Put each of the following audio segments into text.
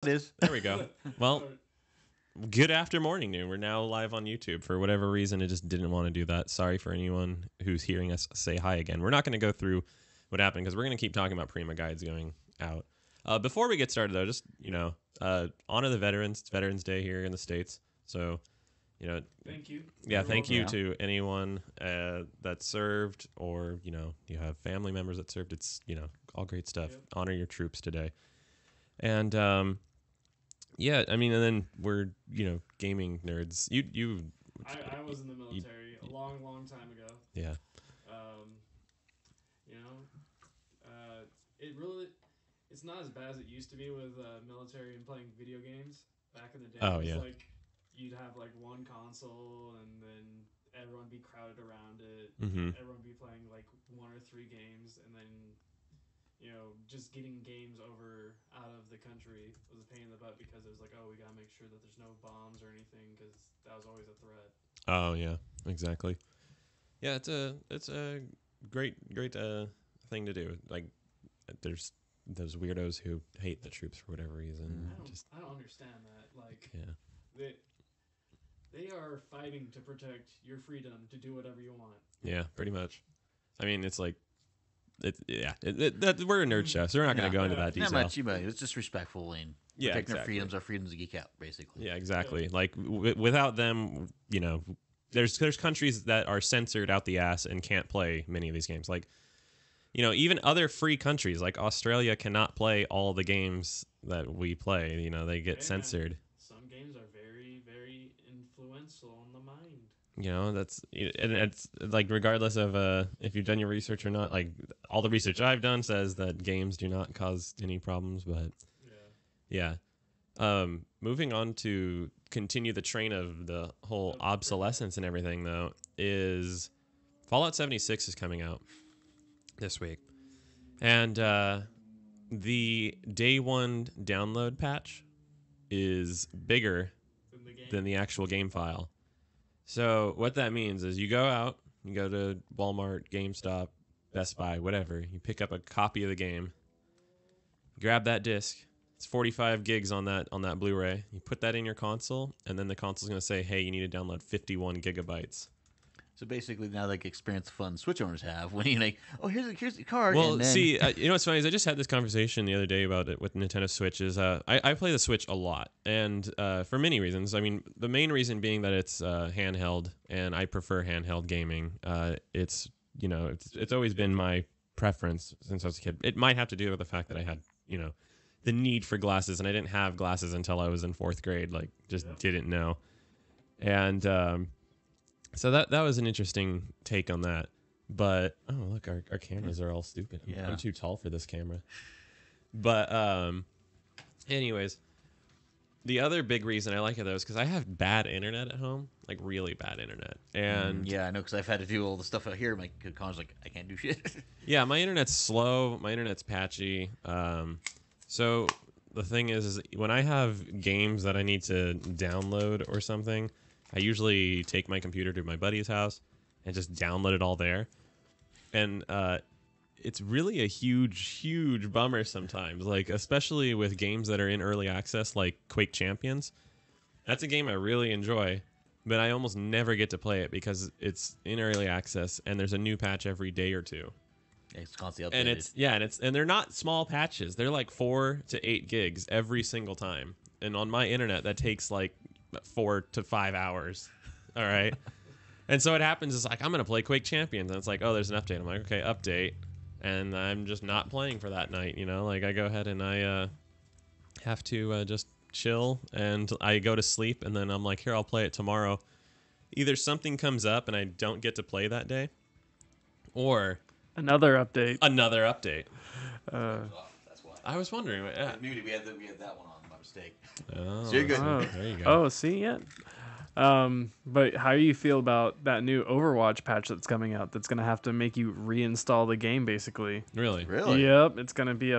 It is. There we go. Well, good after morning noon. We're now live on YouTube. For whatever reason, it just didn't want to do that. Sorry for anyone who's hearing us say hi again. We're not going to go through what happened because we're going to keep talking about Prima guides going out. Before we get started, though, just, honor the veterans. It's Veterans Day here in the States. So, Thank you. yeah, thank you to anyone that served or, you have family members that served. It's, all great stuff. Yep. Honor your troops today. And, yeah, I mean, and then we're, gaming nerds. I was in the military a long time ago. Yeah. It's not as bad as it used to be with military and playing video games back in the day. Oh, It was yeah. like you'd have like one console and then everyone be crowded around it. Mm-hmm. Everyone be playing like 1 or 3 games, and then just getting games over out of the country was a pain in the butt because it was like, oh, we gotta make sure that there's no bombs or anything because that was always a threat. Oh, yeah, exactly. Yeah, it's a great thing to do. Like, there's those weirdos who hate the troops for whatever reason. I don't understand that. Like, Yeah. they are fighting to protect your freedom to do whatever you want. Yeah, pretty much. I mean, it's like, we're a nerd show, so we're not going to go into that detail. Not much, but it's just respectful and Yeah, protecting exactly. our freedoms to geek out, basically. Yeah, exactly. Like, without them, there's countries that are censored out the ass and can't play many of these games. Like, even other free countries like Australia cannot play all the games that we play. They get censored. Some games are very, very influential on the mind. And it's like, regardless of if you've done your research or not, like, all the research I've done says that games do not cause any problems, but yeah. Moving on to continue the train of the whole obsolescence and everything, though, is Fallout 76 is coming out this week. And the day one download patch is bigger than the actual game file. So what that means is you go out, you go to Walmart, GameStop, Best Buy, whatever. You pick up a copy of the game, grab that disc. It's 45 gigs on that Blu-ray. You put that in your console, and then the console's going to say, hey, you need to download 51 gigabytes. So basically, now like experience the fun Switch owners have when you like, oh, here's the card. Well, and then... see, what's funny is I just had this conversation the other day about it with Nintendo Switch. I play the Switch a lot, and for many reasons. I mean, the main reason being that it's handheld, and I prefer handheld gaming. It's always been my preference since I was a kid. It might have to do with the fact that I had the need for glasses, and I didn't have glasses until I was in 4th grade. Like, just didn't know, and so that was an interesting take on that. But look, our cameras are all stupid. I'm too tall for this camera. But anyways, the other big reason I like it though is because I have bad internet at home, like really bad internet. And yeah, I know, because I've had to do all the stuff out here. My con's like, I can't do shit. Yeah, my internet's slow. My internet's patchy. So the thing is when I have games that I need to download or something, I usually take my computer to my buddy's house and just download it all there. And it's really a huge bummer sometimes, like especially with games that are in early access, like Quake Champions. That's a game I really enjoy, but I almost never get to play it because it's in early access and there's a new patch every day or two. It's constantly updated. And they're not small patches. They're like 4 to 8 gigs every single time. And on my internet, that takes like 4 to 5 hours. All right. And so what happens is like, I'm going to play Quake Champions. And it's like, oh, there's an update. I'm like, okay, update. And I'm just not playing for that night. Like I go ahead and I have to just chill and I go to sleep. And then I'm like, here, I'll play it tomorrow. Either something comes up and I don't get to play that day, or another update. That's why. I was wondering. We had that one on by mistake. Oh, So you're good. There you go. Oh, see, yeah. But how do you feel about that new Overwatch patch that's coming out? That's gonna have to make you reinstall the game, basically. Really? Yep, it's gonna be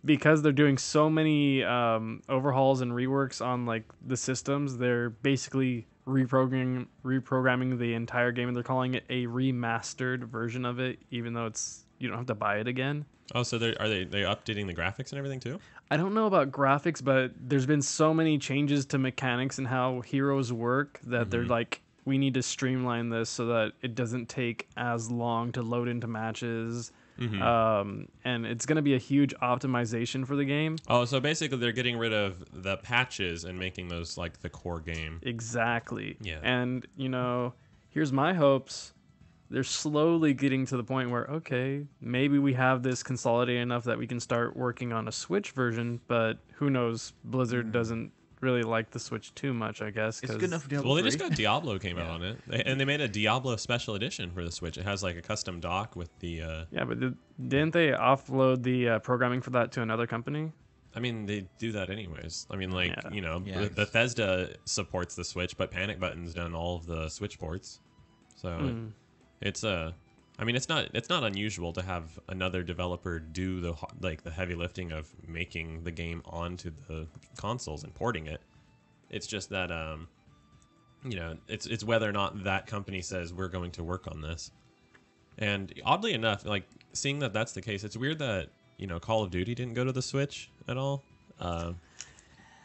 because they're doing so many overhauls and reworks on like the systems. They're basically reprogramming the entire game, and they're calling it a remastered version of it, even though you don't have to buy it again. Oh, so they updating the graphics and everything too? I don't know about graphics, but there's been so many changes to mechanics and how heroes work that they're like, we need to streamline this so that it doesn't take as long to load into matches. And it's going to be a huge optimization for the game. Oh, so basically they're getting rid of the patches and making those like the core game. Exactly. Yeah. And, here's my hopes. They're slowly getting to the point where, okay, maybe we have this consolidated enough that we can start working on a Switch version, but who knows? Blizzard doesn't really like the Switch too much, I guess. It's good enough for Diablo Well, they just 3. got Diablo came out on it, and they made a Diablo special edition for the Switch. It has like a custom dock with the. Yeah, but didn't they offload the programming for that to another company? I mean, they do that anyways. I mean, like Yeah. Bethesda supports the Switch, but Panic Button's done all of the Switch ports, so it's I mean, it's not unusual to have another developer do the heavy lifting of making the game onto the consoles and porting it. It's just that it's whether or not that company says we're going to work on this. And oddly enough, like seeing that that's the case, it's weird that Call of Duty didn't go to the Switch at all.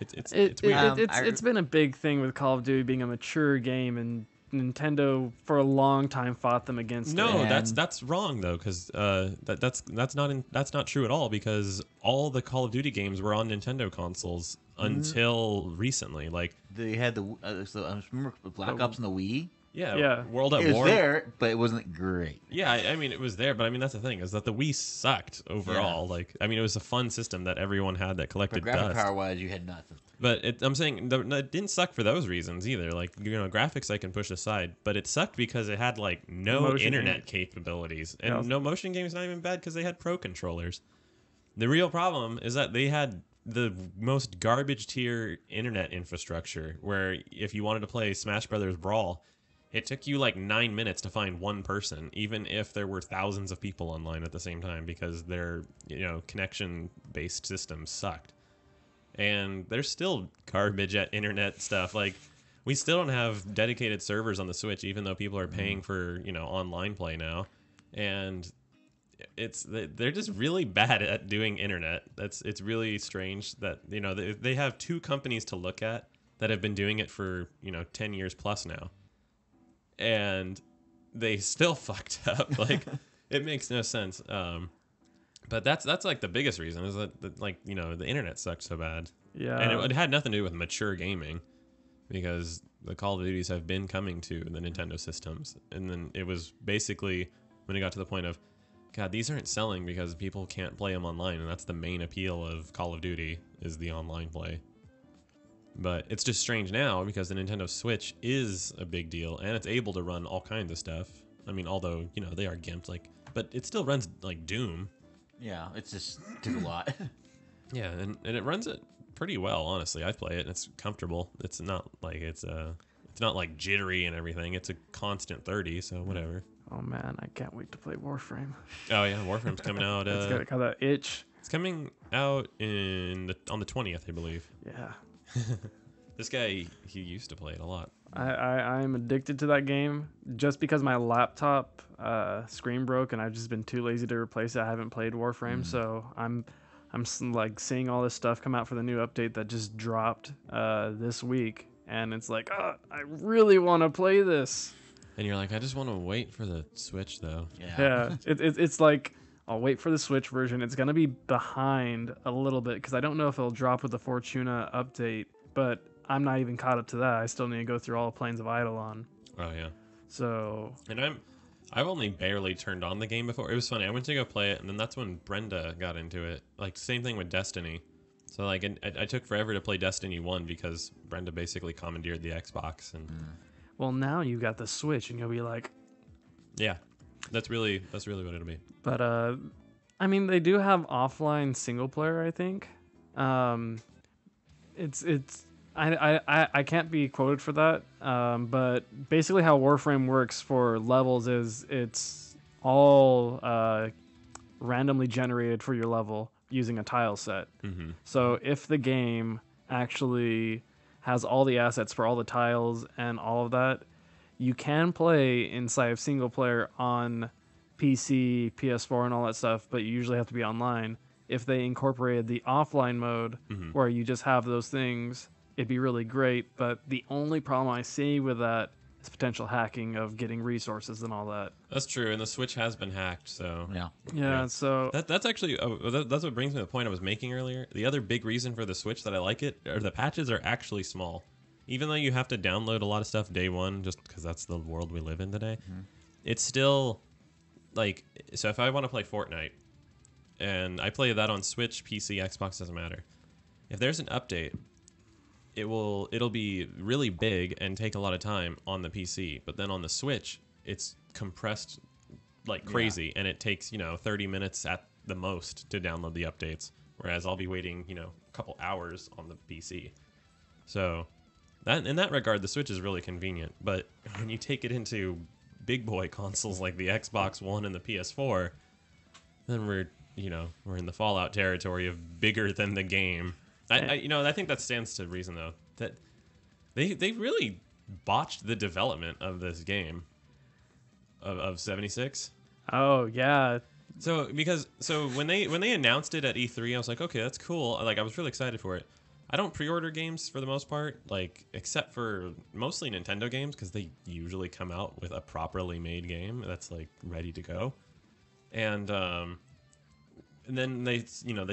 It's weird. It's been a big thing with Call of Duty being a mature game, and Nintendo for a long time fought them against No, it. that's wrong though, because that's not true at all. Because all the Call of Duty games were on Nintendo consoles until recently. Like They had so I remember Black Ops on the Wii. Yeah. World at It was War. there, but it wasn't great. Yeah, I mean it was there, but I mean that's the thing is that the Wii sucked overall. Yeah. Like I mean it was a fun system that everyone had that But collected graphic dust. power wise, you had nothing. But I'm saying it didn't suck for those reasons either. Like graphics I can push aside, but it sucked because it had like no Motion internet game. capabilities, and Yeah. no motion game is not even bad because they had pro controllers. The real problem is that they had the most garbage tier internet infrastructure, where if you wanted to play Smash Brothers Brawl, it took you like 9 minutes to find one person, even if there were thousands of people online at the same time, because their connection based systems sucked. And there's still garbage at internet stuff. Like we still don't have dedicated servers on the Switch, even though people are paying for online play now. And they're just really bad at doing internet. It's really strange that they have two companies to look at that have been doing it for 10 years plus now, and they still fucked up. Like it makes no sense. But that's like the biggest reason is that the internet sucked so bad. Yeah. And it had nothing to do with mature gaming, because the Call of Duties have been coming to the Nintendo systems, and then it was basically when it got to the point of, God, these aren't selling because people can't play them online, and that's the main appeal of Call of Duty is the online play. But it's just strange now because the Nintendo Switch is a big deal, and it's able to run all kinds of stuff. I mean, although they are gimped, but it still runs like Doom. Yeah, it's just took a lot. Yeah, and it runs it pretty well, honestly. I play it and it's comfortable. It's not like it's not like jittery and everything. It's a constant 30, so whatever. Oh man, I can't wait to play Warframe. Oh yeah, Warframe's coming out. It's got that itch. It's coming out on the 20th, I believe. Yeah. This guy, he used to play it a lot. I'm addicted to that game just because my laptop screen broke and I've just been too lazy to replace it. I haven't played Warframe, so I'm like seeing all this stuff come out for the new update that just dropped this week, and it's like, I really want to play this. And you're like, I just want to wait for the Switch, though. Yeah. It's like, I'll wait for the Switch version. It's gonna be behind a little bit because I don't know if it'll drop with the Fortuna update, but I'm not even caught up to that. I still need to go through all the Planes of Eidolon. Oh yeah. So. And I've only barely turned on the game before. It was funny. I went to go play it, and then that's when Brenda got into it. Like same thing with Destiny. So like I took forever to play Destiny 1 because Brenda basically commandeered the Xbox, and Well, now you got the Switch, and you'll be like. yeah, that's really what it'll be. But I mean, they do have offline single player, I think. It's I can't be quoted for that. But basically, how Warframe works for levels is it's all randomly generated for your level using a tile set. Mm-hmm. So if the game actually has all the assets for all the tiles and all of that, you can play inside of single player on PC, PS4, and all that stuff, but you usually have to be online. If they incorporated the offline mode where you just have those things, it'd be really great. But the only problem I see with that is potential hacking of getting resources and all that. That's true, and the Switch has been hacked, so Yeah. Yeah, so that's actually that's what brings me to the point I was making earlier. The other big reason for the Switch that I like it are the patches are actually small. Even though you have to download a lot of stuff day one, just because that's the world we live in today, it's still like, so if I want to play Fortnite, and I play that on Switch, PC, Xbox, doesn't matter. If there's an update, it'll be really big and take a lot of time on the PC, but then on the Switch, it's compressed like crazy, and it takes 30 minutes at the most to download the updates, whereas I'll be waiting a couple hours on the PC. So that in that regard, the Switch is really convenient. But when you take it into big boy consoles like the Xbox One and the PS4, then we're in the Fallout territory of bigger than the game. I think that stands to reason though that they really botched the development of this game of 76. oh yeah, So when they announced it at E3, I was like, okay, that's cool. Like I was really excited for it. I don't pre-order games for the most part, like except for mostly Nintendo games because they usually come out with a properly made game that's like ready to go. And then they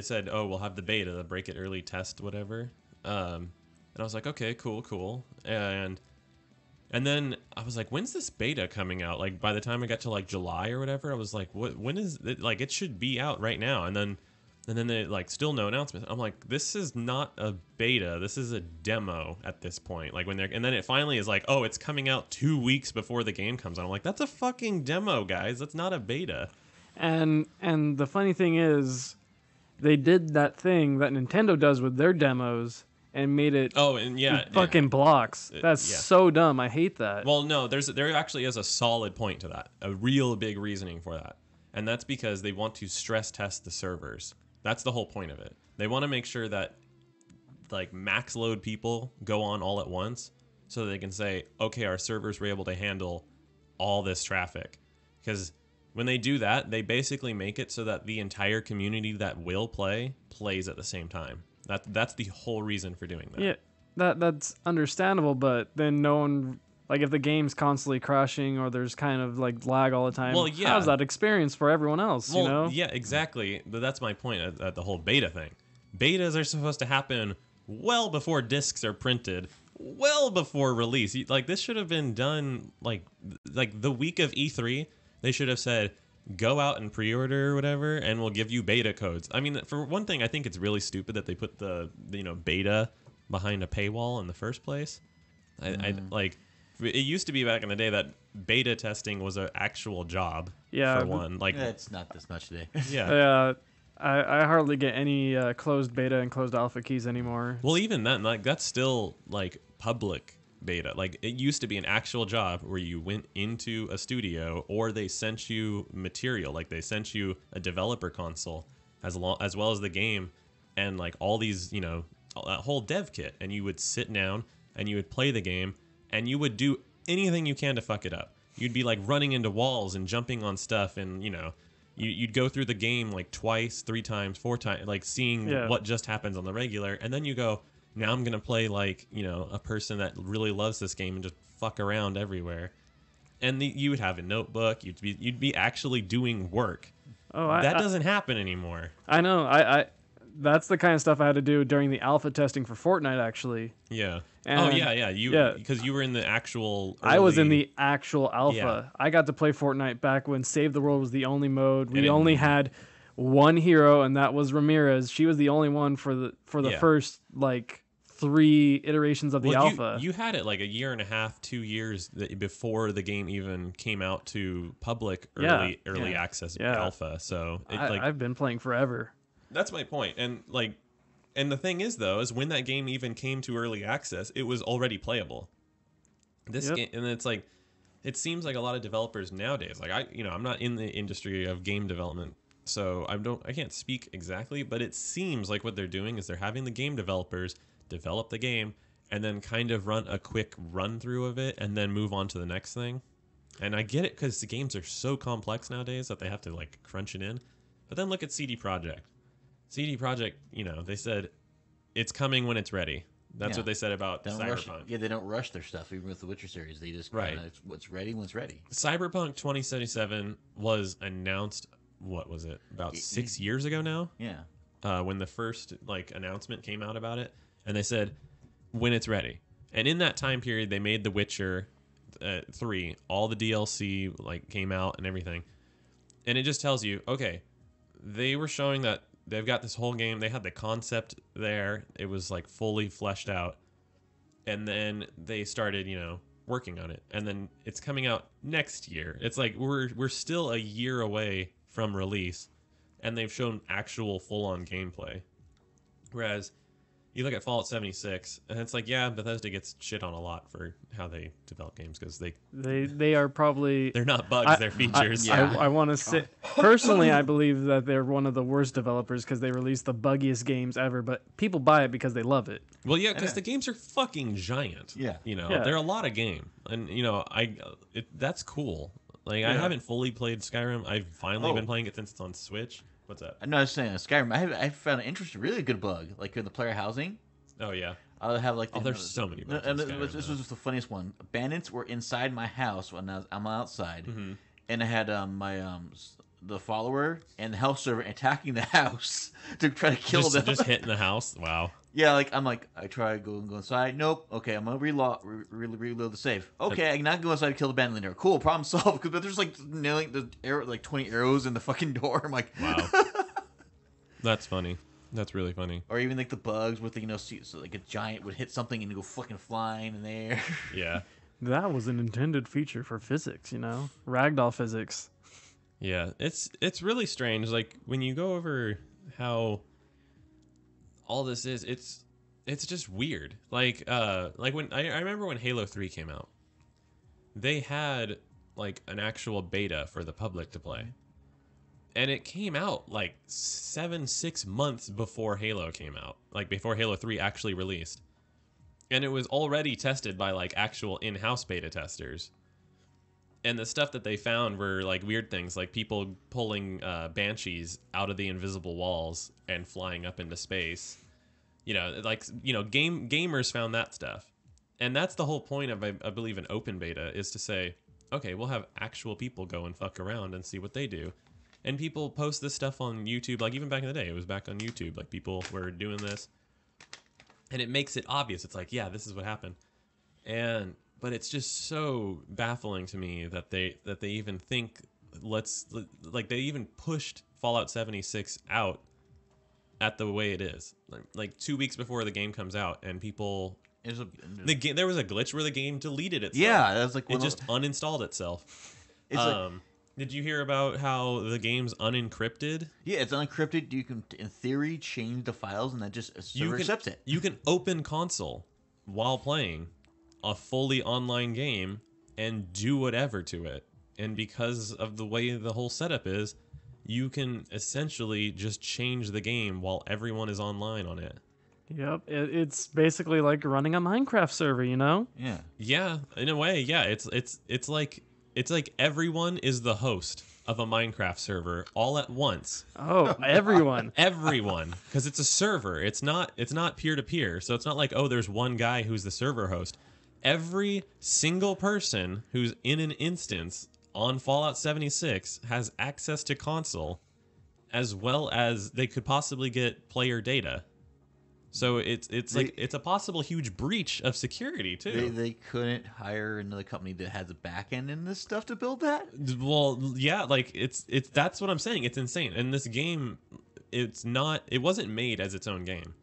said, oh, we'll have the beta, the break it early test, whatever. And I was like, okay, cool. And then I was like, when's this beta coming out? Like by the time I got to like July or whatever, I was like, when is it? Like it should be out right now. And then they like still no announcement. I'm like, this is not a beta. This is a demo at this point. Like and then it finally is like, oh, it's coming out 2 weeks before the game comes out. I'm like, that's a fucking demo, guys. That's not a beta. and the funny thing is, they did that thing that Nintendo does with their demos and made it fucking blocks. That's so dumb. I hate that. Well, no, there actually is a solid point to that, a real big reasoning for that, and that's because they want to stress test the servers. That's the whole point of it. They want to make sure that like max load people go on all at once, so that they can say, okay, our servers were able to handle all this traffic. Because when they do that, they basically make it so that the entire community that will play plays at the same time. That's the whole reason for doing that. Yeah, that's understandable, but then no one, like if the game's constantly crashing or there's kind of like lag all the time, well, yeah. how's that experience for everyone else, Well, yeah, exactly. But that's my point at the whole beta thing. Betas are supposed to happen well before discs are printed, well before release. Like this should have been done like the week of E3. They should have said, go out and pre-order or whatever, and we'll give you beta codes. I mean, for one thing, I think it's really stupid that they put the beta behind a paywall in the first place. I like, it used to be back in the day that beta testing was an actual job. Yeah, for one, like it's not this much today. Yeah. I hardly get any closed beta and closed alpha keys anymore. Well, even then, like that's still like public beta. Like it used to be an actual job where you went into a studio or they sent you material, like they sent you a developer console as well as the game and like all these, that whole dev kit, and you would sit down and you would play the game and you would do anything you can to fuck it up. You'd be like running into walls and jumping on stuff, and you'd go through the game like twice, 3 times, 4 times, like seeing what just happens on the regular, and then you go, now I'm gonna play like a person that really loves this game and just fuck around everywhere. And you would have a notebook. You'd be actually doing work. Oh, that doesn't happen anymore. I know. I that's the kind of stuff I had to do during the alpha testing for Fortnite, actually. Yeah. And Because you were in the actual. I was in the actual alpha. Yeah. I got to play Fortnite back when Save the World was the only mode. We only had one hero, and that was Ramirez. She was the only one for the first like 3 iterations of the alpha. You had it like a year and a half, 2 years before the game even came out to public early access alpha. So I've been playing forever. That's my point. And the thing is though, is when that game even came to early access, it was already playable. This game, and it's like, it seems like a lot of developers nowadays, like I'm not in the industry of game development, so I can't speak exactly, but it seems like what they're doing is they're having the game developers develop the game and then kind of run a quick run through of it and then move on to the next thing. And I get it because the games are so complex nowadays that they have to like crunch it in. But then look at CD Projekt. CD Projekt, they said it's coming when it's ready. That's what they said about Cyberpunk. They don't rush their stuff, even with the Witcher series. They just it's what's ready when it's ready. Cyberpunk 2077 was announced, what was it, about 6 years ago now? Yeah. When the first announcement came out about it. And they said, when it's ready. And in that time period, they made The Witcher 3. All the DLC came out and everything. And it just tells you, okay, they were showing that they've got this whole game. They had the concept there. It was fully fleshed out. And then they started, working on it. And then it's coming out next year. It's like we're still a year away from release, and they've shown actual full-on gameplay. Whereas you look at Fallout 76, and it's Bethesda gets shit on a lot for how they develop games because they are probably they're not bugs, they're features. I want to say personally, I believe that they're one of the worst developers because they release the buggiest games ever. But people buy it because they love it. Well, yeah, because the games are fucking giant. Yeah, they're a lot of game, and that's cool. I haven't fully played Skyrim. I've finally been playing it since it's on Switch. What's up? No, I was saying Skyrim. I found it interesting, really good bug, in the player housing. Oh yeah. I'll have there's so many bugs in Skyrim, this was the funniest one. Bandits were inside my house when I'm outside, and I had the follower and the house server attacking the house to try to kill them. Just hitting the house. Wow. Yeah, I try to go inside. Nope. Okay, I'm gonna reload the save. Okay, I can not go inside to kill the bandit leader. Cool, problem solved. But there's nailing the arrow, 20 arrows in the fucking door. I'm like, wow. That's funny. That's really funny. Or even the bugs with so a giant would hit something and go fucking flying in the air. Yeah. That was an intended feature for physics, ragdoll physics. Yeah, it's really strange. When you go over how all this is, it's just weird. When I remember when Halo 3 came out, they had an actual beta for the public to play. And it came out 6 months before Halo came out, before Halo 3 actually released. And it was already tested by actual in-house beta testers. And the stuff that they found were weird things, like people pulling banshees out of the invisible walls and flying up into space. Gamers found that stuff. And that's the whole point of, I believe, an open beta, is to say, okay, we'll have actual people go and fuck around and see what they do. And people post this stuff on YouTube, even back in the day, it was back on YouTube. People were doing this. And it makes it obvious. It's yeah, this is what happened. But it's just so baffling to me that they even think they even pushed Fallout 76 out at the way it is. 2 weeks before the game comes out, and people there was a glitch where the game deleted itself. Yeah, that's it just uninstalled itself. It's did you hear about how the game's unencrypted? Yeah, it's unencrypted. You can, in theory, change the files, and that just server accepts it. You can open console while playing a fully online game and do whatever to it. And because of the way the whole setup is, you can essentially just change the game while everyone is online on it. Yep, it's basically like running a Minecraft server, Yeah. Yeah, in a way, yeah. It's like everyone is the host of a Minecraft server all at once. Oh, everyone. Everyone, because it's a server. It's not peer to peer. So it's not there's one guy who's the server host. Every single person who's in an instance on Fallout 76 has access to console, as well as they could possibly get player data. So it's a possible huge breach of security too. They couldn't hire another company that has a back end in this stuff to build that. Well, yeah, it's that's what I'm saying. It's insane. And this game, it wasn't made as its own game.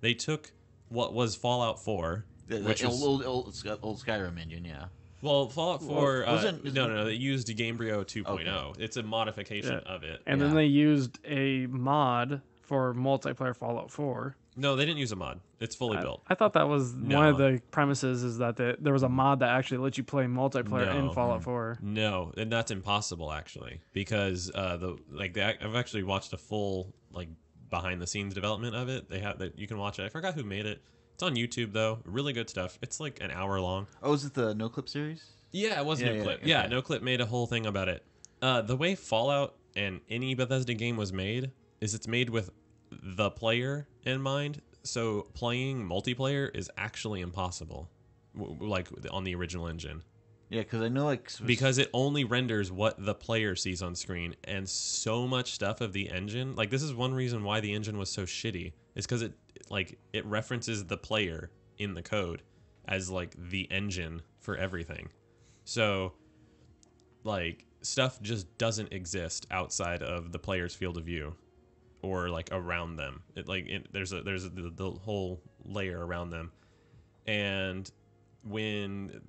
They took what was Fallout 4. Which is old Skyrim engine, yeah. Well, Fallout 4, no, they used Gamebryo 2.0. Okay. It's a modification of it. And then they used a mod for multiplayer Fallout 4. No, they didn't use a mod. It's fully built. I thought that was one of the premises, is that there was a mod that actually let you play multiplayer in Fallout 4. No, and that's impossible, actually, because I've actually watched a full behind the scenes development of it. They have that you can watch it. I forgot who made it. It's on YouTube, though. Really good stuff. It's an hour long. Oh, is it the No Clip series? Yeah, it was Yeah, NoClip. yeah, Yeah, okay. NoClip made a whole thing about it. The way Fallout and any Bethesda game was made is it's made with the player in mind. So playing multiplayer is actually impossible, like on the original engine, Yeah, because I know like because it only renders what the player sees on screen, and so much stuff of the engine. Like this is one reason why the engine was so shitty. Is because it references the player in the code as like the engine for everything. So like stuff just doesn't exist outside of the player's field of view or like around them. There's the whole layer around them. And when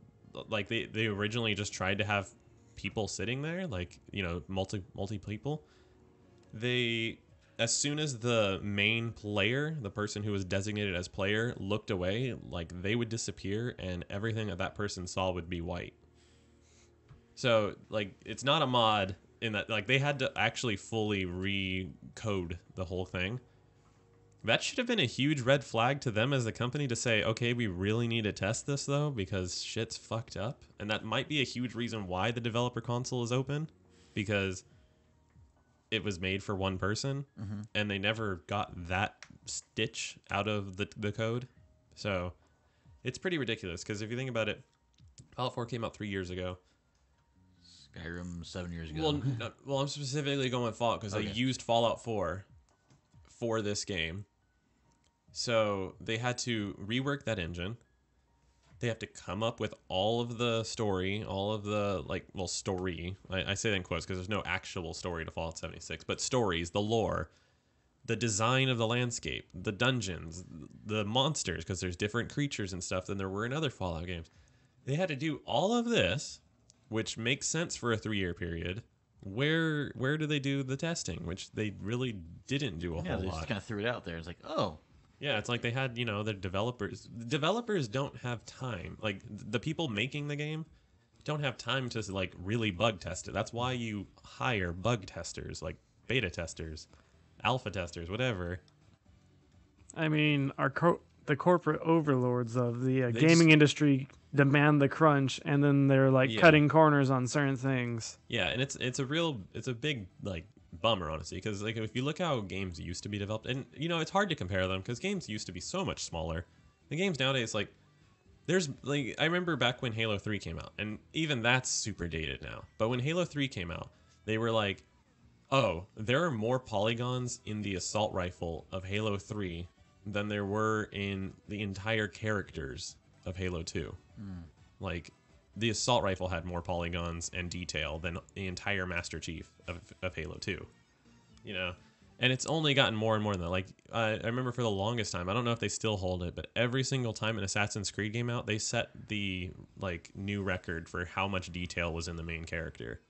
like they originally just tried to have people sitting there, like, you know, multi people, they, as soon as the main player, the person who was designated as player, looked away, like they would disappear and everything that person saw would be white. So, like, it's not a mod in that, like, they had to actually fully recode the whole thing. That should have been a huge red flag to them as a company to say, okay, we really need to test this, though, because shit's fucked up. And that might be a huge reason why the developer console is open, because it was made for one person, and they never got that stitch out of the code. So, it's pretty ridiculous, because if you think about it, Fallout 4 came out 3 years ago. Skyrim 7 years ago. Well, I'm specifically going with Fallout because Okay. I used Fallout 4 for this game. So they had to rework that engine. They have to come up with all of the story, all of the, story. I say that in quotes because there's no actual story to Fallout 76, but stories, the lore, the design of the landscape, the dungeons, the monsters, because there's different creatures and stuff than there were in other Fallout games. They had to do all of this, which makes sense for a 3-year period. Where do they do the testing? Which they really didn't do a Yeah, whole they lot. just kind of threw it out there. It's like, oh, Yeah, it's like they had, the developers. Developers don't have time. Like, the people making the game don't have time to, like, really bug test it. That's why you hire bug testers, like beta testers, alpha testers, whatever. I mean, the corporate overlords of the They gaming just- industry demand the crunch, and then they're like Yeah. cutting corners on certain things. Yeah, and it's a big, like, bummer, honestly, because, like, if you look how games used to be developed, and, it's hard to compare them because games used to be so much smaller. The games nowadays, like, there's, like, I remember back when Halo 3 came out, and even that's super dated now. But when Halo 3 came out, they were like, oh, there are more polygons in the assault rifle of Halo 3 than there were in the entire characters of Halo 2. Like, the assault rifle had more polygons and detail than the entire Master Chief of Halo 2. And it's only gotten more and more than that. Like, I remember for the longest time, I don't know if they still hold it, but every single time an Assassin's Creed came out, they set the, like, new record for how much detail was in the main character.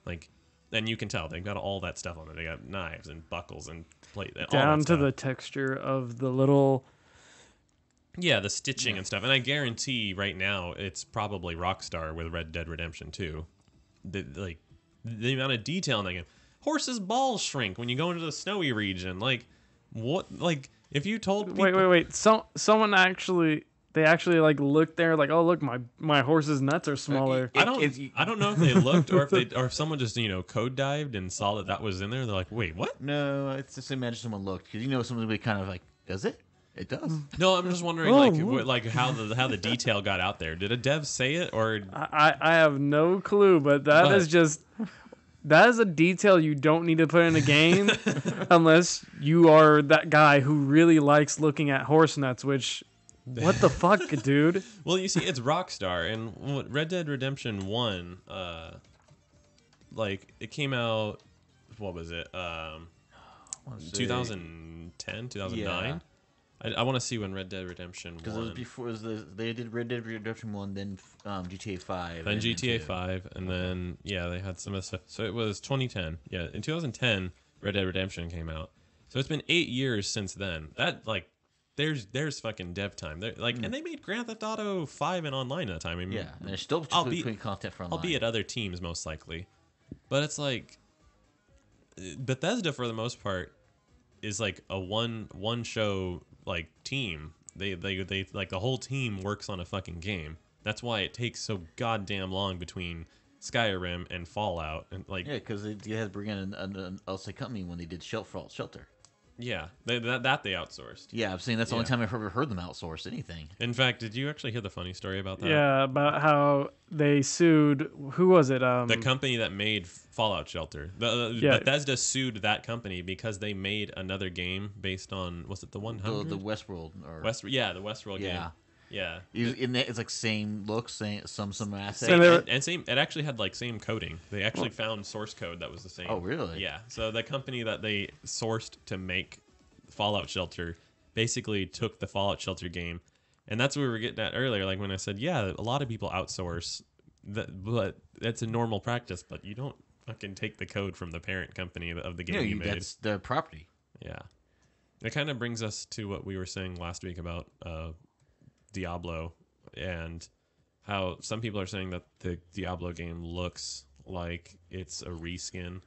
Like, and you can tell they've got all that stuff on it. They got knives and buckles and plate, all Down that to stuff. the texture of the little. Yeah, the stitching and stuff. And I guarantee right now it's probably Rockstar with Red Dead Redemption 2. The amount of detail in that game. Horses' balls shrink when you go into the snowy region. Like, what? Like, if you told people... Wait. Someone actually. They actually like looked there, like, oh look, my horse's nuts are smaller. I don't know if they looked or if someone just code dived and saw that was in there. They're like, wait, what? no, it's just imagine someone looked because someone would be kind of like, does it? It does. No, I'm just wondering Oh, like how the detail got out there. Did a dev say it or? I have no clue, but that is a detail you don't need to put in a game unless you are that guy who really likes looking at horse nuts, which, what the fuck, dude? Well, you see, it's Rockstar, and Red Dead Redemption 1, it came out, what was it, 2010, 2009? Yeah. I want to see when Red Dead Redemption 1. Because it was before they did Red Dead Redemption 1, then GTA 5. Then and GTA 2. 5, and then, they had some of the stuff. So it was 2010. Yeah, in 2010, Red Dead Redemption came out. So it's been 8 years since then. That, there's fucking dev time. And they made Grand Theft Auto 5 and online at that time. I mean, Yeah, and they're still putting content for online. albeit other teams most likely. But it's like Bethesda for the most part is like a one show team. They like the whole team works on a fucking game. That's why it takes so goddamn long between Skyrim and Fallout, and like Yeah, because they had to bring in an outside company when they did Fallout Shelter. yeah, they outsourced. Yeah, I'm saying that's the only Yeah. time I've ever heard them outsource anything. In fact, did you actually hear the funny story about that? Yeah, about how they sued. Who was it? The company that made Fallout Shelter. Yeah. Bethesda sued that company because they made another game based on, was it the 100? The Westworld or the Westworld game. yeah. Yeah. It's like same look, some assets. And same. It actually had like same coding. They actually found source code that was the same. Oh, really? Yeah. So the company that they sourced to make Fallout Shelter basically took the Fallout Shelter game, and that's what we were getting at earlier. Like when I said, yeah, a lot of people outsource, but that's a normal practice. But you don't fucking take the code from the parent company of the game you made. That's their property. Yeah. It kind of brings us to what we were saying last week about Diablo, and how some people are saying that the Diablo game looks like it's a reskin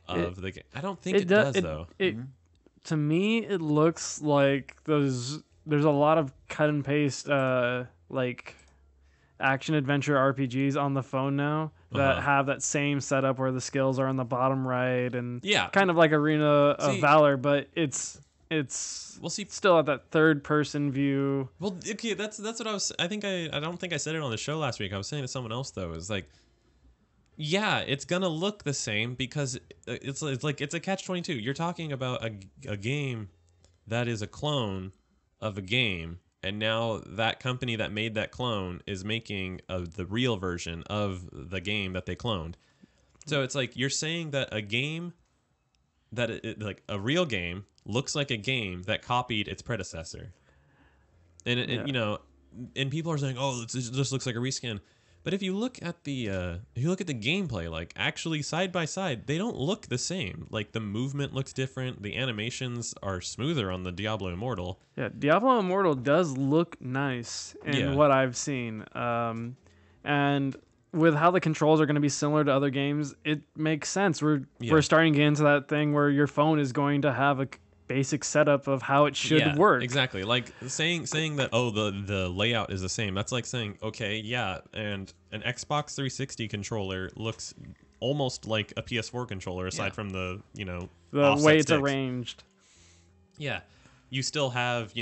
of the game. I don't think it does though. To me, it looks like there's a lot of cut and paste like action adventure RPGs on the phone now that have that same setup where the skills are on the bottom right and kind of like Arena of Valor, but it's still at that third person view. Well, okay, that's what I was. I don't think I said it on the show last week. I was saying to someone else though, is like, yeah, it's gonna look the same because it's like it's a catch-22. You're talking about a game that is a clone of a game, and now that company that made that clone is making the real version of the game that they cloned. So it's like you're saying that a game like a real game looks like a game that copied its predecessor, and and people are saying, "Oh, it just looks like a reskin." But if you look at the gameplay, like actually side by side, they don't look the same. Like the movement looks different, the animations are smoother on the Diablo Immortal. Yeah, Diablo Immortal does look nice in what I've seen, and with how the controls are going to be similar to other games, it makes sense. We're starting to get into that thing where your phone is going to have a basic setup of how it should work. Exactly. Like saying that the layout is the same. That's like saying, okay, yeah, and an Xbox 360 controller looks almost like a PS4 controller aside from the way it's sticks. arranged. Yeah. You still have,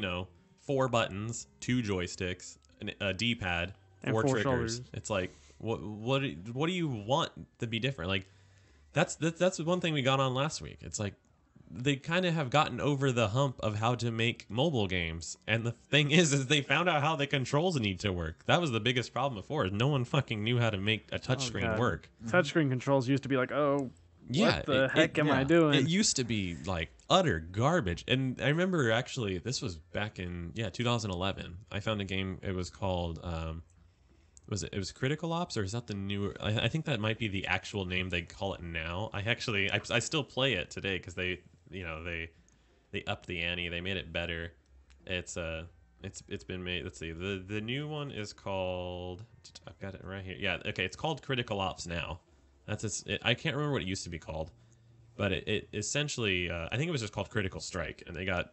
4 buttons, 2 joysticks, a D-pad, And 4 4 triggers. shoulders. It's like what do you want to be different? Like that's one thing we got on last week. It's like they kind of have gotten over the hump of how to make mobile games, and the thing is they found out how the controls need to work. That was the biggest problem before. Is no one fucking knew how to make a touchscreen work. Touchscreen controls used to be like, what the heck am I doing? It used to be like utter garbage. And I remember actually this was back in 2011. I found a game. It was called it was Critical Ops, or is that the newer? I think that might be the actual name they call it now. I still play it today because they upped the ante. They made it better. It's been made. Let's see. The new one is called. I've got it right here. Yeah. Okay. It's called Critical Ops now. I can't remember what it used to be called, but it essentially I think it was just called Critical Strike, and they got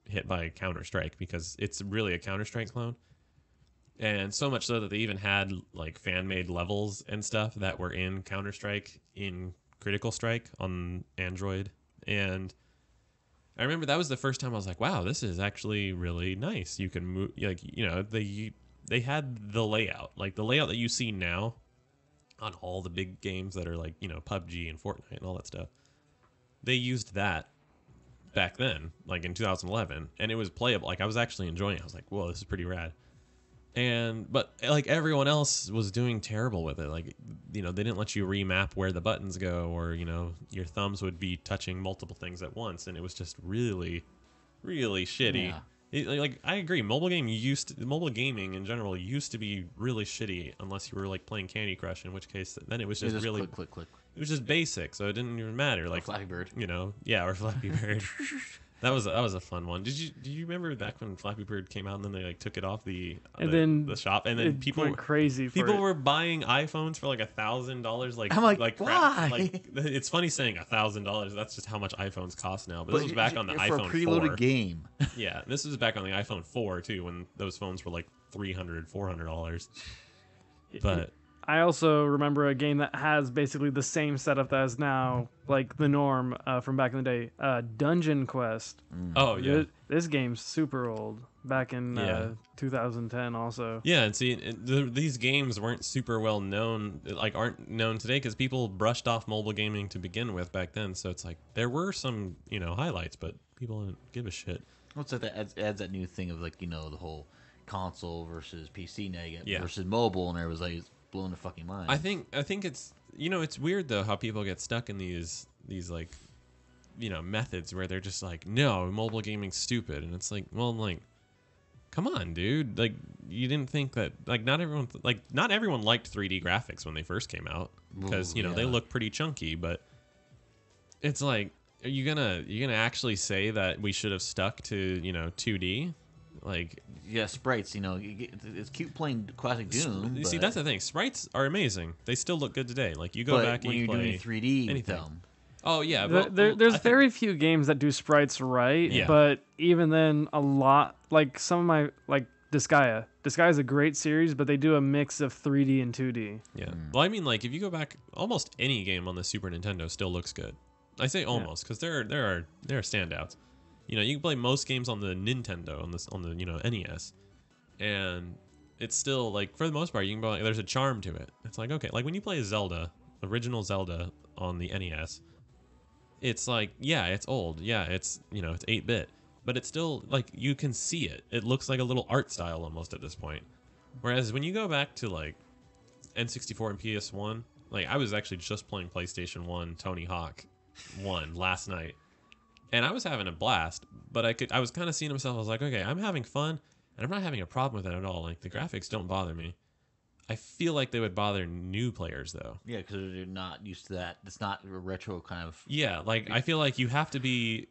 hit by Counter Strike because it's really a Counter Strike clone. And so much so that they even had like fan-made levels and stuff that were in Counter Strike in Critical Strike on Android. And I remember that was the first time I was like, wow, this is actually really nice. You can move, they had the layout, like the layout that you see now on all the big games that are like, PUBG and Fortnite and all that stuff. They used that back then, like in 2011, and it was playable. Like I was actually enjoying it. I was like, whoa, this is pretty rad. But like everyone else was doing terrible with it. Like, they didn't let you remap where the buttons go, or, your thumbs would be touching multiple things at once. And it was just really, really shitty. Yeah. I agree. Mobile gaming in general used to be really shitty unless you were like playing Candy Crush, in which case then it was just really click. It was just basic. So it didn't even matter. Like Flappy Bird. or Flappy Bird. That was a fun one. Do you remember back when Flappy Bird came out and then they like took it off the shop and then people went crazy. People were buying iPhones for like $1,000. Like I'm like crap. why? Like it's funny saying $1,000. That's just how much iPhones cost now. But this was back on the for iPhone a preloaded 4. game. Yeah, this was back on the iPhone 4 too, when those phones were like $300-$400. But I also remember a game that has basically the same setup as now, like the norm from back in the day, Dungeon Quest. oh yeah. This game's super old, back in 2010 also. Yeah, and see, these games weren't super well known, like aren't known today because people brushed off mobile gaming to begin with back then. So it's like there were some, highlights, but people didn't give a shit. What's that? Adds that new thing of like the whole console versus PC now Yeah. versus mobile, and everyone's like it's blowing their fucking mind. I think it's it's weird though how people get stuck in these like methods where they're just like, no, mobile gaming's stupid, and it's like, well, like, come on, dude, like you didn't think that not everyone liked 3D graphics when they first came out because they look pretty chunky, but it's like, are you gonna actually say that we should have stuck to 2D? Like, yeah, sprites. It's cute playing classic Doom. You see, but- that's the thing. Sprites are amazing. They still look good today. Like you go back and when you you're play doing 3D anything. film. Oh yeah, There's very few games that do sprites right, Yeah. but even then, a lot, like some of my, like Disgaea. Disgaea is a great series, but they do a mix of 3D and 2D. Yeah. Well, I mean, like if you go back, almost any game on the Super Nintendo still looks good. I say almost because there are standouts. You can play most games on the Nintendo on the NES, and it's still like for the most part you can play. There's a charm to it. It's like okay, like when you play Zelda, original Zelda on the NES, it's like it's old, it's it's 8-bit, but it's still like you can see it. It looks like a little art style almost at this point. Whereas when you go back to like N64 and PS1, like I was actually just playing PlayStation 1 Tony Hawk 1 last night. And I was having a blast, but I was kind of seeing myself. I was like, okay, I'm having fun, and I'm not having a problem with it at all. Like the graphics don't bother me. I feel like they would bother new players though. Yeah, because they're not used to that. It's not a retro kind of. Yeah, like I feel like you have to be,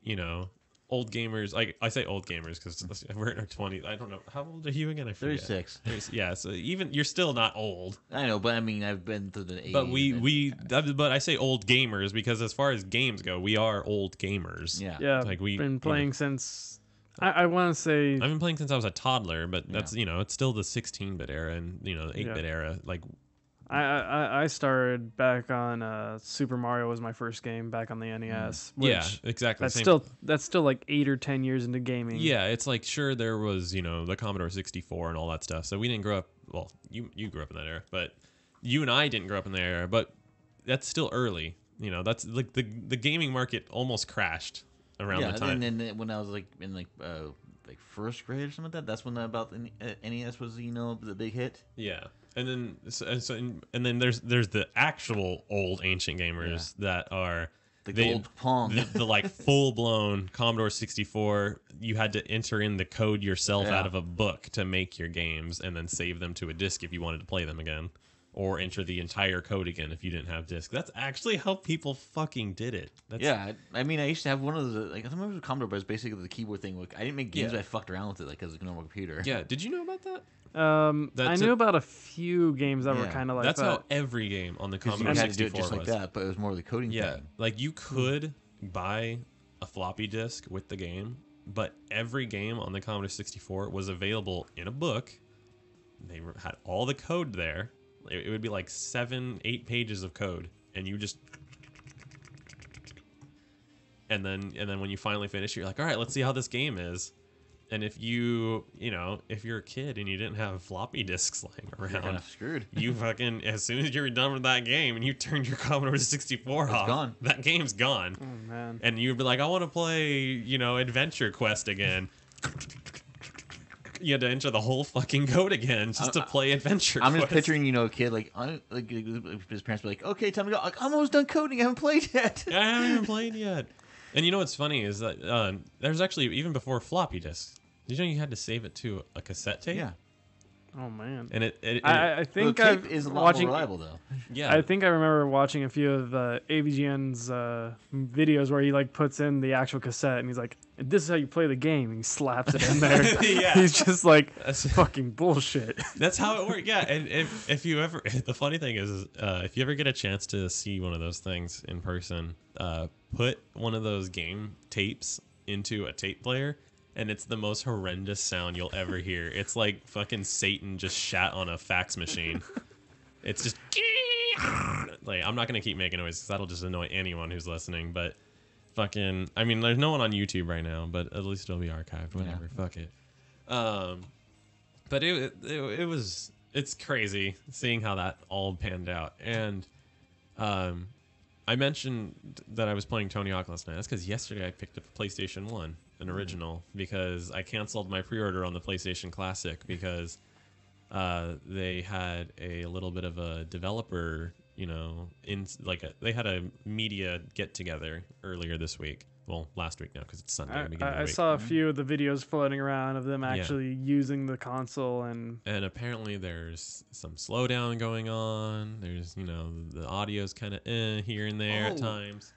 old gamers. Like I say old gamers because we're in our 20s. I don't know how old are you again. I forget. 36. Yeah, so even you're still not old. I know, but I mean, I've been through the 80s. But I say old gamers because as far as games go, we are old gamers. Yeah. Yeah, Like we've been playing since. I want to say I've been playing since I was a toddler, but that's it's still the 16-bit era and the 8-bit era. Like I started back on Super Mario was my first game back on the NES. Which exactly. That's still like 8 or 10 years into gaming. Yeah, it's like sure there was the Commodore 64 and all that stuff. So we didn't grow up. Well, you grew up in that era, but you and I didn't grow up in that era. But that's still early. That's like the gaming market almost crashed around the time. And then when I was like in like first grade or something like that, that's when the NES was the big hit. Yeah. And then there's the actual old ancient gamers that are the old Pong, the like full blown Commodore 64. You had to enter in the code yourself out of a book to make your games, and then save them to a disc if you wanted to play them again, or enter the entire code again if you didn't have disc. That's actually how people fucking did it. I mean, I used to have one of the I don't remember the Commodore, but it's basically the keyboard thing. Like, I didn't make games, but I fucked around with it like as a normal computer. Yeah. Did you know about that? I knew about a few games that were kind of like that's that. how every game on the Commodore you 64 had to do it just was. like that, but it was more the coding thing. Like you could buy a floppy disk with the game, but every game on the Commodore 64 was available in a book. They had all the code there. It would be like 7-8 pages of code, and you just and then when you finally finish, you're like, all right, let's see how this game is. And if you're a kid and you didn't have floppy disks lying around, You're kind of screwed. You fucking, as soon as you're done with that game and you turned your Commodore 64 off, gone. That game's gone. Oh man! And you'd be like, I want to play, Adventure Quest again. You had to enter the whole fucking code again just to play Adventure Quest. I'm just picturing, a kid like his parents be like, "Okay, time to go." Like, I'm almost done coding. I haven't played yet. I haven't even played yet. And you know what's funny is that there's actually, even before floppy disks, did you know you had to save it to a cassette tape? Yeah. Oh man. And I think the tape I've is a lot watching. more reliable though. yeah, I think I remember watching a few of AVGN's videos where he like puts in the actual cassette and he's like, "This is how you play the game." And he slaps it in there. Yeah. He's just like, That's- "Fucking bullshit." That's how it works. Yeah, and if you ever, the funny thing is if you ever get a chance to see one of those things in person, put one of those game tapes into a tape player, and it's the most horrendous sound you'll ever hear. It's like fucking Satan just shat on a fax machine. It's just like, I'm not gonna keep making noise because that'll just annoy anyone who's listening. But fucking, I mean, there's no one on YouTube right now, but at least it'll be archived. Whatever, fuck it. But it's crazy seeing how that all panned out. And I mentioned that I was playing Tony Hawk last night. That's because yesterday I picked up a PlayStation 1, an original, because I canceled my pre-order on the PlayStation Classic because they had a little bit of a developer, they had a media get-together earlier this week. Well, last week now because it's Sunday. beginning of the I week. saw a few of the videos floating around of them actually using the console and apparently there's some slowdown going on. There's, the audio's kind of here and there at times.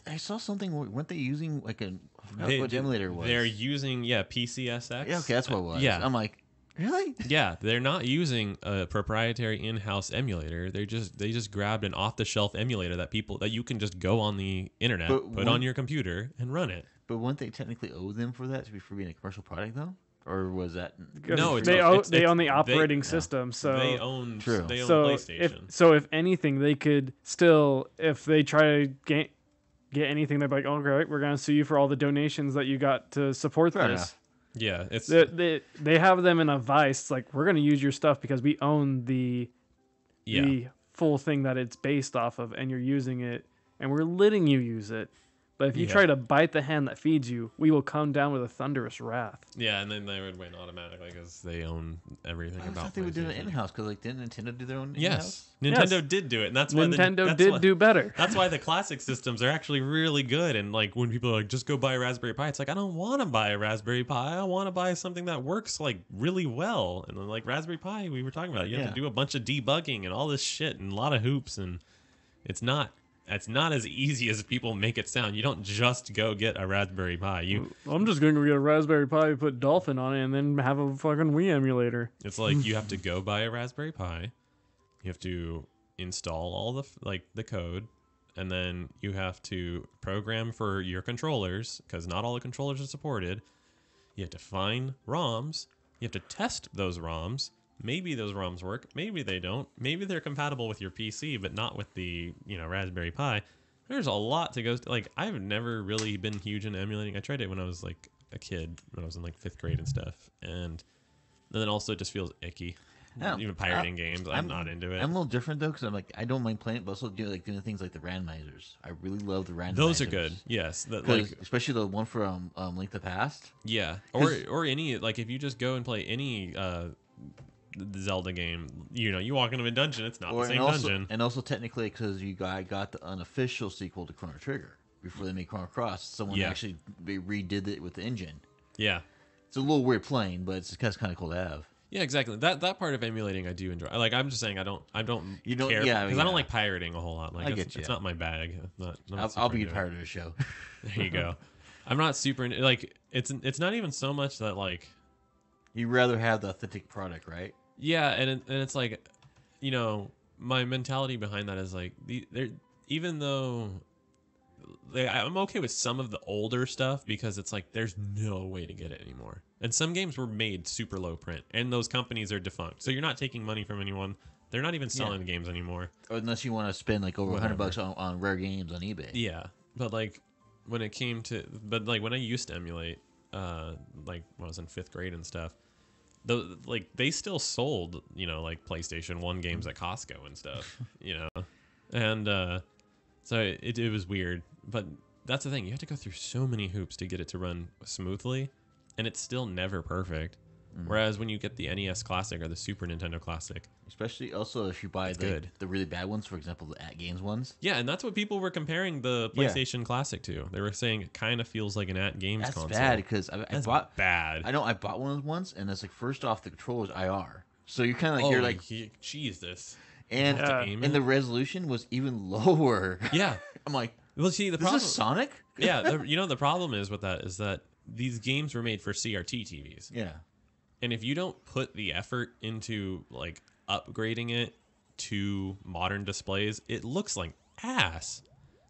I saw something. Weren't they using like a? I forgot what emulator it was. They're using PCSX. Yeah, okay, that's what it was. Yeah. I'm like, really? Yeah, they're not using a proprietary in-house emulator. They just grabbed an off-the-shelf emulator that you can just go on the internet, put on your computer, and run it. But wouldn't they technically owe them for that for being a commercial product though? Or was that No? they own the operating system, so they own True. they own so PlayStation. if anything, they could still, if they try to get anything, they're like, "Okay, we're gonna sue you for all the donations that you got to support Fair this." enough. Yeah, it's They have them in a vice. It's like, we're gonna use your stuff because we own the full thing that it's based off of, and you're using it, and we're letting you use it. But if you try to bite the hand that feeds you, we will come down with a thunderous wrath. Yeah, and then they would win automatically because they own everything I about thought they would do it PlayStation. in-house because didn't Nintendo do their own in-house? Yes, Nintendo did do it, and that's why Nintendo did do better. That's why the classic systems are actually really good. And like when people are like, just go buy a Raspberry Pi, it's like, I don't want to buy a Raspberry Pi. I want to buy something that works like really well. And then, like Raspberry Pi, we were talking about, you have to do a bunch of debugging and all this shit and a lot of hoops, and it's not as easy as people make it sound. You don't just go get a Raspberry Pi. I'm just going to get a Raspberry Pi, put Dolphin on it, and then have a fucking Wii emulator. It's like you have to go buy a Raspberry Pi. You have to install all the code, and then you have to program for your controllers because not all the controllers are supported. You have to find ROMs. You have to test those ROMs. Maybe those ROMs work. Maybe they don't. Maybe they're compatible with your PC, but not with the Raspberry Pi. There's a lot to go. Like, I've never really been huge into emulating. I tried it when I was like a kid, when I was in like 5th grade and stuff, and then also it just feels icky. Even pirating games, I'm not into it. I'm a little different though because I'm like, I don't mind playing it, but also doing things like the randomizers. I really love the randomizers. Those are good. Yes, especially the one from Link to the Past. Yeah, or any, like, if you just go and play any the Zelda game, you walk into a dungeon, it's not the same dungeon. And also technically because I got the unofficial sequel to Chrono Trigger before they made Chrono Cross. Someone actually redid it with the engine. Yeah, it's a little weird playing, but it's kind of cool to have. Yeah, exactly. That part of emulating I do enjoy. Like, I'm just saying I don't care because I don't like pirating a whole lot. Like, it's not my bag. I'll be a pirate of the show. There you go. I'm not super into, like, it's not even so much that, like, you'd rather have the authentic product, right? Yeah, and it's like, my mentality behind that is like, even though I'm okay with some of the older stuff because it's like there's no way to get it anymore. And some games were made super low print, and those companies are defunct. So you're not taking money from anyone. They're not even selling the games anymore. Unless you want to spend like over $100 on rare games on eBay. Yeah, but like when I used to emulate, like when I was in 5th grade and stuff, they still sold, like PlayStation 1 games at Costco and stuff, and so it was weird. But that's the thing, you have to go through so many hoops to get it to run smoothly, and it's still never perfect. Whereas when you get the NES Classic or the Super Nintendo Classic, especially also if you buy the really bad ones, for example, the At Games ones. Yeah, and that's what people were comparing the PlayStation Classic to. They were saying it kind of feels like an At Games console. That's bad because I bought bad. I know I bought one of those once, and it's like, first off, the controller's IR, So you're kind of like, you're like, Jesus. and and the resolution was even lower. Yeah. I'm like, well, see, the this problem is Sonic? Yeah, the problem is with that is that these games were made for CRT TVs. Yeah. And if you don't put the effort into like upgrading it to modern displays, it looks like ass.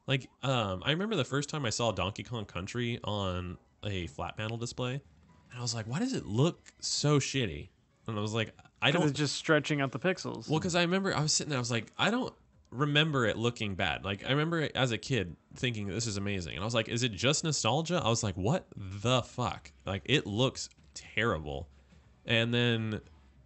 Like, I remember the first time I saw Donkey Kong Country on a flat panel display, and I was like, why does it look so shitty? And I was like, I don't. It's just stretching out the pixels. Well, because I remember I was sitting there, I was like, I don't remember it looking bad. Like, I remember it as a kid thinking this is amazing, and I was like, is it just nostalgia? I was like, what the fuck? Like, it looks terrible. And then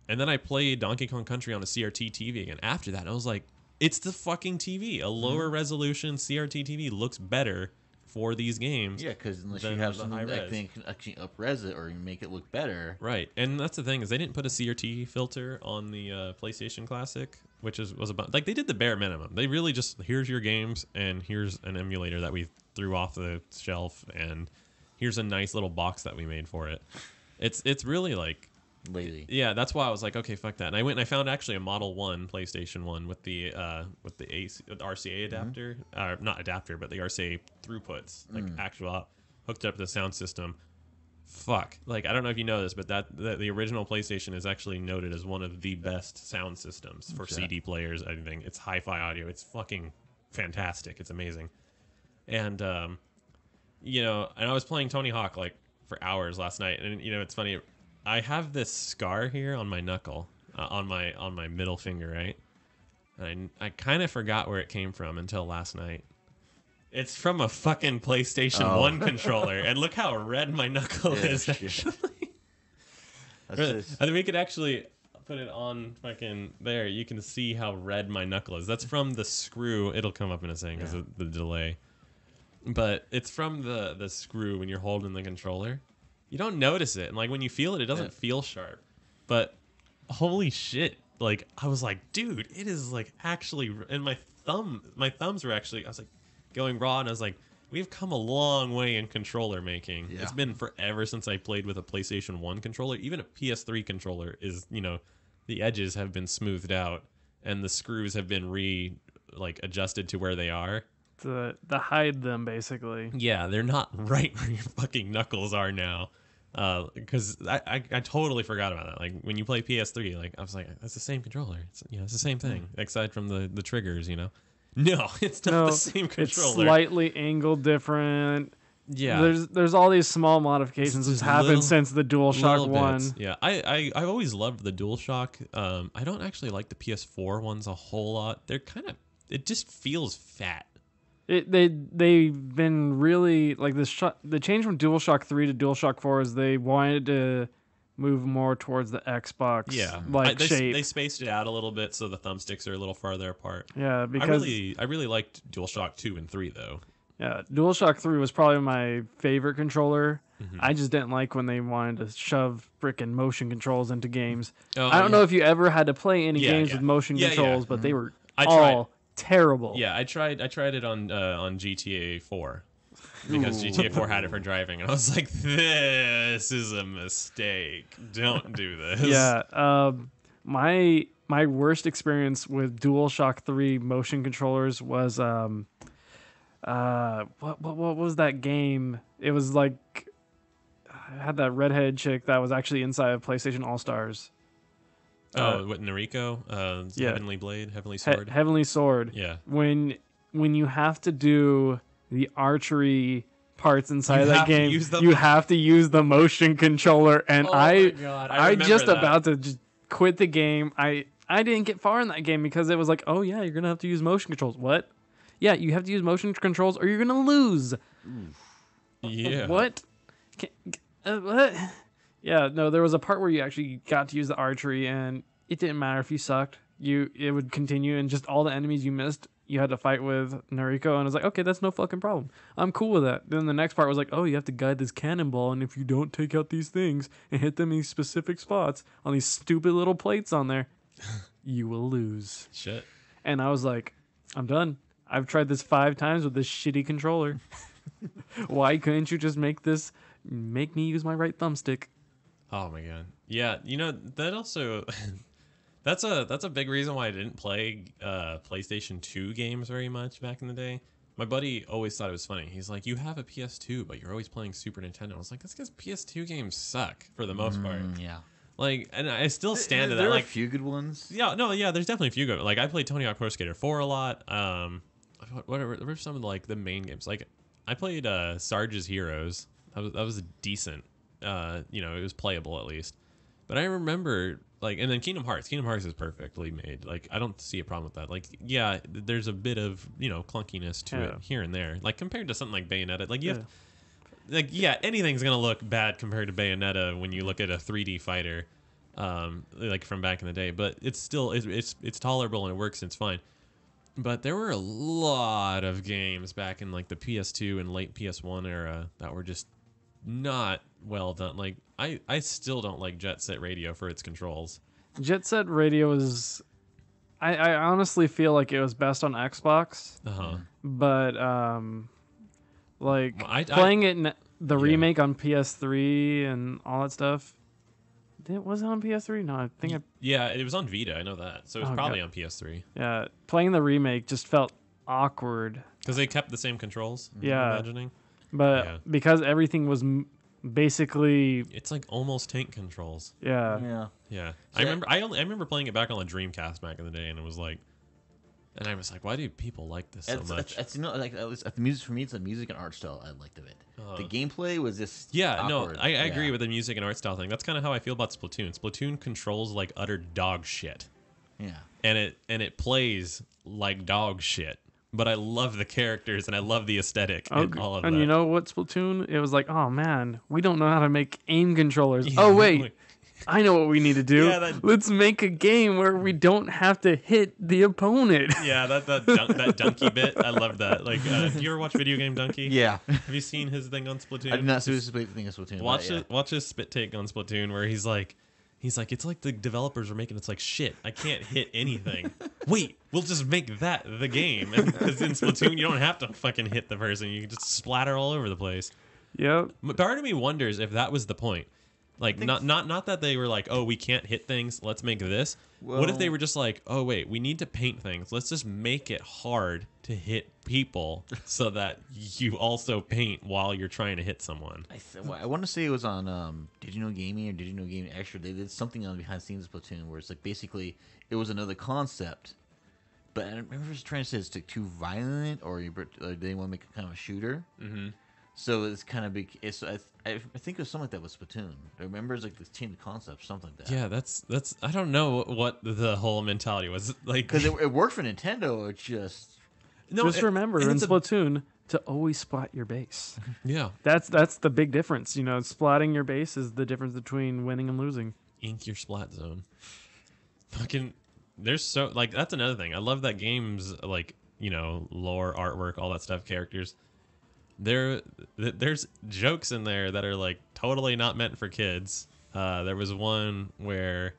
I played Donkey Kong Country on a CRT TV again. After that, I was like, it's the fucking TV. A lower resolution CRT TV looks better for these games. Yeah, because unless you have something that can actually up-res it or make it look better. Right, and that's the thing is they didn't put a CRT filter on the PlayStation Classic, which was about like they did the bare minimum. They really just here's your games and here's an emulator that we threw off the shelf and here's a nice little box that we made for it. It's really like. Lazy. Yeah, that's why I was like, okay, fuck that. And I went and I found actually a Model 1 PlayStation 1 with the RCA adapter, not adapter, but the RCA throughputs, like actual hooked up to the sound system. Fuck, like I don't know if you know this, but the original PlayStation is actually noted as one of the best sound systems for CD players. I think it's hi-fi audio. It's fucking fantastic. It's amazing. And and I was playing Tony Hawk like for hours last night, and it's funny. I have this scar here on my knuckle, on my middle finger, right? And I kind of forgot where it came from until last night. It's from a fucking PlayStation 1 controller, and look how red my knuckle is, actually. I think we could actually put it on fucking there. You can see how red my knuckle is. That's from the screw. It'll come up in a second because of the delay. But it's from the screw when you're holding the controller. You don't notice it, and like when you feel it, it doesn't feel sharp. But holy shit! Like I was like, dude, it is like actually. And my thumbs were actually. I was like going raw, and I was like, we've come a long way in controller making. Yeah. It's been forever since I played with a PlayStation 1 controller. Even a PS3 controller is, the edges have been smoothed out, and the screws have been adjusted to where they are. To hide them, basically. Yeah, they're not right where your fucking knuckles are now. Because I totally forgot about that. Like when you play PS3, like I was like, that's the same controller. It's the same thing, aside from the triggers. No, it's not the same controller. It's slightly angled different. Yeah, there's all these small modifications that's happened since the DualShock 1. Yeah, I've always loved the DualShock. I don't actually like the PS4 ones a whole lot. They're it just feels fat. They've been really like the change from DualShock 3 to DualShock 4 is they wanted to move more towards the Xbox shape. They spaced it out a little bit so the thumbsticks are a little farther apart. Yeah, because I really liked DualShock 2 and 3 though. Yeah, DualShock 3 was probably my favorite controller. Mm-hmm. I just didn't like when they wanted to shove frickin' motion controls into games. I don't know if you ever had to play any games with motion controls, but they were terrible. Yeah, I tried it on GTA 4 because GTA 4 had it for driving, and I was like, "This is a mistake. Don't do this." Yeah, my worst experience with DualShock 3 motion controllers was what was that game? It was like I had that redheaded chick that was actually inside of PlayStation All Stars. What Noriko? Heavenly Blade, Heavenly Sword. Heavenly Sword. Yeah. When you have to do the archery parts inside of that game, you have to use the motion controller, and I just about to just quit the game. I didn't get far in that game because it was like, oh yeah, you're gonna have to use motion controls. What? Yeah, you have to use motion controls or you're gonna lose. Yeah. What? What? Yeah, no, there was a part where you actually got to use the archery, and it didn't matter if you sucked. It would continue, and just all the enemies you missed, you had to fight with Noriko, and I was like, okay, that's no fucking problem. I'm cool with that. Then the next part was like, oh, you have to guide this cannonball, and if you don't take out these things and hit them in these specific spots on these stupid little plates on there, you will lose. Shit. And I was like, I'm done. I've tried this 5 times with this shitty controller. Why couldn't you just make me use my right thumbstick? Oh my god. Yeah, that also That's a big reason why I didn't play PlayStation 2 games very much back in the day. My buddy always thought it was funny. He's like, you have a PS2, but you're always playing Super Nintendo. I was like, that's because PS2 games suck for the most part. Yeah. Like, and I still stand to that. There are Like, a few good ones. yeah, no, yeah, there's definitely a few good. Like, I played Tony Hawk Pro Skater 4 a lot. What were some of the main games? Like, I played Sarge's Heroes. That was decent. It was playable at least. But I remember, like, and then Kingdom Hearts. Kingdom Hearts is perfectly made. Like, I don't see a problem with that. Like, yeah, there's a bit of, clunkiness to it here and there. Like, compared to something like Bayonetta. Like, you have, like, yeah, anything's going to look bad compared to Bayonetta when you look at a 3D fighter, like, from back in the day. But it's still, it's tolerable and it works and it's fine. But there were a lot of games back in, like, the PS2 and late PS1 era that were just not well done. Like, I still don't like Jet Set Radio for its controls. Jet Set Radio is... I honestly feel like it was best on Xbox. Uh-huh. But, like, Well, playing it the remake on PS3 and all that stuff... Was it on PS3? No, I think Yeah, it was on Vita. I know that. So it was probably God. on PS3. Yeah, playing the remake just felt awkward. Because they kept the same controls. Yeah. I'm imagining. But Yeah. because everything was basically... It's like almost tank controls. Yeah. Yeah. Yeah. So I remember playing it back on the Dreamcast back in the day, and it was like... And I was like, why do people like this so much? It's like at least the music, for me, it's the music and art style I liked of it. The gameplay was just awkward. I agree with the music and art style thing. That's kind of how I feel about Splatoon. Splatoon controls like utter dog shit. Yeah. And it plays like dog shit. But I love the characters and I love the aesthetic and all of that. And you know what, Splatoon? It was like, oh man, we don't know how to make aim controllers. Yeah. Oh wait, I know what we need to do. Yeah, Let's make a game where we don't have to hit the opponent. Yeah, that donkey bit, I love that. Like, do you ever watch Video Game Donkey? Yeah. Have you seen his thing on Splatoon? I did not seriously think of Splatoon. Watch his spit take on Splatoon where he's like, it's like the developers are making it's like shit. I can't hit anything. Wait, we'll just make that the game. Because in Splatoon you don't have to fucking hit the person. You can just splatter all over the place. Yep. Part of me wonders if that was the point. Like, not that they were like, oh, we can't hit things, let's make this. What if they were just like, oh, wait, we need to paint things. Let's just make it hard to hit people so that you also paint while you're trying to hit someone. I want to say it was on Did You Know Gaming or Did You Know Gaming Extra. They did something on behind the scenes of Splatoon where it's like basically it was another concept. But I remember just trying to say it's like too violent or they want to make it kind of a shooter. Mm-hmm. So it's kind of big. I think it was something like that with Splatoon. I remember it's like this change of concept, something like that. Yeah, that's. I don't know what the whole mentality was like. Because it worked for Nintendo. It just Remember in Splatoon to always splat your base. Yeah, That's the big difference. You know, splatting your base is the difference between winning and losing. ink your splat zone. Fucking, there's so like that's another thing. I love that games like lore, artwork, all that stuff, characters. There's jokes in there that are like totally not meant for kids. There was one where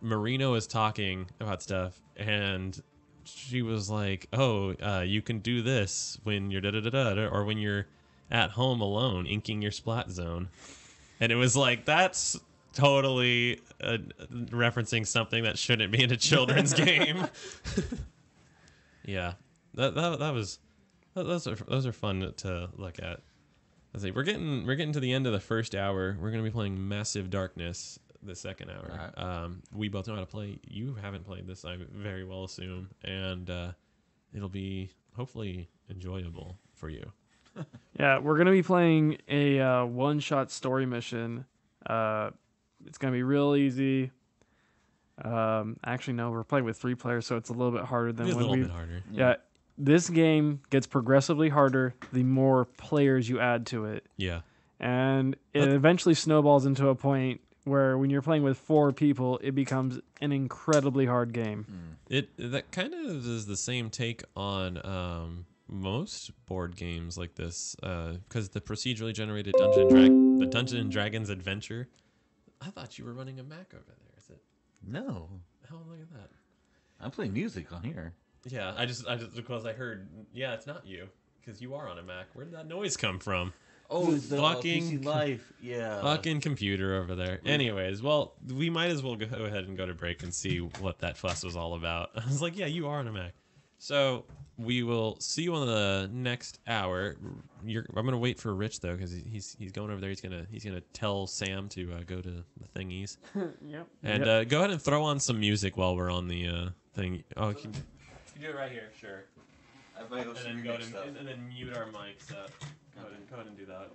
Marino is talking about stuff and she was like, oh, you can do this when you're da-da-da-da, or when you're at home alone inking your splat zone. And it was like, that's totally referencing something that shouldn't be in a children's game. Yeah, that was. Those are fun to look at. Let's see, we're getting to the end of the first hour. We're gonna be playing Massive Darkness the second hour. Right. We both know how to play. You haven't played this, I very well assume, and it'll be hopefully enjoyable for you. Yeah, we're gonna be playing a one-shot story mission. It's gonna be real easy. Actually, no, we're playing with 3 players, so it's a little bit harder than It's a when little bit harder. Yeah. This game gets progressively harder the more players you add to it. Yeah. And it eventually snowballs into a point where when you're playing with 4 people, it becomes an incredibly hard game. That kind of is the same take on most board games like this, because the procedurally generated Dungeons and Dragons Adventure. I thought you were running a Mac over there. Is it? no. Oh, look at that. I'm playing music on here. Yeah, I just because I heard. Yeah, it's not you because you are on a Mac. Where did that noise come from? Oh, it's the Fucking PC Life. Yeah. Fucking computer over there. Anyways, well, we might as well go ahead and go to break and see what that fuss was all about. I was like, yeah, you are on a Mac. So we will see you on the next hour. I'm gonna wait for Rich though, because he's going over there. He's gonna tell Sam to go to the thingies. Yep. And go ahead and throw on some music while we're on the thing. Oh, you can do it right here, sure. I might go And then go and then mute our mics. Go ahead and do that.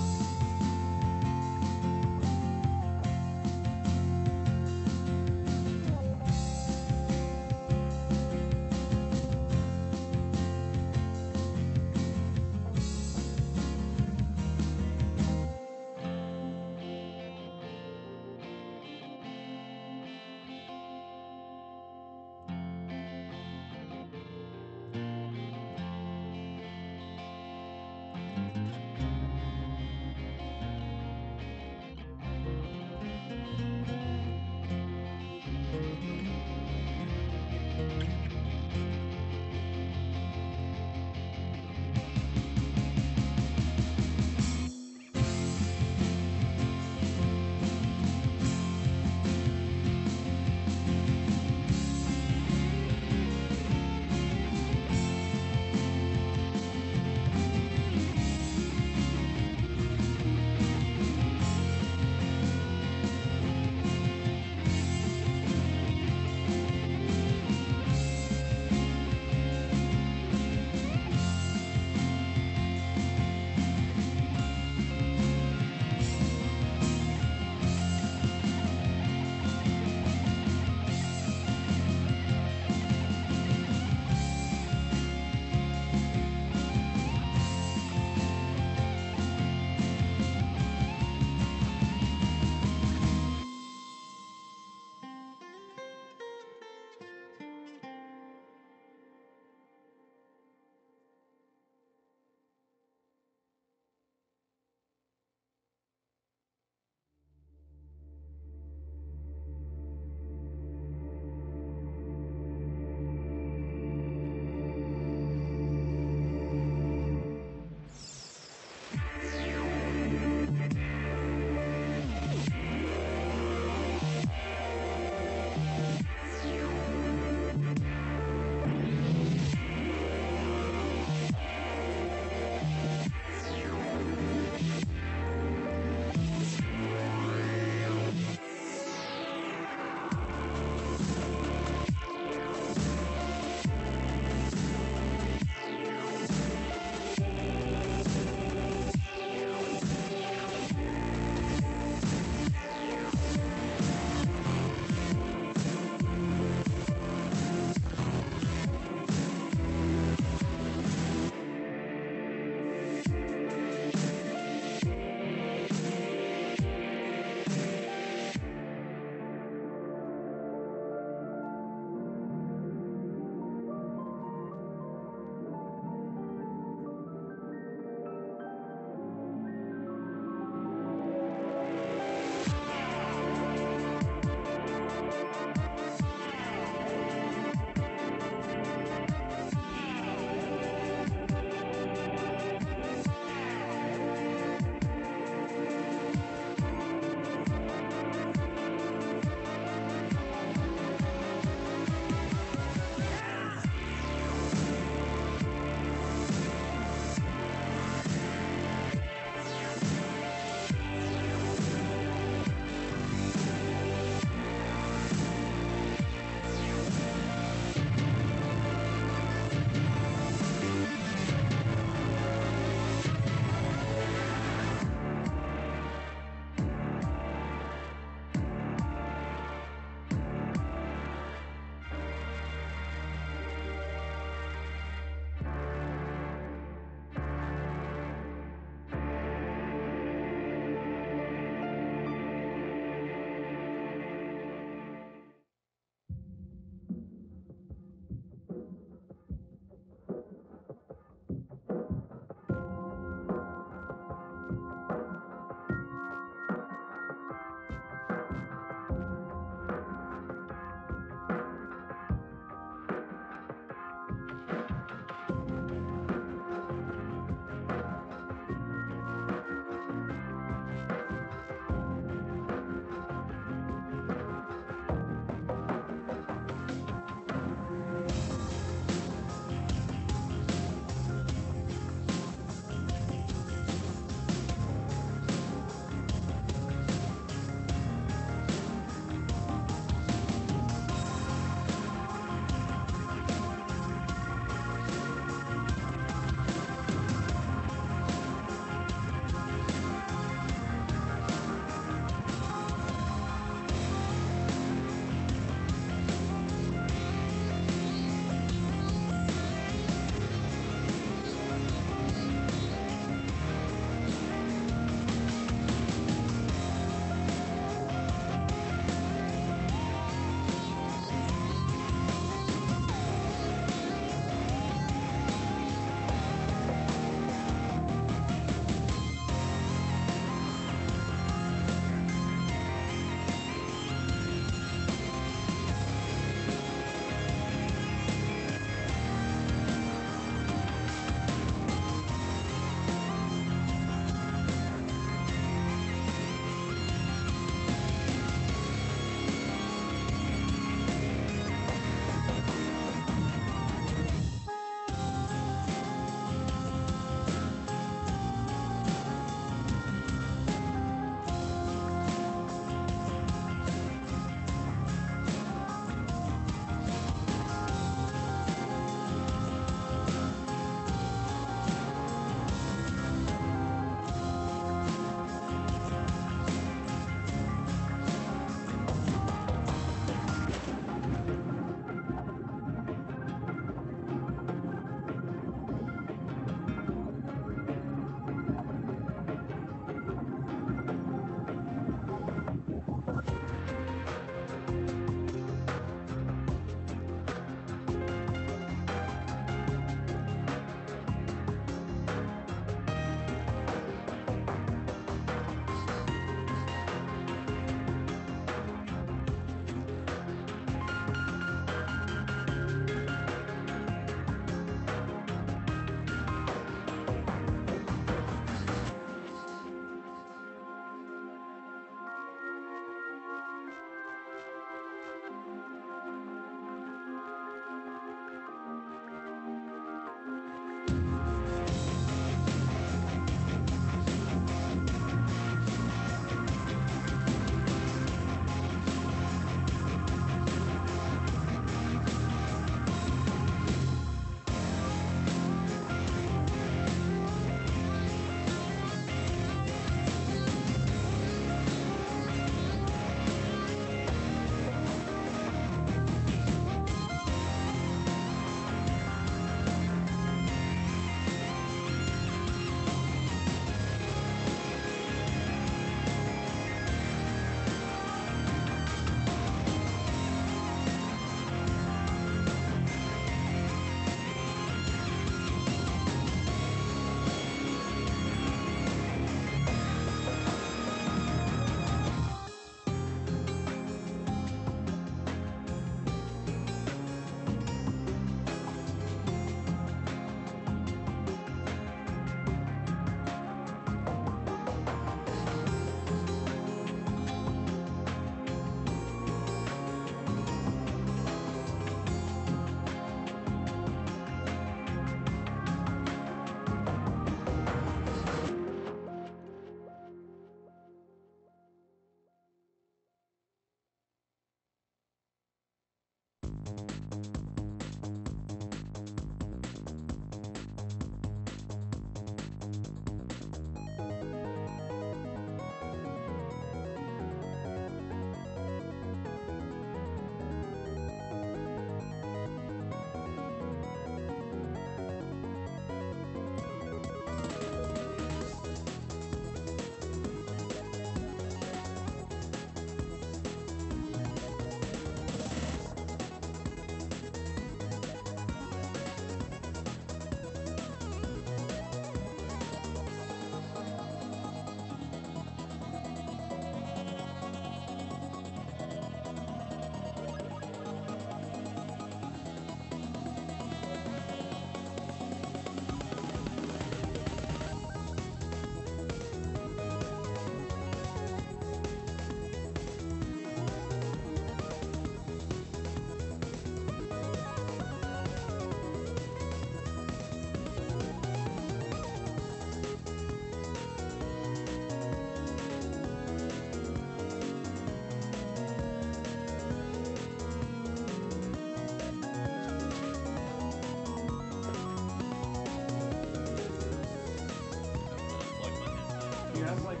Do you have like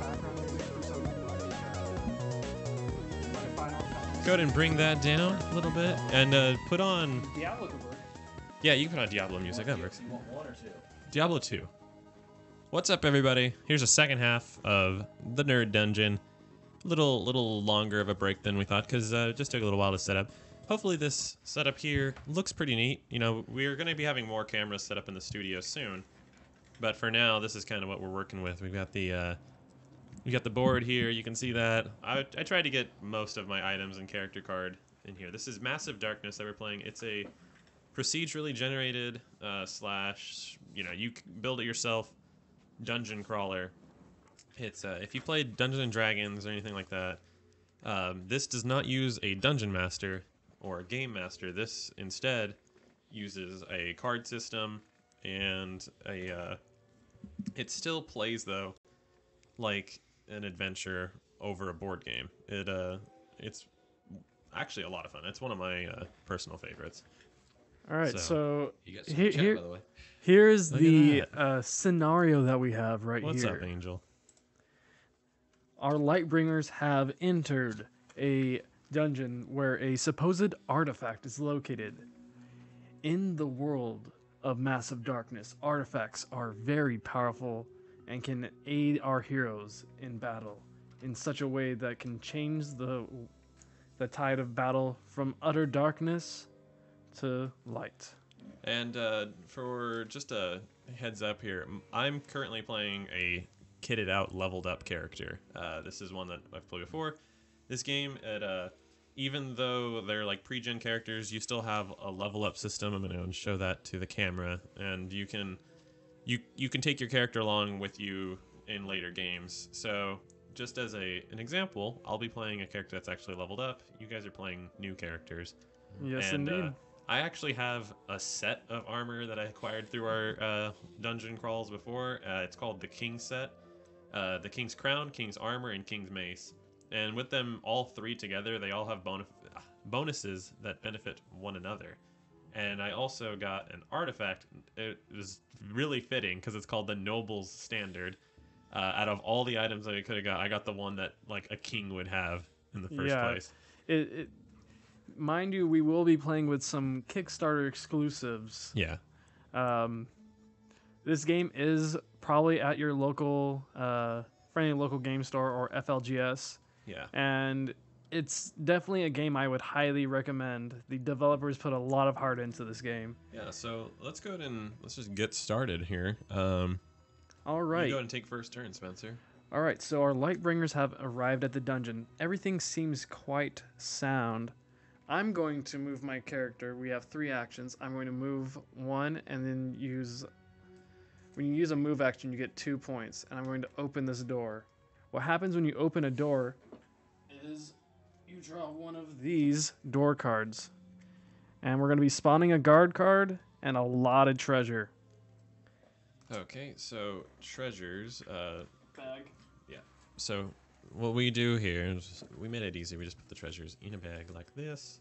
background music for something like Final Fantasy? Go ahead and bring that down a little bit, and put on. Diablo could work. Yeah, you can put on Diablo music. That works. You want 1 or 2? Diablo 2. What's up, everybody? Here's the second half of the Nerd Dungeon. Little longer of a break than we thought, because it just took a little while to set up. Hopefully this setup here looks pretty neat. You know, we're going to be having more cameras set up in the studio soon. But for now, this is kind of what we're working with. We've got the board here. You can see that. I tried to get most of my items and character card in here. This is Massive Darkness that we're playing. It's a procedurally generated slash, you build it yourself dungeon crawler. It's if you played Dungeons and Dragons or anything like that, this does not use a dungeon master or a game master. This instead uses a card system and it still plays though like an adventure over a board game. It's actually a lot of fun. It's one of my personal favorites. All right, so You got some chat, by the way. here's Look at the scenario that we have right What's here. up, Angel? Our Lightbringers have entered a dungeon where a supposed artifact is located. In the world of Massive Darkness, artifacts are very powerful and can aid our heroes in battle in such a way that can change the tide of battle from utter darkness to light. And for just a heads up here, I'm currently playing a kitted out, leveled up character. This is one that I've played before. This game, even though they're like pre-gen characters, you still have a level up system. I'm going to show that to the camera, and you can take your character along with you in later games. So just as an example, I'll be playing a character that's actually leveled up. You guys are playing new characters. Yes, And, indeed. I actually have a set of armor that I acquired through our dungeon crawls before. It's called the King set. The King's Crown, King's Armor, and King's Mace. And with them all three together, they all have bonuses that benefit one another. And I also got an artifact. It was really fitting because it's called the Noble's Standard. Out of all the items that I could have got, I got the one that like a king would have in the first place. Mind you, we will be playing with some Kickstarter exclusives. Yeah. This game is probably at your local, friendly local game store or FLGS. Yeah. And it's definitely a game I would highly recommend. The developers put a lot of heart into this game. Yeah, so let's go ahead and let's just get started here. All right. You go ahead and take first turn, Spencer. All right, so our Lightbringers have arrived at the dungeon. Everything seems quite sound. I'm going to move my character. We have 3 actions. I'm going to move 1 and then use... When you use a move action, you get 2 points. And I'm going to open this door. What happens when you open a door is you draw one of these door cards. And we're going to be spawning a guard card and a lot of treasure. Okay, so treasures. Bag. Yeah. So what we do here is we made it easy. We just put the treasures in a bag like this.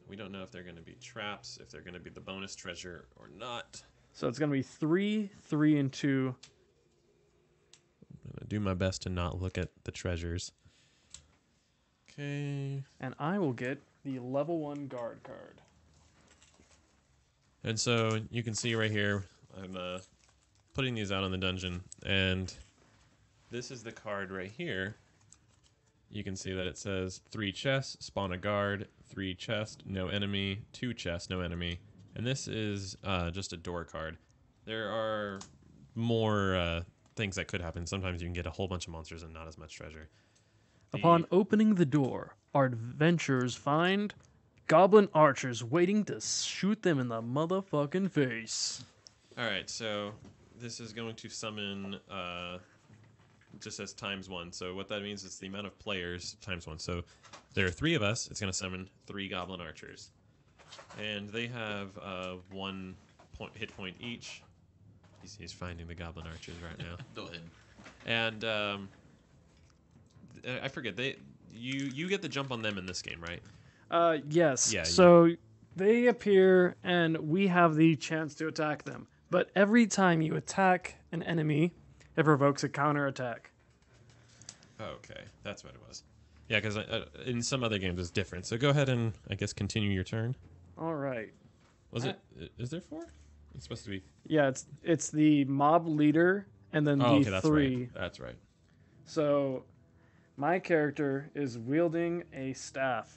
We don't know if they're going to be traps, if they're going to be the bonus treasure or not. So it's going to be 3, 3, and 2. I'm going to do my best to not look at the treasures. Okay. And I will get the level 1 guard card. And so you can see right here, I'm putting these out on the dungeon, and this is the card right here. You can see that it says 3 chests, spawn a guard, 3 chest, no enemy, 2 chests, no enemy. And this is just a door card. There are more things that could happen. Sometimes you can get a whole bunch of monsters and not as much treasure. Upon opening the door, our adventurers find goblin archers waiting to shoot them in the motherfucking face. Alright, so this is going to summon... just says ×1. So what that means is the amount of players ×1. So there are 3 of us. It's going to summon 3 goblin archers. And they have 1 hit point each. He's finding the goblin archers right now. Go ahead. And I forget, you get the jump on them in this game, right? Yes. Yeah, So they appear and we have the chance to attack them. But every time you attack an enemy, it provokes a counterattack. Okay, that's what it was. Yeah, because in some other games it's different. So go ahead and, I guess, continue your turn. All right. Was it? Is there 4? It's supposed to be... Yeah, it's the mob leader and then Oh, the okay, that's 3. right. That's right. So my character is wielding a staff,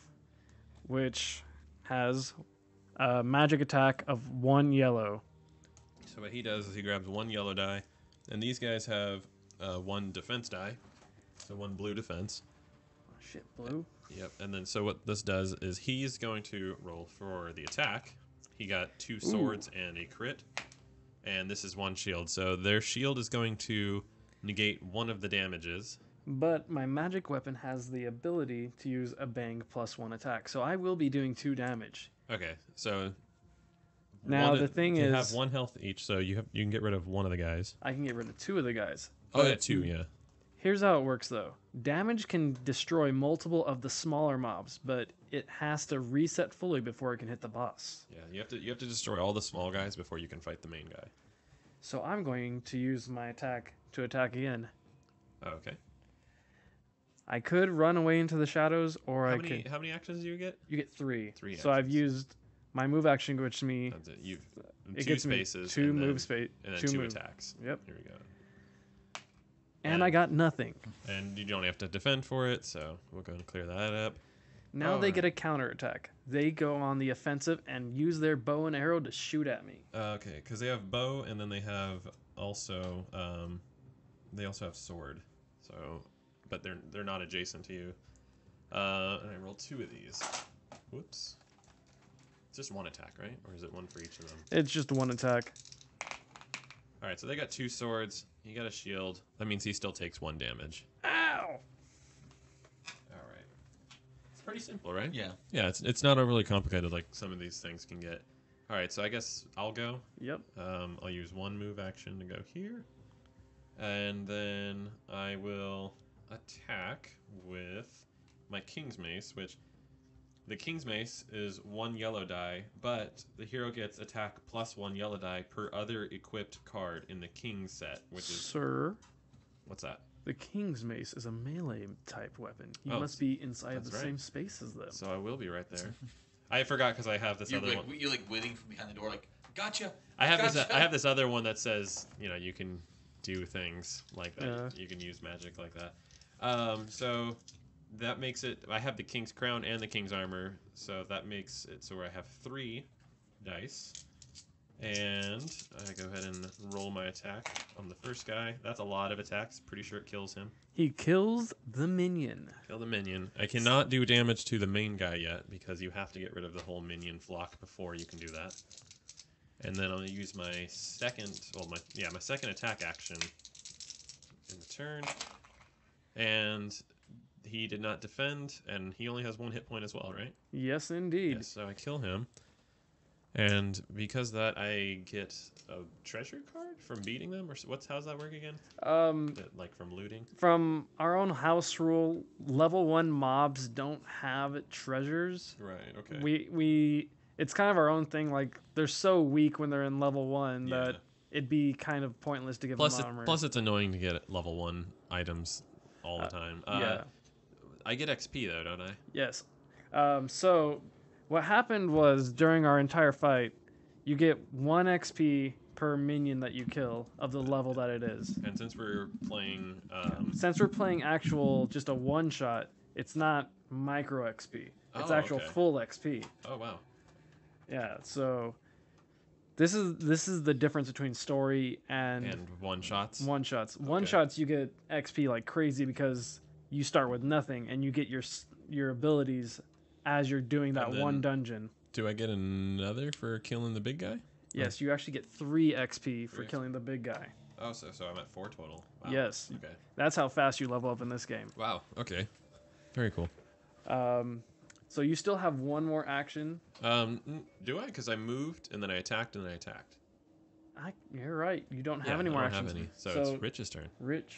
which has a magic attack of 1 yellow. So what he does is he grabs 1 yellow die, and these guys have 1 defense die, so 1 blue defense. Oh, shit, blue. Yep. And then so what this does is he's going to roll for the attack. He got 2 swords and a crit, and this is 1 shield. So their shield is going to negate 1 of the damages. But my magic weapon has the ability to use a bang +1 attack, so I will be doing 2 damage. Okay, so Now the thing you is, have 1 health each, so you can get rid of 1 of the guys. I can get rid of 2 of the guys. Oh, yeah, But 2, yeah. Here's how it works, though. Damage can destroy multiple of the smaller mobs, but it has to reset fully before it can hit the boss. Yeah, you have to destroy all the small guys before you can fight the main guy. So I'm going to use my attack to attack again. Oh, okay. I could run away into the shadows, or How many actions do you get? You get 3. 3 So I've actions. used my move action, which me. That's it. You've It 2 gets me spaces, 2 and then, move space, and then 2 2 move. attacks. Yep. Here we go. And I got nothing. And you don't have to defend for it, so we'll go and clear that up. Now they Alright. get a counterattack. They go on the offensive and use their bow and arrow to shoot at me. Okay, because they have bow, and then they have also have sword. So, but they're not adjacent to you. And I rolled 2 of these. Whoops. It's just 1 attack, right? Or is it 1 for each of them? It's just 1 attack. All right, so they got 2 swords. He got a shield. That means he still takes 1 damage. Ow! All right. It's pretty simple, right? Yeah. Yeah, it's not overly complicated like some of these things can get. All right, so I guess I'll go. Yep. I'll use 1 move action to go here. And then I will attack with my King's Mace, which the King's Mace is 1 yellow die, but the hero gets attack +1 yellow die per other equipped card in the King's set, which is... Sir, What's that? the King's Mace is a melee type weapon. You Oh, must be inside that's the right. same space as them. So I will be right there. I forgot because I have this You're other like, one. you're like waiting from behind the door, like, gotcha. I have Gotcha. I have this other one that says, you can do things like that. Yeah. You can use magic like that. So that makes it. I have the King's Crown and the King's Armor, so that makes it so where I have 3 dice. And I go ahead and roll my attack on the first guy. That's a lot of attacks. Pretty sure it kills him. He kills the minion. Kill the minion. I cannot do damage to the main guy yet because you have to get rid of the whole minion flock before you can do that. And then I'll use my second, my second attack action in the turn. And he did not defend, and he only has 1 hit point as well, right? Yes, indeed. Yes, so I kill him. And because of that, I get a treasure card from beating them, or how's that work again? Like from looting. From our own house rule, level 1 mobs don't have treasures. Right. Okay. We it's kind of our own thing. Like they're so weak when they're in level 1 Yeah. that it'd be kind of pointless to give Plus, them armor. plus it's annoying to get level 1 items all the time. Yeah. I get XP though, don't I? Yes. So what happened was during our entire fight, you get 1 XP per minion that you kill of the level that it is. And since we're playing, Since we're playing actual just a one shot, it's not micro XP. It's Oh, actual okay. full XP. oh wow, Yeah. So this is the difference between story and one shots. one shots. One shots you get XP like crazy because you start with nothing and you get your abilities as you're doing that And then- one dungeon. Do I get another for killing the big guy? Yes, you actually get 3 XP for 3 killing the big guy. Oh, so I'm at 4 total. Wow. Yes. Okay. That's how fast you level up in this game. Wow. Okay. Very cool. So you still have one more action. Do I? Because I moved and then I attacked and then I attacked. You're right. You don't have Yeah, any more I don't actions. have any. So it's Rich's turn. Rich.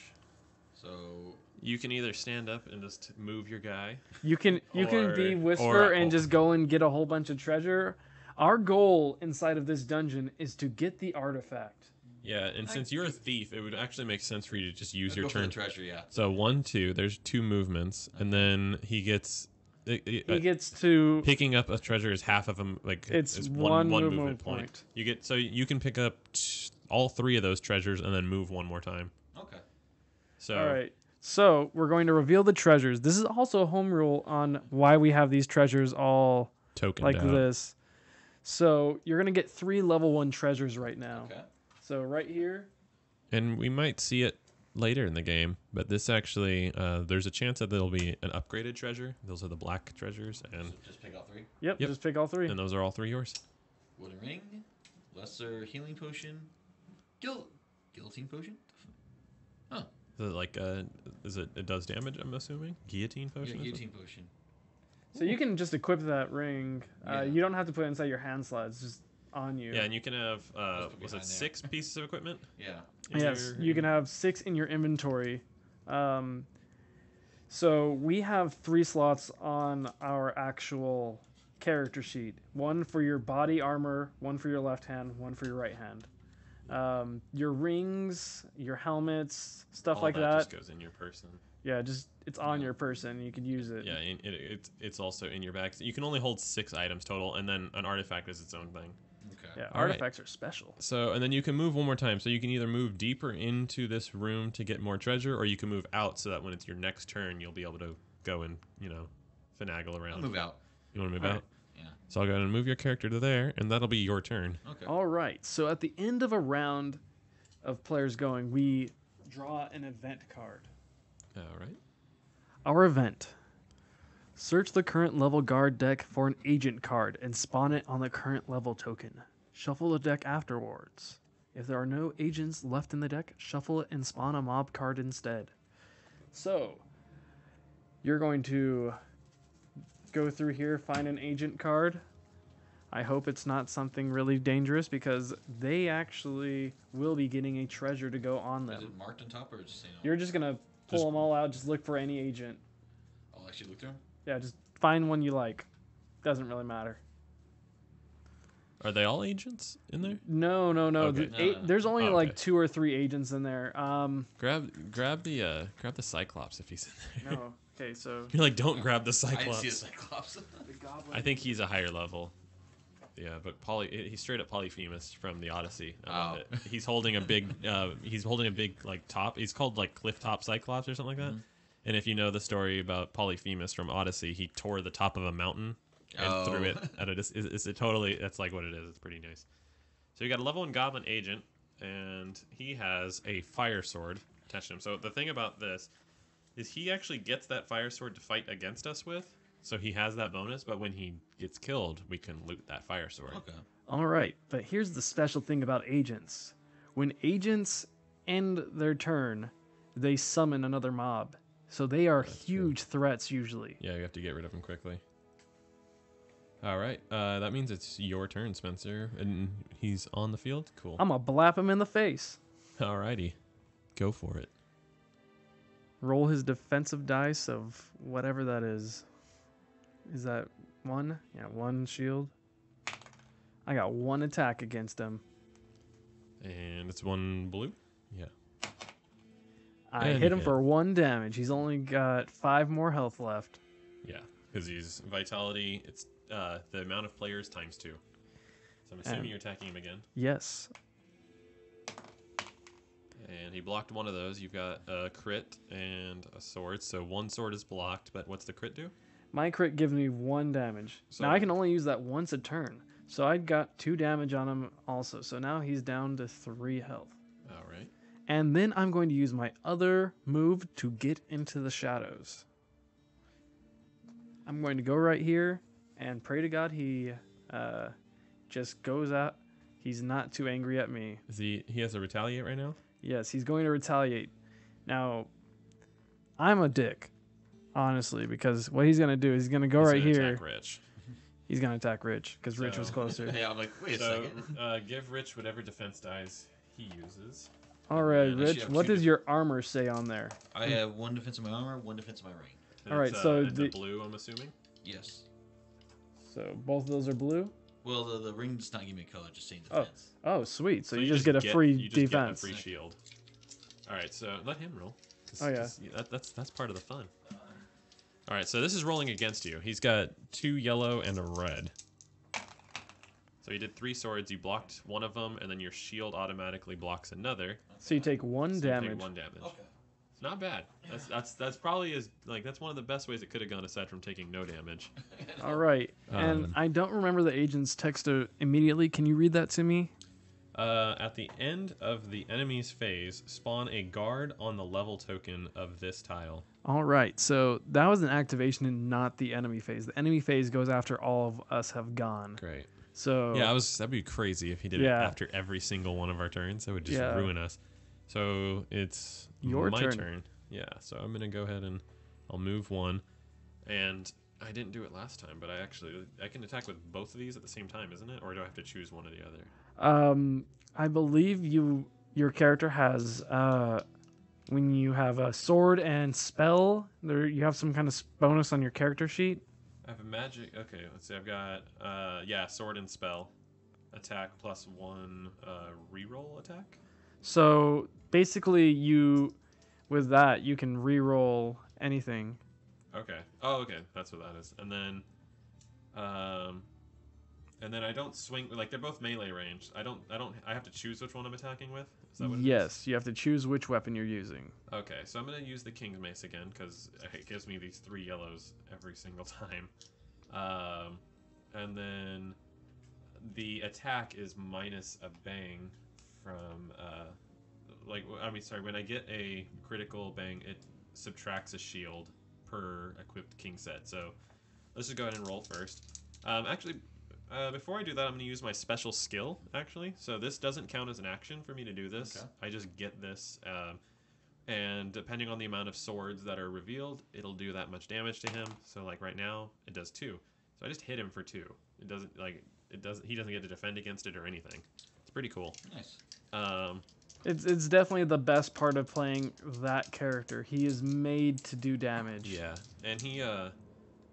So You can either stand up and just move your guy. You can be Or- Whisper or- and just go and get a whole bunch of treasure. Our goal inside of this dungeon is to get the artifact. Yeah, and since you're a thief, it would actually make sense for you to just use your go for the turn. treasure, yeah. So 1, 2. There's 2 movements, and then he gets. He gets to Picking up a treasure is half of them. Like It's is one one movement movement point. point. You get you can pick up all 3 of those treasures and then move one more time. Okay. So All right. So we're going to reveal the treasures. This is also a home rule on why we have these treasures all token like out. this. So you're gonna get 3 level 1 treasures right now. Okay. So right here, And we might see it later in the game, but this actually there's a chance that there'll be an upgraded treasure. Those are the black treasures, and So just pick out 3. yep, Yep. just pick all 3. and those are all 3 yours. Wooden ring, lesser healing potion, guillotine potion. Huh. Is it like it does damage? I'm assuming guillotine Yeah, potion. is it? guillotine potion. So you can just equip that ring. Yeah. You don't have to put it inside your hand slot. It's just on you. Yeah, and you can have put was behind it there. 6 pieces of equipment? Yeah. in Yes, your- you can have 6 in your inventory. So we have 3 slots on our actual character sheet. 1 for your body armor, 1 for your left hand, 1 for your right hand. Your rings, your helmets, stuff all like that that. just goes in your person. Yeah, just it's on your person. You could use it. Yeah, and it's also in your bag. So you can only hold 6 items total, and then an artifact is its own thing. Okay. Yeah, All right. artifacts are special. So, and then you can move one more time. So you can either move deeper into this room to get more treasure, or you can move out so that when it's your next turn, you'll be able to go and, finagle I'll around. move out. You want to move All right. out? Yeah. So I'll go ahead and move your character to there, and that'll be your turn. Okay. All right. So at the end of a round of players going, we draw an event card. All right. Our event. Search the current level guard deck for an agent card and spawn it on the current level token. Shuffle the deck afterwards. If there are no agents left in the deck, shuffle it and spawn a mob card instead. So, you're going to go through here, find an agent card. I hope it's not something really dangerous because they actually will be getting a treasure to go on Is them. it marked on top or just saying? You're just going to pull Just- them all out, just look for any agent. I'll actually look through them. Yeah, just find one you like. Doesn't really matter. Are they all agents in there? No. Okay. No. There's only Oh, like okay. 2 or 3 agents in there. Grab the Cyclops if he's in there. No. Okay, so You're like, don't grab the I didn't see a Cyclops. Cyclops. the goblin. I think he's a higher level. Yeah, but he's straight up Polyphemus from the Odyssey. I love Oh. it. He's holding a big like top. He's called like cliff top Cyclops or something like that. And if you know the story about Polyphemus from Odyssey, he tore the top of a mountain and threw it at a it's a totally that's like what it is. It's pretty nice. So you got a level 1 goblin agent, and he has a fire sword attached to him. So the thing about this is he actually gets that fire sword to fight against us with. So he has that bonus, but when he gets killed, we can loot that fire sword. Okay. All right, but here's the special thing about agents. When agents end their turn, they summon another mob. So they are huge threats usually. Yeah, you have to get rid of him quickly. All right. That means it's your turn, Spencer, and he's on the field. Cool. I'm gonna blap him in the face. Alrighty, go for it. Roll his defensive dice of whatever that is. Is that 1? Yeah, 1 shield. I got 1 attack against him. And it's 1 blue. Yeah. I And hit you him for 1 damage. He's only got 5 more health left. Yeah, because he's vitality. It's the amount of players times 2. So I'm assuming you're attacking him again. Yes. And he blocked 1 of those. You've got a crit and a sword. So 1 sword is blocked, but what's the crit do? My crit gives me 1 damage. So- now I can only use that once a turn. So I got 2 damage on him also. So now he's down to 3 health. All right. And then I'm going to use my other move to get into the shadows. I'm going to go right here and pray to God he just goes out. He's not too angry at me. Is he has a retaliate right now? Yes, he's going to retaliate. Now, I'm a dick, honestly, because what he's going to do is he's going to go He's right gonna here. attack Rich. He's going to attack Rich because Rich was So- closer. Yeah, I'm like, wait a So second. give Rich whatever defense dice he uses. All right, I should Rich, have what 2 does your armor say on there? I have 1 defense of my armor, 1 defense of my ring. And All right, it's, so it's a the- blue, I'm assuming. Yes. So both of those are blue? Well, the ring does not give me a color, just saying Oh. defense. Oh, sweet. So you just get a free you just get a defense. free shield. All right, so let him roll. Oh, yeah. That's part of the fun. All right, so this is rolling against you. He's got 2 yellow and a red. So you did 3 swords. You blocked 1 of them, and then your shield automatically blocks another. So you take 1 So you damage. take 1 damage. Okay. It's not bad. That's probably that's one of the best ways it could have gone aside from taking no damage. All right. And I don't remember the agent's text immediately. Can you read that to me? At the end of the enemy's phase, spawn a guard on the level token of this tile. All right. So that was an activation and not the enemy phase. The enemy phase goes after all of us have gone. Great. So Yeah, that'd be crazy if he did Yeah. it after every single one of our turns. That would just Yeah. ruin us. So it's Your my turn. turn. Yeah, so I'm gonna go ahead and I'll move 1. And I didn't do it last time, but I can attack with both of these at the same time, isn't it? Or do I have to choose one or the other? I believe your character has when you have a sword and spell, there you have some kind of bonus on your character sheet. I have a magic. Okay, let's see. I've got sword and spell, attack plus 1 reroll attack. So basically, with that you can reroll anything. Okay. Oh, okay. That's what that is. And then I don't swing. Like they're both melee range. I have to choose which one I'm attacking with. Is that what it is? Yes, you have to choose which weapon you're using. Okay, so I'm gonna use the King's Mace again because it gives me these 3 yellows every single time. And then the attack is minus a bang from when I get a critical bang, it subtracts a shield per equipped king set. So let's just go ahead and roll first. Before I do that, I'm going to use my special skill, actually. So this doesn't count as an action for me to do this. Okay. I just get this. And depending on the amount of swords that are revealed, it'll do that much damage to him. So like right now, it does 2. So I just hit him for 2. He doesn't get to defend against it or anything. It's pretty cool. Nice. It's definitely the best part of playing that character. He is made to do damage. Yeah, and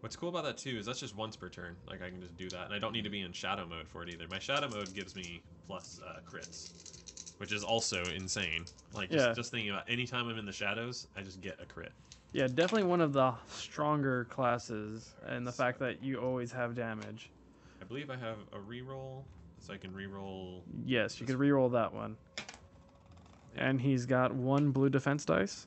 what's cool about that too is that's just once per turn. Like I can just do that, and I don't need to be in shadow mode for it either. My shadow mode gives me plus crits, which is also insane. Like just thinking about any time I'm in the shadows, I just get a crit. Yeah, definitely one of the stronger classes, and the fact that you always have damage. I believe I have a reroll, so I can reroll. Yes, you could reroll that one. And he's got 1 blue defense dice.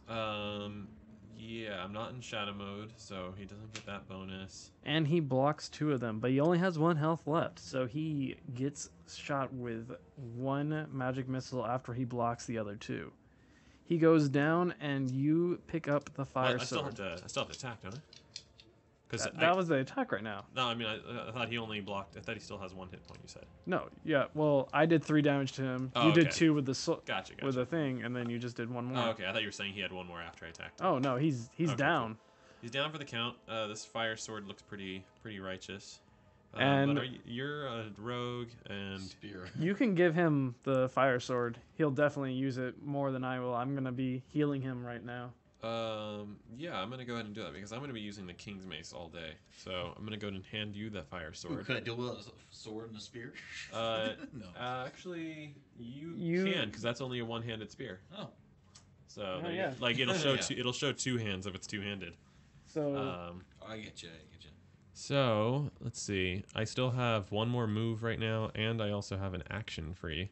Yeah, I'm not in shadow mode, so he doesn't get that bonus. And he blocks 2 of them, but he only has 1 health left. So he gets shot with 1 magic missile after he blocks the other 2. He goes down, and you pick up the fire Well, I still have sword. to attack, don't I? Because That was the attack right now. no, I mean I thought he only blocked. I thought he still has 1 hit point. You said. No, yeah. Well, I did 3 damage to him. Oh, You did okay. 2 with the Gotcha. with the thing, and then you just did 1 more. Oh, okay. I thought you were saying he had 1 more after I attacked. Oh no, he's Okay, down. He's down for the count. This fire sword looks pretty righteous. And but you're a rogue, and Spear. you can give him the fire sword. He'll definitely use it more than I will. I'm gonna be healing him right now. yeah, I'm gonna go ahead and do that because I'm gonna be using the King's Mace all day. So I'm gonna go ahead and hand you that fire Ooh, sword. could I duel a sword and a spear? No. Actually, you You- can because that's only a one-handed spear. Oh. So Oh, there you yeah. go. Like it'll show Yeah. it'll show two hands if it's two-handed. So I get you. So let's see. I still have one more move right now, and I also have an action free.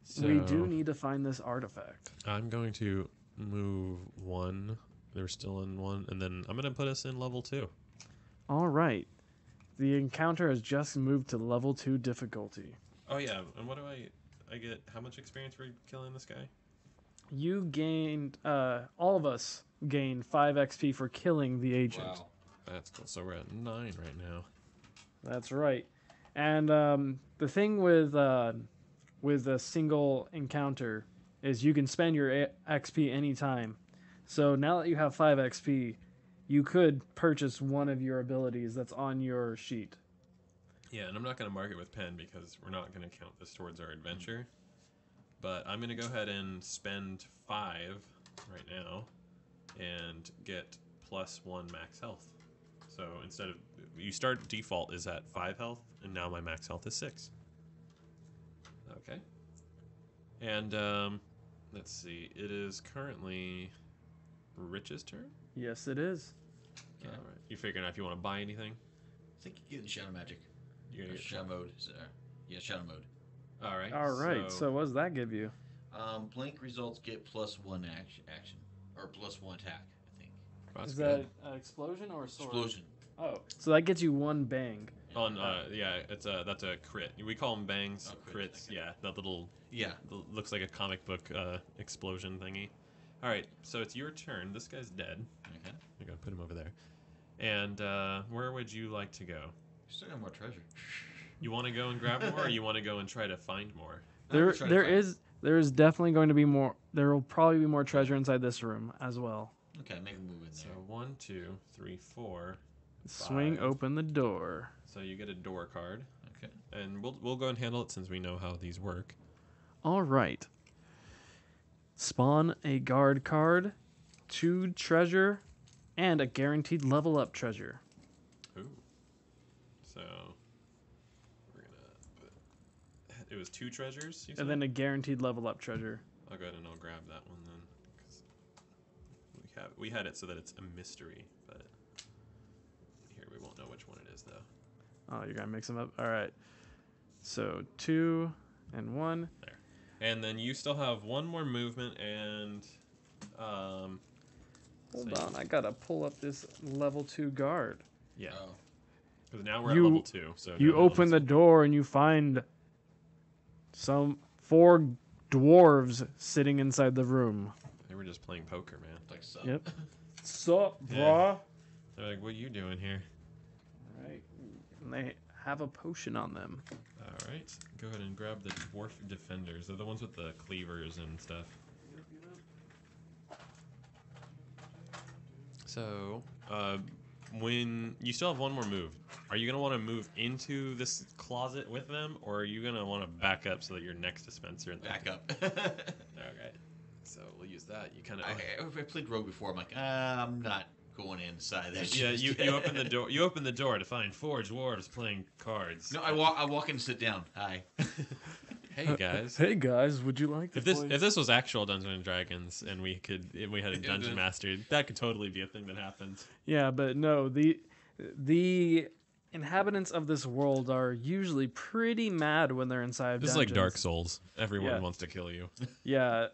So we do need to find this artifact. I'm going to move one. They're still in one, and then I'm going to put us in level 2. All right. The encounter has just moved to level 2 difficulty. Oh yeah, and what do I get? How much experience for killing this guy? You gained, all of us gained 5 XP for killing the agent. Wow. That's cool. So we're at 9 right now. That's right. And the thing with a single encounter is you can spend your XP anytime. So now that you have 5 XP, you could purchase one of your abilities that's on your sheet. Yeah, and I'm not going to mark it with pen because we're not going to count this towards our adventure. But I'm going to go ahead and spend 5 right now and get +1 max health. So instead of you start default is at 5 health, and now my max health is 6. Okay. And let's see. It is currently Rich's turn. Yes, it is. All right. You figuring out if you want to buy anything? I think you get in shadow magic. You're gonna get Shadow mode. Yeah, shadow mode. All right. All right. So what does that give you? Blank results get +1 action or +1 attack. I think. that's Is good. that an explosion or a sword? Explosion. Oh, so that gets you 1 bang. On yeah, that's a crit. We call them bangs, Oh, crit, crits. okay. Yeah, that little Yeah. looks like a comic book explosion thingy. All right, so it's your turn. This guy's dead. Okay. I'm gonna put him over there. And where would you like to go? Still got more treasure. You want to go and grab more, or you want to go and try to find more? There I'm trying to find- there is definitely going to be more. There will probably be more treasure inside this room as well. Okay, make a move in So there. 1, 2, 3, 4. Swing 5. open the door. So you get a door card, Okay. and we'll go and handle it since we know how these work. All right. Spawn a guard card, 2 treasure, and a guaranteed level up treasure. Ooh. So we're gonna put. It was 2 treasures. You said? And then a guaranteed level up treasure. I'll go ahead and I'll grab that one then. 'Cause we had it so that it's a mystery, but here we won't know which one it is though. Oh, you're gonna mix them up. All right. So 2 and 1. There. And then you still have one more movement and Hold so on, I gotta pull up this level 2 guard. yeah. Oh. Because now we're You- at level 2. So You now open the door and you find some 4 dwarves sitting inside the room. They were just playing poker, man. Like so. Yep. Sup, Yeah. brah? They're like, "What are you doing here?" Right. And they have a potion on them. All right, go ahead and grab the dwarf defenders. They're the ones with the cleavers and stuff. So, when you still have one more move, are you gonna want to move into this closet with them, or are you gonna want to back up so that you're next to Spencer? And Back up. Okay, so we'll use that. You kind of I played rogue before. I'm like, I'm not going inside that. yeah. shit. You open the door. You open the door to find 4 dwarves playing cards. No, I walk in and sit down. Hi. Hey guys. Hey guys, would you like to If play? this was actual Dungeons and Dragons and we had a dungeon master, that could totally be a thing that happens. Yeah, but no, the inhabitants of this world are usually pretty mad when they're inside. This is like Dark dungeons. Souls. Everyone Yeah. wants to kill you. Yeah.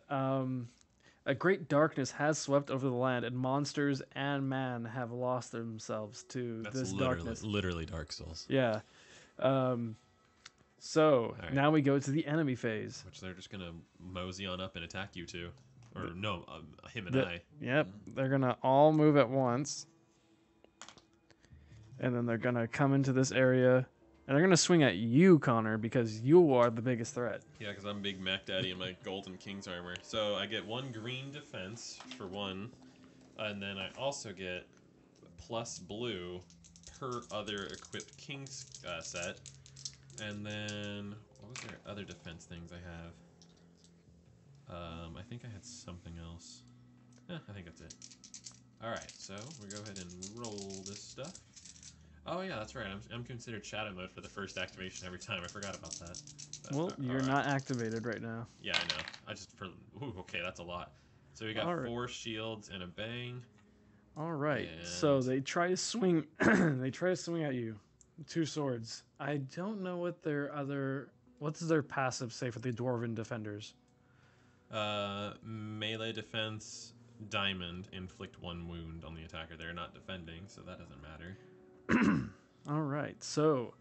A great darkness has swept over the land, and monsters and man have lost themselves to That's this darkness. literally Dark Souls. Yeah. So right. now we go to the enemy phase. Which they're just gonna mosey on up and attack you two, or no, him and The- I. Yep, they're gonna all move at once, and then they're gonna come into this area, and they're gonna swing at you, Connor, because you are the biggest threat. Yeah, because I'm Big Mac Daddy in my Golden King's armor. So I get 1 green defense for 1, and then I also get plus blue per other equipped king set. And then, what was their other defense things I have? I think I had something else. I think that's it. Alright, so we go ahead and roll this stuff. Oh yeah, that's right. I'm considered shadow mode for the first activation every time. I forgot about that. But, Well, you're not activated right now. Yeah, I know. Ooh, okay, that's a lot. So we got 4 shields and a bang. All right. So they try to swing. They try to swing at you. 2 swords. I don't know what their other. What's their passive say for the dwarven defenders? Melee defense, diamond, inflict 1 wound on the attacker. They're not defending, so that doesn't matter. All right. So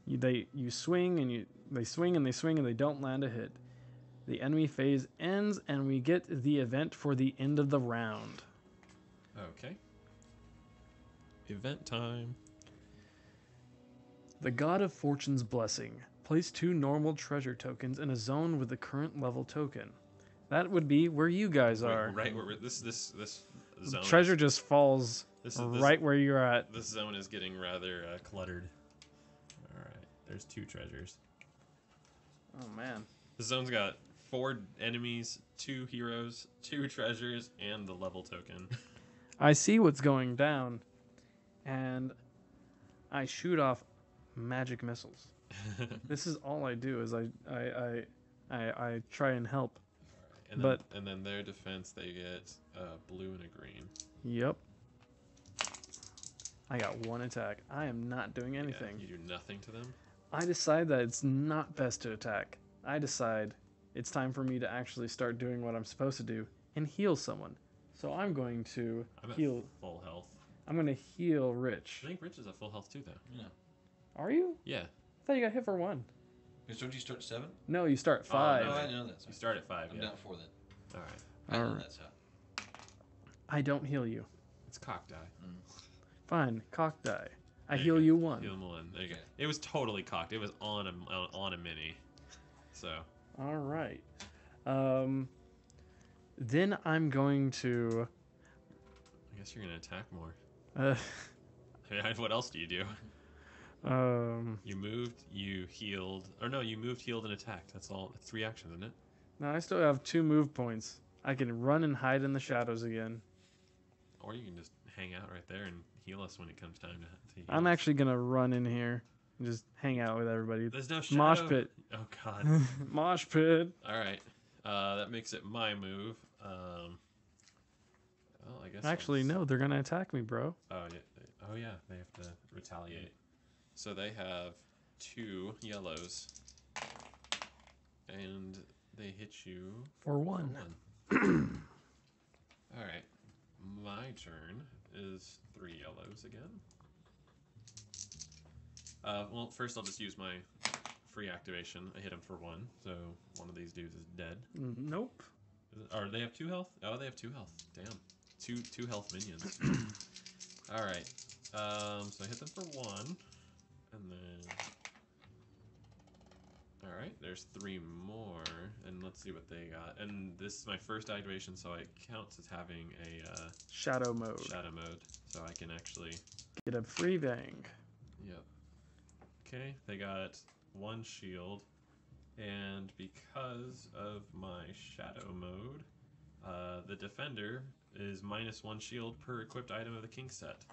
you swing and they swing and they swing and they don't land a hit. The enemy phase ends and we get the event for the end of the round. Okay. Event time. The God of Fortune's Blessing. Place 2 normal treasure tokens in a zone with the current level token. That would be where you guys are. Right where this zone. Treasure just falls right where you're at. This zone is getting rather cluttered. All right, there's 2 treasures. Oh man. The zone's got 4 enemies, 2 heroes, 2 treasures, and the level token. I see what's going down, and I shoot off magic missiles. This is all I do. Is I try and help. And then their defense, they get a blue and a green. Yep. I got 1 attack. I am not doing anything. Yeah, you do nothing to them? I decide that it's not best to attack. I decide it's time for me to actually start doing what I'm supposed to do and heal someone. So I'm going to heal. At full health. I'm going to heal Rich. I think Rich is at full health too, though. Yeah. Are you? Yeah. I thought you got hit for 1. So don't you start at 7? No, you start 5. No, I know that. You start at 5. I'm down 4 then. All right. I know that's how. I don't heal you. It's cock die. Fine, cock die. I heal you 1. Heal him 1. There you go. It was totally cocked. It was on a mini. So. All right. Then I'm going to. I guess you're gonna attack more. Uh, What else do you do? You moved, you healed, or no, you moved, healed, and attacked. That's all. That's 3 actions, isn't it? No, I still have 2 move points. I can run and hide in the shadows again. Or you can just hang out right there and heal us when it comes time to heal. I'm actually gonna run in here and just hang out with everybody. There's no shadow. Mosh pit. Oh God. Mosh pit. All right. That makes it my move. Well, I guess. Actually, no, they're gonna attack me, bro. Oh yeah. Oh yeah. They have to retaliate. So they have 2 yellows, and they hit you For 1. All right. My turn is 3 yellows again. Well, first I'll just use my free activation. I hit him for 1, so one of these dudes is dead. Nope. Or they have 2 health? Oh, they have 2 health. Damn. Two health minions. All right. So I hit them for 1, and then. All right. There's 3 more, and let's see what they got. And this is my first activation, so it counts as having a Shadow mode. shadow mode, so I can actually Get a free bang. Yep. Okay, they got 1 shield, and because of my shadow mode, the defender is -1 shield per equipped item of the king set.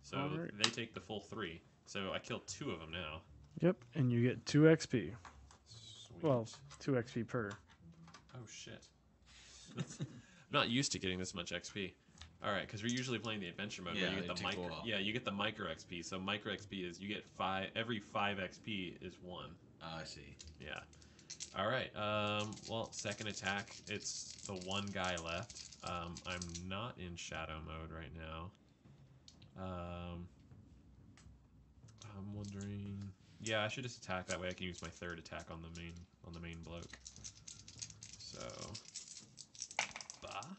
So Alright. they take the full 3. So I killed 2 of them now. Yep, and you get 2 XP. Sweet. Well, 2 XP per. Oh shit. I'm not used to getting this much XP. All right, because we're usually playing the adventure mode where you get the micro. Yeah, you get the micro XP. So micro XP is you get 5. Every 5 XP is 1. I see. Yeah. All right. Well, second attack. It's the 1 guy left. I'm not in shadow mode right now. I'm wondering. Yeah, I should just attack that way. I can use my 3rd attack on the main bloke. So. Bah.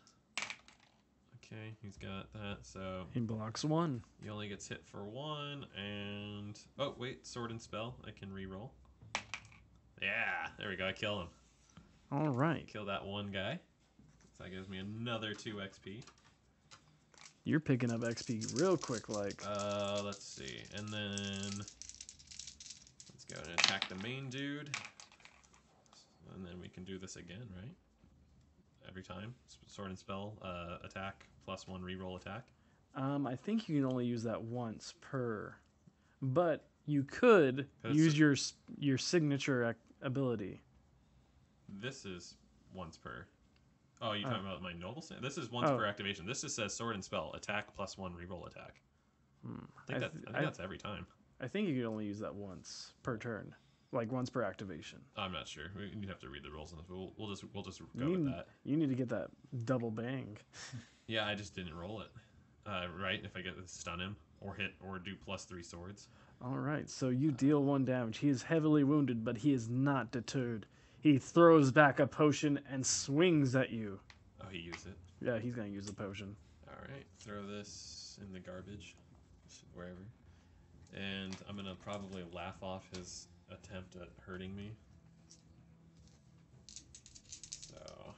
Okay, he's got that. So He blocks 1. he only gets hit for 1, and oh wait, sword and spell. I can reroll. Yeah, there we go. I kill him. All right. Kill that 1 guy. So that gives me another 2 XP. You're picking up XP real quick, like. Let's see. And then let's go and attack the main dude. And then we can do this again, right? Every time. Sword and spell attack +1 reroll attack. I think you can only use that once per, but you could 'Cause use your signature ability. This is once per. Oh, you're talking about my noble stand? This is once per activation. This just says sword and spell attack +1 reroll attack. I think that's every time. I think you could only use that once per turn, like once per activation. I'm not sure. You have to read the rules on this. We'll just go with that. You need to get that double bang. Yeah, I just didn't roll it. Right? If I get to stun him or hit or do +3 swords. All right, so you deal 1 damage. He is heavily wounded, but he is not deterred. He throws back a potion and swings at you. Oh, he used it. Yeah, he's gonna use the potion. All right, throw this in the garbage, wherever. And I'm gonna probably laugh off his attempt at hurting me. So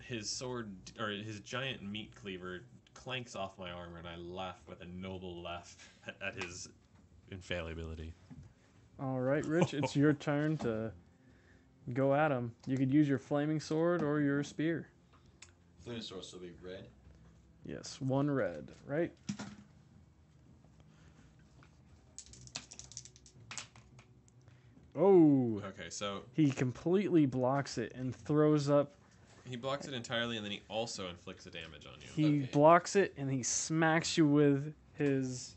his sword, or his giant meat cleaver, clanks off my armor, and I laugh with a noble laugh at his infallibility. All right, Rich, it's your turn to go at him. You could use your flaming sword or your spear. Flaming sword will be red. Yes, 1 red, right? Oh, Okay, so he completely blocks it and throws up. he blocks it entirely, and then he also inflicts a damage on you. He blocks it and he smacks you with his.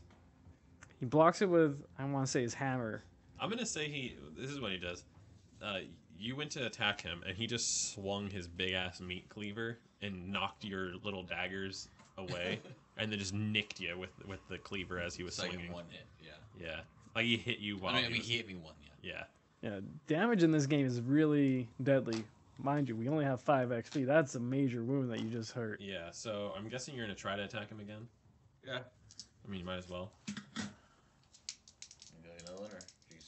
He blocks it with, I want to say, his hammer. I'm gonna say this is what he does. You went to attack him, and he just swung his big ass meat cleaver and knocked your little daggers away, and then just nicked you with the cleaver as he was It's swinging. like one hit, yeah. Yeah, like he hit you while he hit me one, yeah. Yeah, damage in this game is really deadly. Mind you, we only have 5 XP. That's a major wound that you just hurt. Yeah. So I'm guessing you're gonna try to attack him again. Yeah. I mean, you might as well.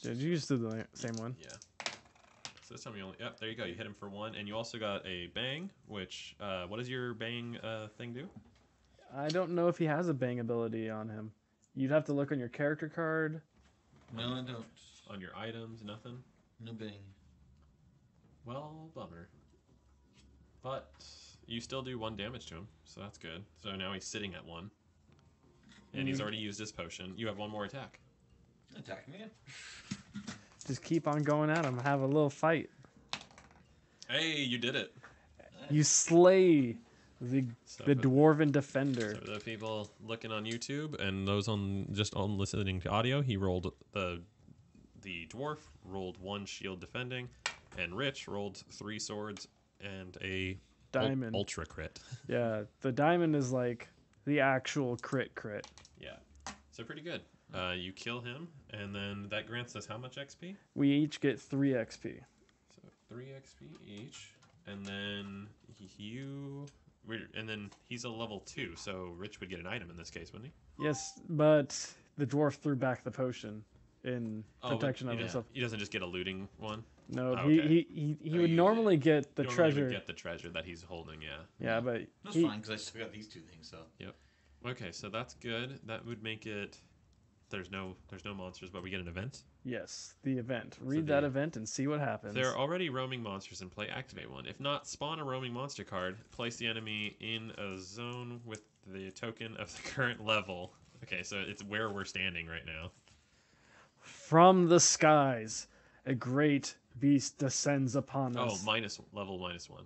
Did you just do the same one? Yeah. So this time you only. Yep. There you go. You hit him for 1, and you also got a bang. Which what does your bang thing do? I don't know if he has a bang ability on him. You'd have to look on your character card. No, I don't. On your items, nothing. No bang. Well, bummer. But you still do 1 damage to him, so that's good. So now he's sitting at 1. And he's already used his potion. You have 1 more attack. Attack me. Just keep on going at him. Have a little fight. Hey, you did it. You slay the So dwarven defender. for the people looking on YouTube and those on listening to audio, he rolled the dwarf rolled 1 shield defending, and Rich rolled 3 swords and a Diamond. ultra crit. Yeah, the diamond is like the actual crit. Yeah, so pretty good. You kill him, and then that grants us how much XP? We each get 3 XP. So 3 XP each, and then and then he's a level 2, so Rich would get an item in this case, wouldn't he? Yes, but the dwarf threw back the potion in protection of himself. He doesn't just get a looting one. No, Oh, he okay. he would normally get the Normally treasure. would get the treasure that he's holding. Yeah. Yeah, but That's fine because I still got these 2 things. So Okay, so that's good. That would make it. There's no monsters, but we get an event. yes, the event. Read that event and see what happens. If there are already roaming monsters in play, activate one. If not, spawn a roaming monster card. Place the enemy in a zone with the token of the current level. Okay, so it's where we're standing right now. From the skies, a great beast descends upon us. Level -1.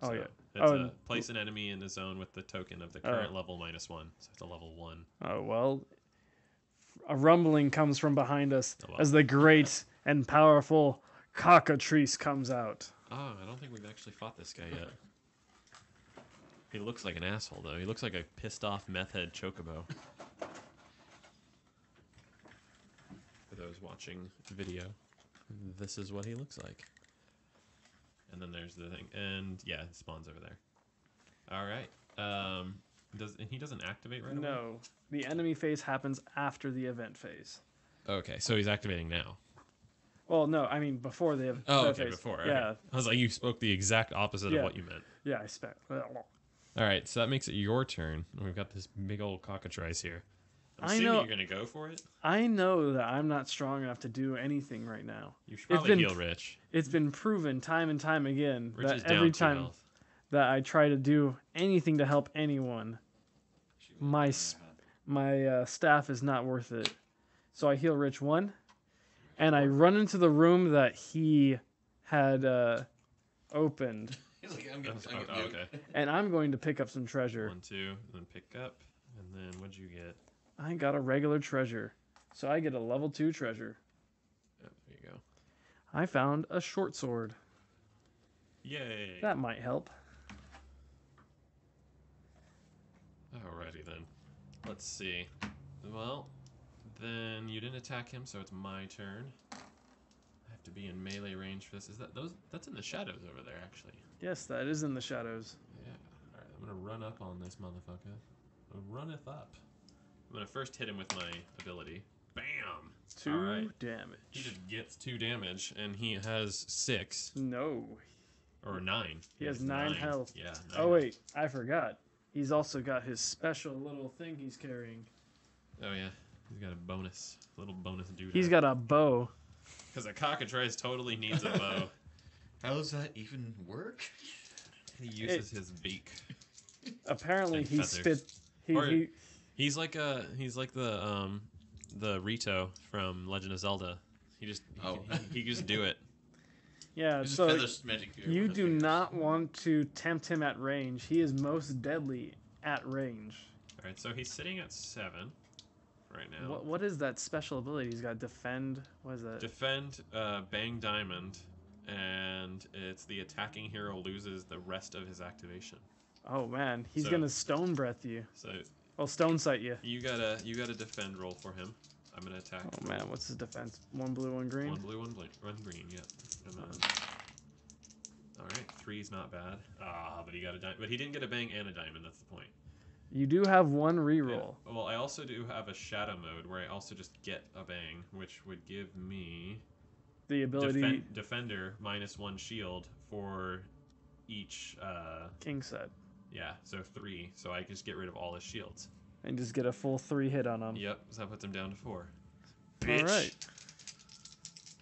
Oh, So yeah. It's place an enemy in the zone with the token of the current level -1. So it's a level 1. Oh, well, a rumbling comes from behind us Oh, wow. as the great and powerful cockatrice comes out. Oh, I don't think we've actually fought this guy yet. He looks like an asshole, though. He looks like a pissed-off meth-head chocobo. For those watching video, this is what he looks like. And then there's the thing. And, yeah, it spawns over there. All right. He doesn't activate right away? No, the enemy phase happens after the event phase. Okay, so he's activating now. Well, no, I mean before the Oh, event okay, phase. before. Yeah, Okay. I was like, you spoke the exact opposite Yeah. of what you meant. yeah, I expect. All right, so that makes it your turn. We've got this big old cockatrice here. I'm I assuming know- you're gonna go for it. I know that I'm not strong enough to do anything right now. You should It's probably been heal Rich. It's been proven time and time again Rich is that down every 2 time health. that I try to do anything to help anyone, my staff is not worth it. So I heal Rich 1, and I run into the room that he had opened, He's like, I'm getting. Okay. and I'm going to pick up some treasure. 1, 2, then pick up, and then what'd you get? I got a regular treasure, so I get a level 2 treasure. Yep, there you go. I found a short sword. Yay! That might help. Alrighty then. Let's see. Well, then you didn't attack him, so it's my turn. I have to be in melee range for this. Is that those? That's in the shadows over there, actually. Yes, that is in the shadows. Yeah. All right, I'm gonna run up on this motherfucker. Runneth up. I'm gonna first hit him with my ability. Bam! 2 All right. He damage. just gets 2 damage, and he has 6 No. or 9. He has 9 health. Yeah. 9 Oh, wait. I forgot. He's also got his special little thing he's carrying. Oh yeah. He's got a bonus, little bonus dude. He's got a bow. Because a cockatrice totally needs a bow. How does that even work? He uses his beak. Apparently, And he feathers. spit. Or- He He's like the Rito from Legend of Zelda. He just he just do it. yeah. There's So feathers magic here. you with do fingers. not want to tempt him at range. He is most deadly at range. All right, so he's sitting at 7 right now. What is that special ability? He's got defend. What is that? Defend, bang diamond, and it's the attacking hero loses the rest of his activation. Oh man, he's So- gonna stone breath you. So Oh, stone sight you. you got a defend roll for him. I'm gonna attack. Oh man, what's his defense? 1 blue, 1 green. 1 blue, 1 green. Yeah. And then, all right, 3's not bad. But he got a diamond. But he didn't get a bang and a diamond. That's the point. You do have 1 Yeah. reroll. Well, I also do have a shadow mode where I also just get a bang, which would give me The ability defender -1 shield for each. king set, Yeah, so 3. So I just get rid of all his shields. and just get a full 3 hit on him. Yep, so that puts him down to 4. All Bitch. right.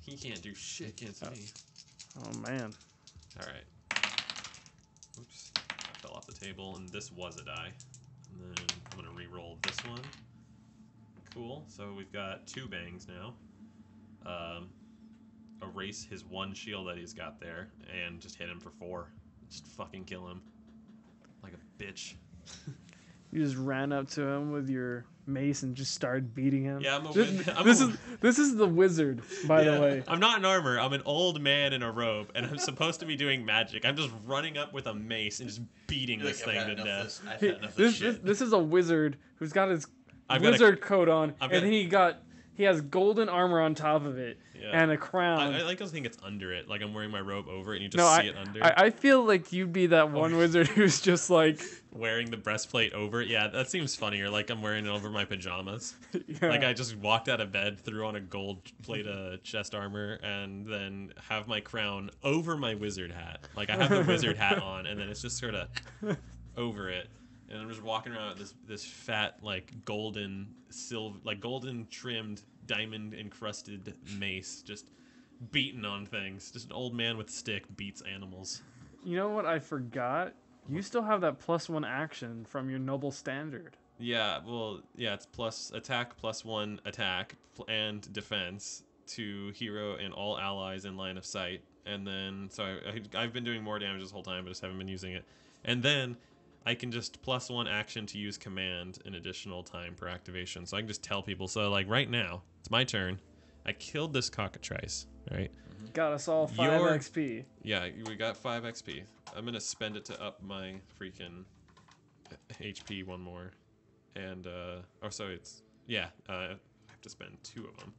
He can't do shit against me. Oh man. All right. Oops, I fell off the table, and this was a die. And then I'm gonna re-roll this one. Cool. So we've got 2 bangs now. Erase his 1 shield that he's got there, and just hit him for 4. Just fucking kill him, like a bitch. You just ran up to him with your mace and just started beating him. Yeah, I'm a This, win- I'm this a- is this is the wizard, by Yeah. the way. I'm not in armor. I'm an old man in a robe, and I'm supposed to be doing magic. I'm just running up with a mace and just beating You're this like, thing I've to had enough of death. this. I've He- had enough of this, this this shit. this is a wizard who's got his I've got a- wizard coat on, I've and got a- then he has golden armor on top of it Yeah. and a crown. I like to think it's under it. Like I'm wearing my robe over it, and you just no, see it under. I feel like you'd be that one wizard who's just like, Wearing the breastplate over it. Yeah, that seems funnier. Like I'm wearing it over my pajamas. yeah. Like I just walked out of bed, threw on a gold plate chest armor, and then have my crown over my wizard hat. Like I have the wizard hat on, and then it's just sort of over it. And I'm just walking around with this fat, like golden trimmed, diamond encrusted mace, just beating on things. Just an old man with a stick beats animals. You know what I forgot? You still have that +1 action from your noble standard. Yeah, well, yeah, it's plus attack, +1 attack, and defense to hero and all allies in line of sight. And then, so I've been doing more damage this whole time, but just haven't been using it. And then I can just +1 action to use command an additional time per activation. So I can just tell people. So like right now, it's my turn. I killed this cockatrice, right? Got us all 5 Your- XP. Yeah, we got 5 XP. I'm gonna spend it to up my freaking HP 1 more. And so it's I have to spend 2 of them.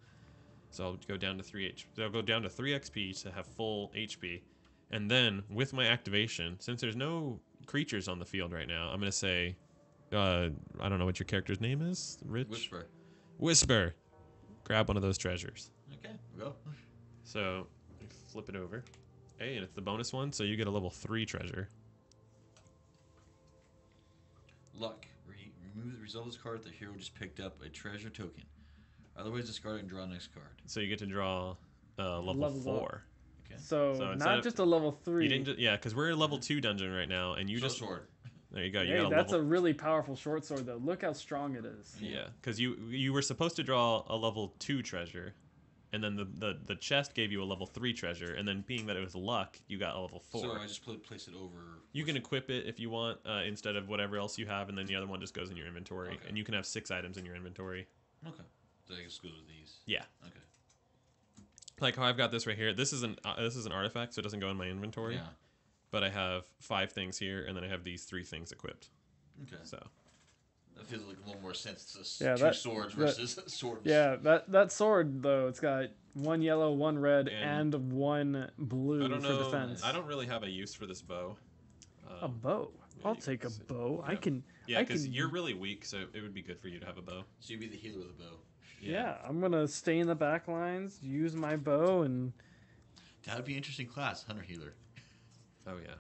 So I'll go down to 3 HP. So I'll go down to 3 XP to have full HP. And then with my activation, since there's no creatures on the field right now, I'm gonna say, I don't know what your character's name is. Rich. Whisper. Grab one of those treasures. Okay, go. So flip it over. Hey, and it's the bonus one, so you get a level 3 treasure. Luck. Remove the result of this card. The hero just picked up a treasure token. Otherwise, discard it and draw next card. So you get to draw level Levels up. 4. Okay. So So instead not of- just a level 3. You didn't yeah, because we're in level 2 dungeon right now, and you Short just sword. there you go. You Hey, got a that's level a really powerful short sword, though. Look how strong it is. yeah, because you were supposed to draw a level 2 treasure, and then the chest gave you a level 3 treasure, and then being that it was luck, you got a level 4. So I just place it over. You can equip it if you want instead of whatever else you have, and then the other one just goes in your inventory, Okay. and you can have 6 items in your inventory. Okay. So I guess goes with these. Yeah, Okay. like how I've got this right here. This is an artifact, so it doesn't go in my inventory. Yeah. But I have 5 things here, and then I have these 3 things equipped. Okay. So That feels like a little more sense to Yeah, two that- swords that- versus swords. Yeah, that sword, though, it's got 1 yellow, 1 red, And- and 1 blue I don't for know. defense. I don't really have a use for this bow. A bow. yeah, I'll you take can a see. bow. I Yeah. can. Yeah, I because can- you're really weak, so it would be good for you to have a bow. So you'd be the healer with the bow. Yeah, I'm gonna stay in the back lines, use my bow, and That would be an interesting class, hunter healer. Oh yeah.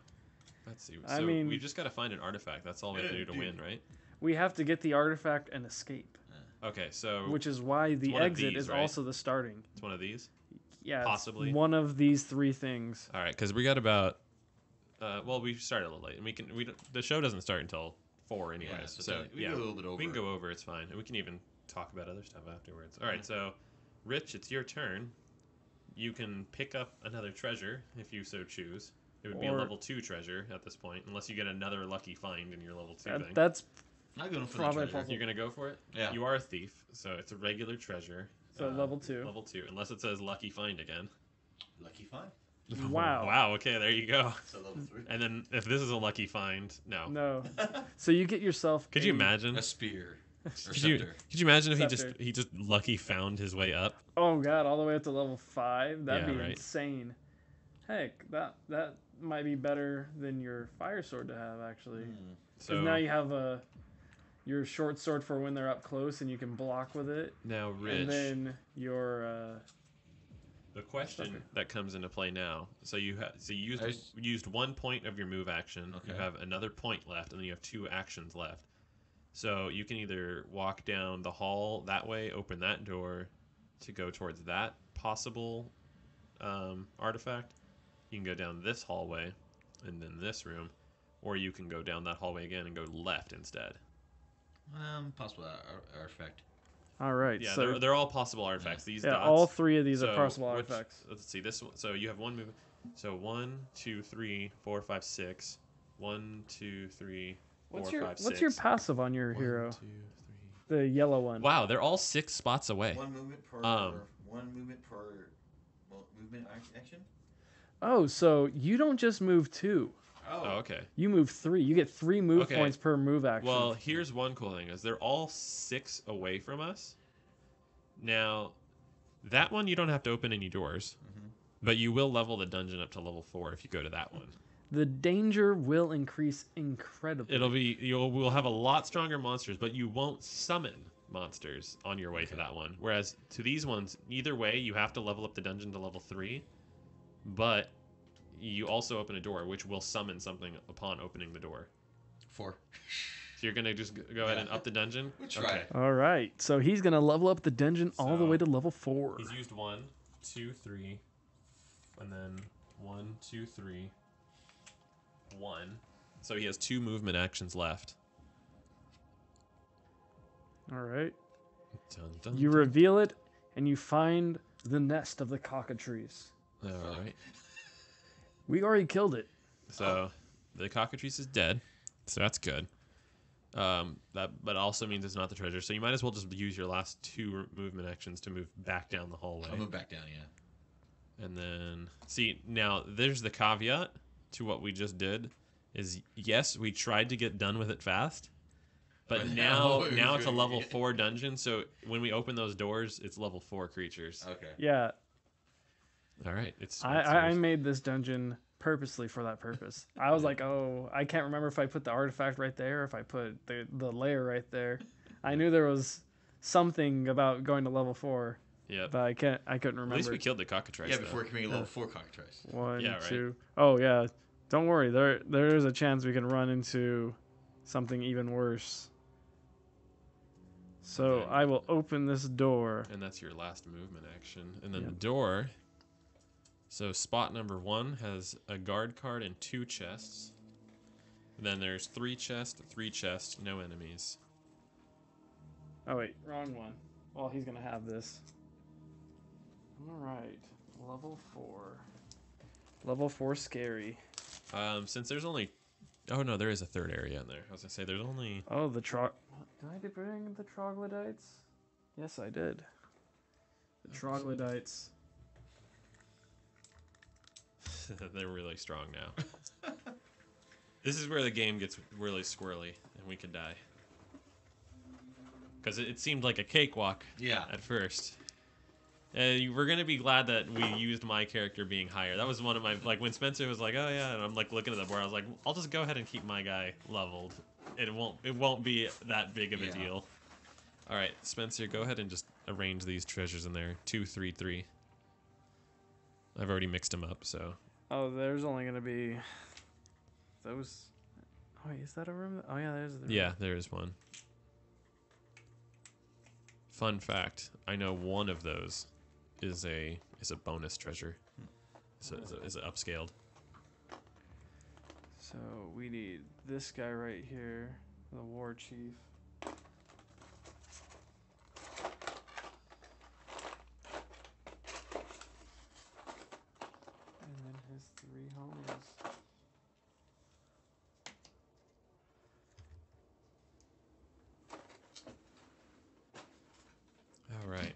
Let's see. I So mean- we just got to find an artifact. That's all we have to do to Dude. win, right? we have to get the artifact and escape, Okay, so which is why the one of exit these, is right? also the starting. it's one of these. Yeah, it's Possibly. one of these 3 things. All right, because we got about. Well, we started a little late, and we can. The show doesn't start until 4 anyways. Yeah, so we yeah, go a little bit over. we can go over. It's fine, and we can even talk about other stuff afterwards. All right, so Rich, it's your turn. You can pick up another treasure if you so choose. It would be a Or- level 2 treasure at this point, unless you get another lucky find in your level 2 thing. That's I'm going for Probably the treasure. You're gonna go for it? Yeah. You are a thief, so it's a regular treasure. so level 2. Level 2, unless it says lucky find again. Lucky find. Wow. Wow. Okay, there you go. So level 3. And then if this is a lucky find, no. No. So you get yourself. Could you imagine? A spear. Or Could you, scepter. could you imagine if Scepter. he just lucky found his way up? Oh god, all the way up to level 5. That'd Yeah, be right. insane. Heck, that might be better than your fire sword to have actually. Because So now you have your short sword for when they're up close and you can block with it. now, Rich, And then your the question Scepter. that comes into play now. So you used I just- used 1 point of your move action. You Okay. have another point left, and then you have 2 actions left. So you can either walk down the hall that way, open that door to go towards that possible artifact. You can go down this hallway and then this room, or you can go down that hallway again and go left instead. Possible artifact. all right. Yeah, so they're all possible artifacts. These yeah, dots. all 3 of these So are possible which- artifacts. Let's see this one. So you have one move. So 1, 2, 3, 4, 5, 6. 1, 2, 3, 4, What's 5, your 6. what's your passive on your 1, hero? 2, 3. The yellow one. Wow, they're all 6 spots away. One movement per. Um, Movement action. Oh, so you don't just move 2. Oh, okay. You move 3. You get 3 move Okay. points per move action. Well, here's one cool thing: is they're all 6 away from us. Now, that one you don't have to open any doors, but you will level the dungeon up to level 4 if you go to that one. the danger will increase incredibly. We'll have a lot stronger monsters, but you won't summon monsters on your way to that one. Whereas to these ones, either way, you have to level up the dungeon to level 3, but you also open a door, which will summon something upon opening the door. 4. So you're gonna just go ahead and up the dungeon. We'll try it. All right. So he's going to level up the dungeon all the So, way to level 4. He's used 1, 2, 3, and then 1, 2, 3, 1. So he has 2 movement actions left. All right. Dun, dun, You dun. reveal it and you find the nest of the cockatrice. All right. We already killed it. So the cockatrice is dead. So that's good. But also means it's not the treasure. So you might as well just use your last 2 movement actions to move back down the hallway. I'll move back down. Yeah. And then see now there's the caveat to what we just did is yes, we tried to get done with it fast. But But now now now it's a we're level good. 4 dungeon, so when we open those doors, it's level 4 creatures. Okay. Yeah, All right, it's I yours. made this dungeon purposely for that purpose. I was like, oh, I can't remember if I put the artifact right there or if I put the layer right there. I knew there was something about going to level 4, Yep. but I couldn't remember. At least we killed the cockatrice. Yeah, though. before committing level 4 cockatrice. 1, Yeah, right. 2. Oh yeah, don't worry. There is a chance we can run into something even worse. So Then- I will open this door. And that's your last movement action. And then Yep. the door. So spot number 1 has a guard card and 2 chests. Then there's 3 chests, no enemies. Oh wait, wrong one. Well, he's gonna have this. All right, level 4. Level 4 scary. Since there's only... Oh, no, there is a third area in there. I was going to say, there's only... Oh, did I bring the troglodytes? Yes, I did. The troglodytes. They're really strong now. This is where the game gets really squirrely, and we could die. Because it seemed like a cakewalk Yeah. at first. We're going to be glad that we used my character being higher. That was one of my... Like, when Spencer was like, oh, yeah, and I'm, like, looking at the board, I was like, I'll just go ahead and keep my guy leveled. It won't be that big of a deal. All right, Spencer, go ahead and just arrange these treasures in there. 2, 3, 3. I've already mixed them up, so... Oh, there's only gonna be those. Oh, wait, is that a room? Oh yeah, there's the room. Yeah, there is one. Fun fact: I know one of those is a bonus treasure. Is upscaled. So we need this guy right here, the war chief. And then his 3 homies. All right.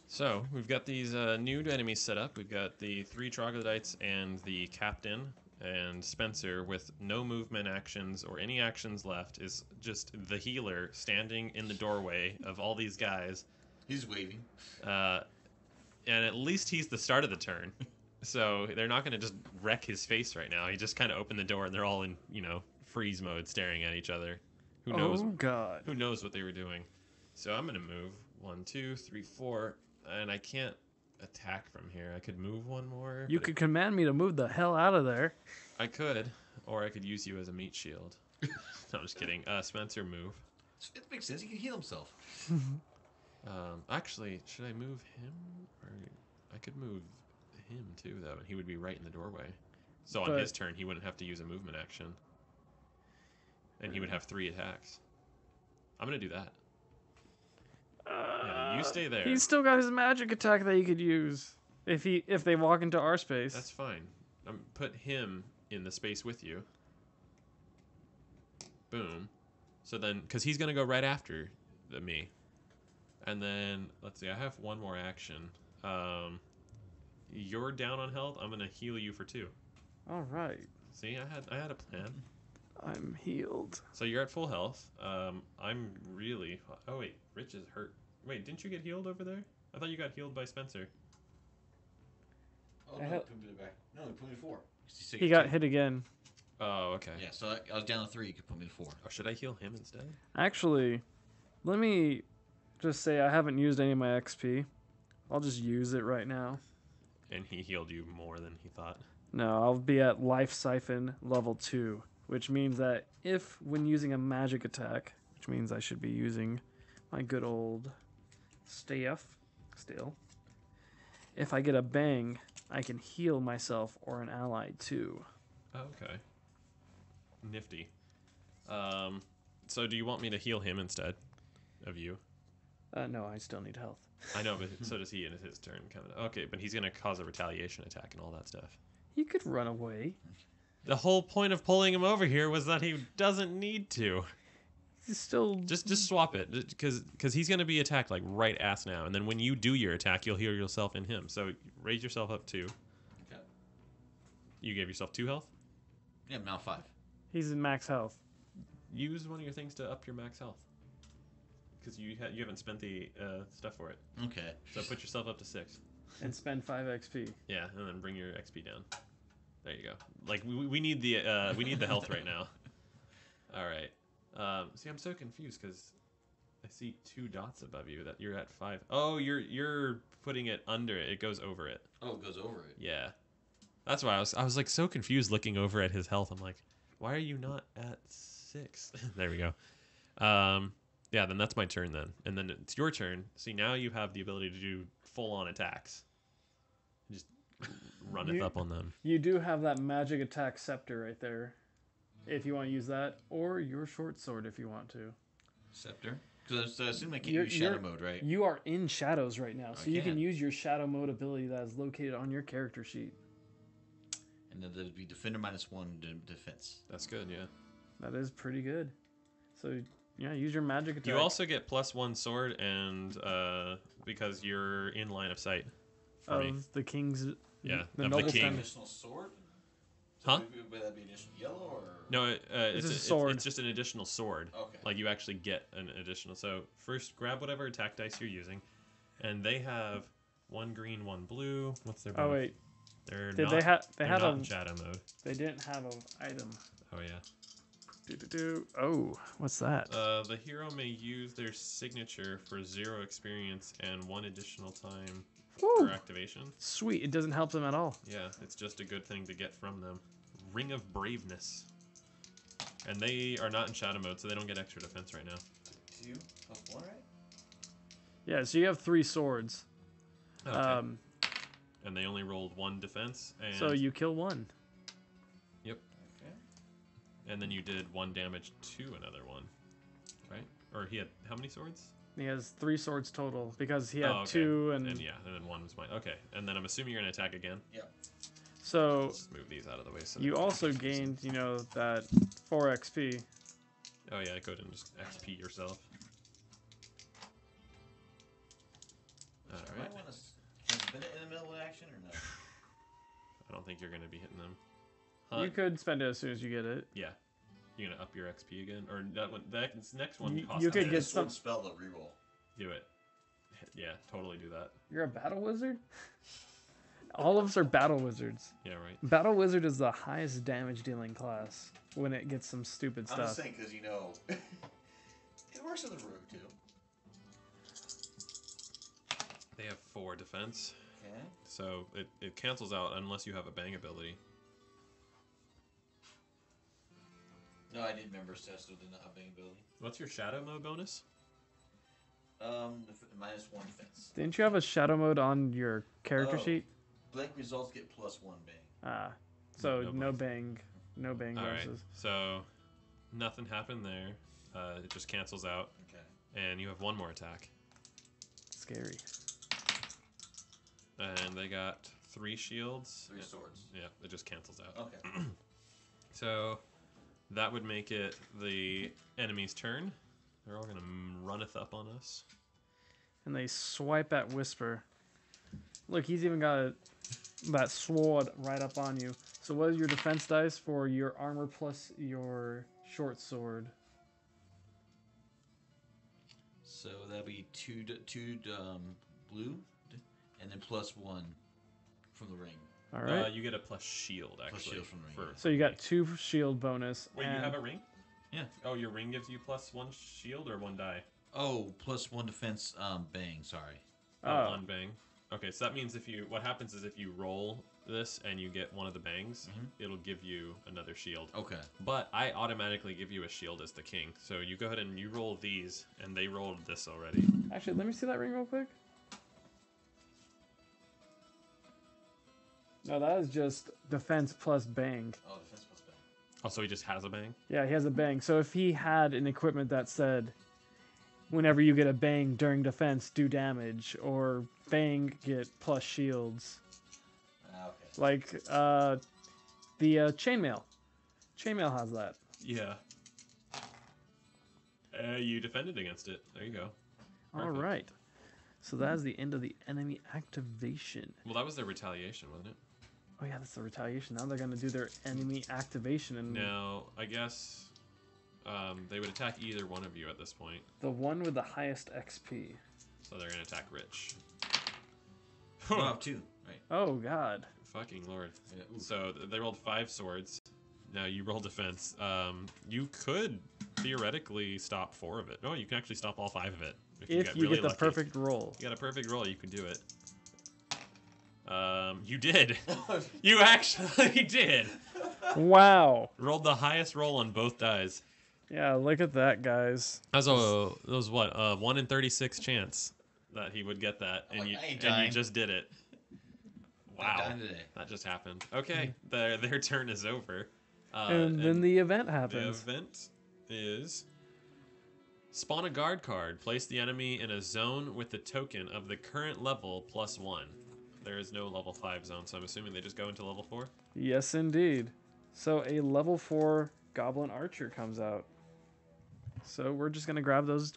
So we've got these new enemies set up. We've got the 3 troglodytes and the captain, and Spencer with no movement actions or any actions left is just the healer standing in the doorway of all these guys. He's waving. And at least he's the start of the turn. So they're not going to just wreck his face right now. He just kind of opened the door and they're all in, freeze mode staring at each other. Who knows? Oh God. Who knows what they were doing? So I'm going to move 1, 2, 3, 4, and I can't attack from here. I could move one more. You could command me to move the hell out of there. I could, or I could use you as a meat shield. No, I'm just kidding. Spencer, move. It makes sense. He can heal himself. Actually, should I move him? Or I could move him too, though, and he would be right in the doorway. So on his turn, he wouldn't have to use a movement action. And he would have 3 attacks. I'm going to do that. Yeah, you stay there. He's still got his magic attack that he could use if they walk into our space. That's fine. Put him in the space with you. Boom. So then, because he's going to go right after me. And then, let's see, I have one more action. You're down on health. I'm going to heal you for 2. All right. See, I had a plan. I'm healed. So you're at full health. I'm really... Oh, wait. Rich is hurt. Wait, didn't you get healed over there? I thought you got healed by Spencer. Oh, no, put me back. No, he put me to 4. He got hit again. Oh, okay. Yeah, so I was down to 3. You could put me to 4. Oh, should I heal him instead? Actually, let me just say I haven't used any of my XP. I'll just use it right now. And he healed you more than he thought. No, I'll be at Life Siphon level 2, which means that if, when using a magic attack, which means I should be using my good old staff still, if I get a bang, I can heal myself or an ally too. Oh, okay. Nifty. So do you want me to heal him instead of you? No, I still need health. I know, but so does he in his turn. Kind of. Okay, but he's going to cause a retaliation attack and all that stuff. He could run away. The whole point of pulling him over here was that he doesn't need to. He's still... Just swap it, because he's going to be attacked like right ass now, and then when you do your attack, you'll heal yourself in him. So raise yourself up 2. Okay. You gave yourself 2 health? Yeah, I'm now 5. He's in max health. Use one of your things to up your max health. Because you haven't spent the stuff for it. Okay. So put yourself up to 6. And spend 5 XP. Yeah, and then bring your XP down. There you go. Like we need the health right now. All right. See, I'm so confused because I see 2 dots above you that you're at 5. Oh, you're putting it under it. It goes over it. Oh, it goes over it. Yeah. That's why I was like so confused looking over at his health. I'm like, why are you not at 6? 6. There we go. Yeah, then that's my turn then. And then it's your turn. See, now you have the ability to do full-on attacks. Just runneth up on them. You do have that magic attack scepter right there, if you want to use that, or your short sword if you want to. Scepter? Because I assume I can't use shadow mode, right? You are in shadows right now, so you can can. use your shadow mode ability that is located on your character sheet. And then there'd be defender -1 defense. That's good, yeah. That is pretty good. So yeah, use your magic attack. You also get +1 sword, and because you're in line of sight. For me. of the king's. Yeah, the of noble the king. family. Additional sword? Huh? Would that be additional yellow or? No, It's a sword. It's just an additional sword. Okay. Like you actually get an additional. So first, grab whatever attack dice you're using, and they have 1 green, 1 blue. What's their? Oh bonus? wait, They're did not, they have? They they're had not a. in shadow mode. They didn't have an item. Oh yeah. Oh, what's that? The hero may use their signature for 0 experience and 1 additional time Woo. for activation. Sweet. It doesn't help them at all. Yeah, it's just a good thing to get from them. Ring of Braveness. And they are not in shadow mode, so they don't get extra defense right now. 2 +1, right? Yeah. So you have 3 swords. Okay. And they only rolled 1 defense. And So you kill 1. Yep. Okay. And then you did 1 damage to another one, right? Or he had how many swords? He has 3 swords total because he had Oh, okay. 2 and yeah, and then 1 was mine. Okay, and then I'm assuming you're gonna attack again. Yep. so Let's move these out of the way. So you also gained, that 4 XP. Oh yeah, go ahead and just XP yourself. All I right. might want to spin it in the middle of action or no? I don't think you're gonna be hitting them. You could spend it as soon as you get it. Yeah. You're gonna up your XP again, or that one? That next one You- costs. you could nothing. get This sword some- spell to reroll. Do it. Yeah, totally do that. You're a battle wizard? All of us are battle wizards. Yeah, right. Battle wizard is the highest damage dealing class when it gets some stupid I'm just stuff. saying because it works in the rogue too. They have 4 defense, Okay. so it cancels out unless you have a bang ability. No, I did remember Sesto did not have bang ability. What's your shadow mode bonus? -1 defense. Didn't you have a shadow mode on your character Oh. sheet? Blank results get +1 bang. Ah, so No no bang. bang All right, bonuses. so nothing happened there. It just cancels out, Okay. and you have 1 more attack. Scary. And they got 3 shields. 3 swords. Yeah, it just cancels out. Okay. So that would make it the enemy's turn. They're all gonna runneth up on us. And they swipe at Whisper. Look, he's even got that sword right up on you. So what is your defense dice for your armor plus your short sword? So that'd be two blue, and then +1 from the ring. All right. You get a plus shield actually. shield from the ring, yeah. So you got 2 shield bonus. Wait, you and- have a ring? Yeah. Oh, your ring gives you +1 shield or 1 die? Oh, +1 defense. Bang. Sorry. Oh. On bang. Okay, so that means what happens is if you roll this and you get one of the bangs, it'll give you another shield. Okay. But I automatically give you a shield as the king. So you go ahead and you roll these, and they rolled this already. Actually, let me see that ring real quick. No, that is just defense plus bang. Oh, defense plus bang. Oh, so he just has a bang? Yeah, he has a bang. So if he had an equipment that said, whenever you get a bang during defense, do damage, or bang, get plus shields. Okay. Like the chainmail. Chainmail has that. Yeah. You defended against it. There you go. All Perfect. right. So that is the end of the enemy activation. Well, that was their retaliation, wasn't it? Oh yeah, that's the retaliation. Now they're gonna do their enemy activation, and Now, I guess they would attack either one of you at this point. the one with the highest XP. So they're going to attack Rich. You have 2, right? Oh god. Fucking lord. Yeah, ooh. So they rolled 5 swords. Now you roll defense. You could theoretically stop 4 of it. No, you can actually stop all 5 of it. If you really get the lucky. perfect roll. You got a perfect roll, you can do it. You did. You actually did. Wow. Rolled the highest roll on both dies. Yeah, look at that, guys. That was what 1 in 36 chance that he would get that, and I ain't you dying. just did it. I'm Wow, dying today. that just happened. Okay, their turn is over. And then the event the happens. event is spawn a guard card. Place the enemy in a zone with the token of the current level +1. There is no level 5 zone, so I'm assuming they just go into level 4. Yes, indeed. So a level 4 Goblin Archer comes out. So we're just gonna grab those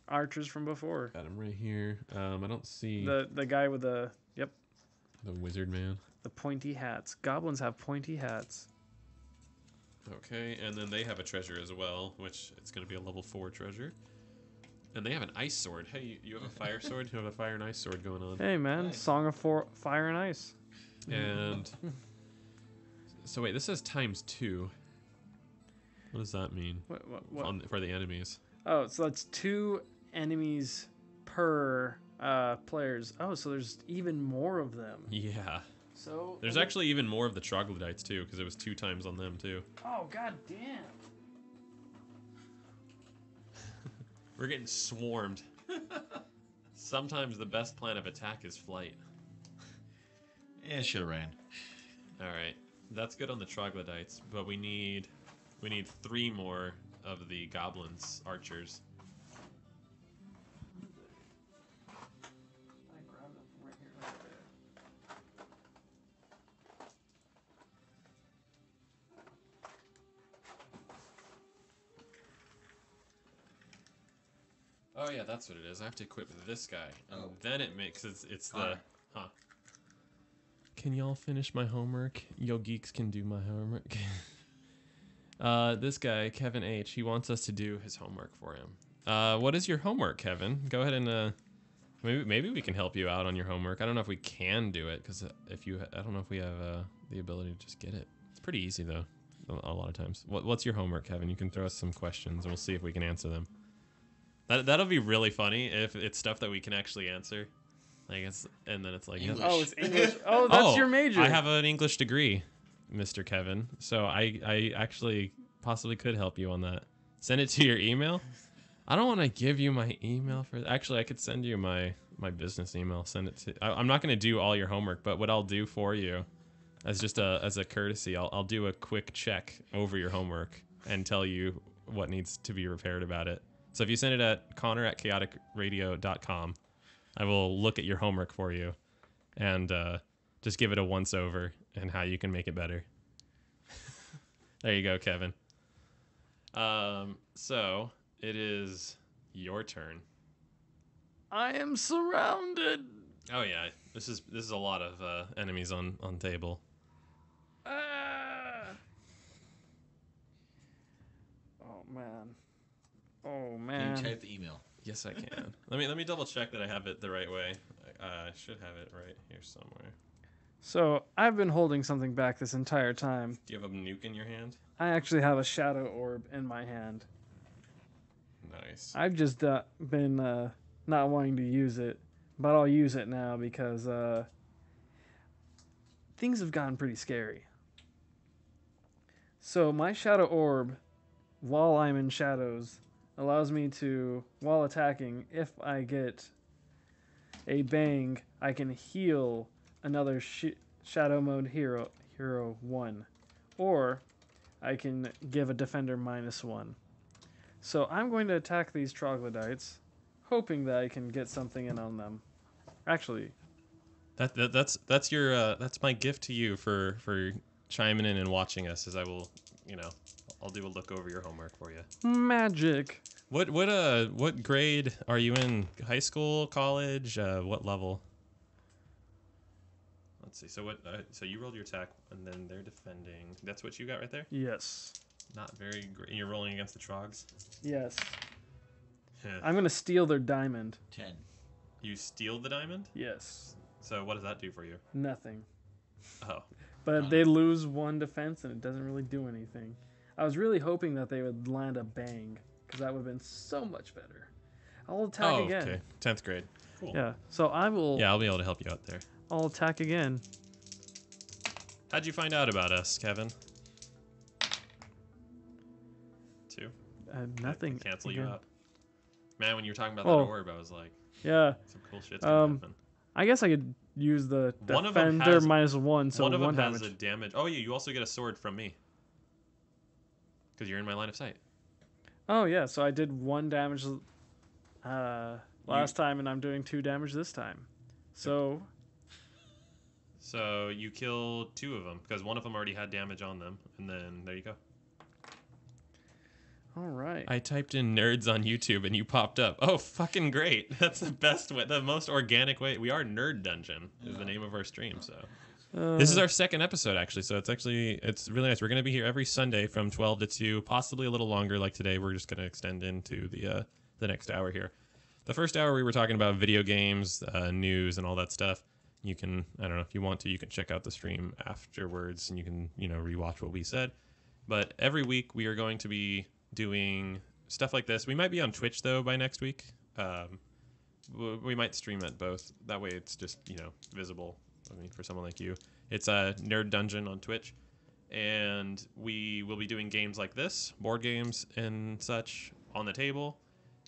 archers from before. Got him right here. I don't see The guy with the the wizard man. the pointy hats. Goblins have pointy hats. Okay, and then they have a treasure as well, which it's going to be a level 4 treasure. And they have an ice sword. Hey, you have a fire sword? You have a fire and ice sword going on. Hey man, Nice. Song of Fire and Ice. And so wait, this says ×2. What does that mean What? for the enemies? Oh, so that's 2 enemies per players. Oh, so there's even more of them. Yeah. So There's actually even more of the troglodytes too, because it was 2 times on them too. Oh god damn. We're getting swarmed. Sometimes the best plan of attack is flight. Yeah, should have ran. All right, that's good on the troglodytes, but we need 3 more of the goblins archers. I grabbed them from right here, right there. Oh yeah, that's what it is. I have to equip this guy. Oh. Then it makes it's the Alright. huh. Can y'all finish my homework? Yo geeks can do my homework. This guy, Kevin H, he wants us to do his homework for him. What is your homework, Kevin? Go ahead and maybe we can help you out on your homework. I don't know if we can do it because I don't know if we have the ability to just get it. It's pretty easy though. A lot of times. What's your homework, Kevin? You can throw us some questions and we'll see if we can answer them. That'll be really funny if it's stuff that we can actually answer. And then it's like English. Oh, it's English. Oh, that's your major. I have an English degree, Mr. Kevin. So I actually possibly could help you on that. Send it to your email. I don't want to give you my email for. Actually, I could send you my business email. Send it to. I'm not going to do all your homework, but what I'll do for you, as a courtesy, I'll do a quick check over your homework and tell you what needs to be repaired about it. So if you send it at connor@kaoticradio.com, I will look at your homework for you and just give it a once over and how you can make it better. There you go, Kevin. So it is your turn. I am surrounded. Oh yeah, this is a lot of enemies on table. Ah. Oh man. Oh Can man. you type the email? Yes, I can. let me double check that I have it the right way. I should have it right here somewhere. So I've been holding something back this entire time. Do you have a nuke in your hand? I actually have a shadow orb in my hand. Nice. I've just been not wanting to use it, but I'll use it now because things have gotten pretty scary. So my shadow orb, while I'm in shadows, allows me to, while attacking, if I get a bang, I can heal another shadow mode hero 1, or I can give a defender -1. So I'm going to attack these troglodytes, hoping that I can get something in on them. Actually, That's your that's my gift to you for chiming in and watching us. As I will, I'll do a look over your homework for you. magic. What grade are you in? High school, college? What level? Let's see. So so you rolled your attack, and then they're defending. That's what you got right there. Yes. Not very great. You're rolling against the trogs. Yes. Heh. I'm going to steal their diamond. 10. You steal the diamond. Yes. So what does that do for you? Nothing. Oh, But they lose 1 defense and it doesn't really do anything. I was really hoping that they would land a bang, because that would have been so much better. I'll attack again. Okay. 10th grade. Cool. Yeah. So I will. Yeah, I'll be able to help you out there. I'll attack again. How'd you find out about us, Kevin? 2. Nothing. Cancel again. you out. Man, when you were talking about Oh. that orb, I was like, Yeah. some cool shit's gonna happen. I guess I could use the One of 'em defender has- -1, so one of them damage. has a damage. Oh yeah, you also get a sword from me because you're in my line of sight. Oh yeah, so I did 1 damage last time, and I'm doing 2 damage this time. So So you kill 2 of them because one of them already had damage on them, and then there you go. all right. I typed in nerds on YouTube and you popped up. Oh, fucking great! That's the best way, the most organic way. We are Nerd Dungeon is the name of our stream. So this is our second episode actually. So it's really nice. We're gonna be here every Sunday from 12 to 2, possibly a little longer. Like today, we're just gonna extend into the next hour here. The first hour we were talking about video games, news, and all that stuff. You can, I don't know if you want to, you can check out the stream afterwards, and you can rewatch what we said. But every week we are going to be doing stuff like this. We might be on Twitch though by next week. We might stream it both. That way it's just visible. I mean, for someone like you, it's a Nerd Dungeon on Twitch, and we will be doing games like this, board games and such on the table,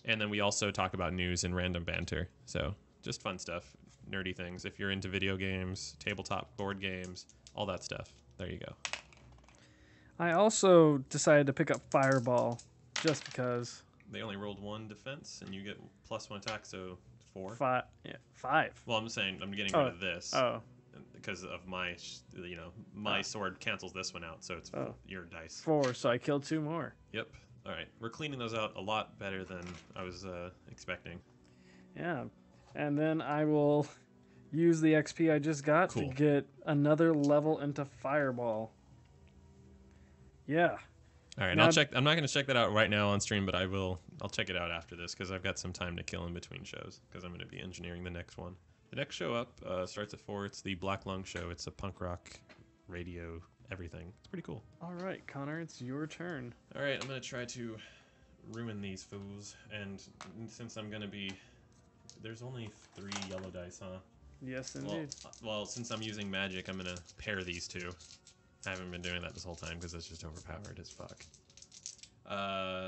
and then we also talk about news and random banter. So just fun stuff, nerdy things. If you're into video games, tabletop board games, all that stuff, there you go. I also decided to pick up Fireball just because. They only rolled 1 defense, and you get +1 attack, so 4. 5. Yeah, 5. Well, I'm saying I'm getting rid of this because of my, my sword cancels this one out, so it's your dice. 4. So I killed 2 more. Yep. All right, we're cleaning those out a lot better than I was expecting. Yeah, and then I will use the XP I just got to get another level into Fireball. Yeah. All right, Now, I'm not going to check that out right now on stream, but I'll check it out after this because I've got some time to kill in between shows because I'm going to be engineering the next one. The next show up starts at 4. It's the Black Lung Show. It's a punk rock radio everything. It's pretty cool. All right, Connor, it's your turn. All right, I'm going to try to ruin these fools, and since I'm going to be... There's only 3 yellow dice, huh? Yes, indeed. Well, since I'm using magic, I'm going to pair these 2. I haven't been doing that this whole time because it's just overpowered as fuck.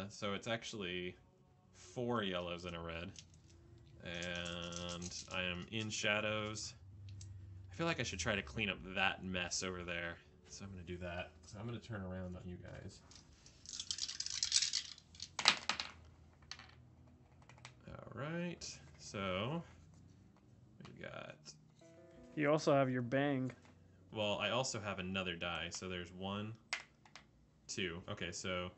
So it's actually 4 yellows and a red. And I am in shadows. I feel like I should try to clean up that mess over there. So I'm going to do that. So I'm going to turn around on you guys. Alright. So we got... You also have your bang. Well, I also have another die, so there's 1, 2. Okay, so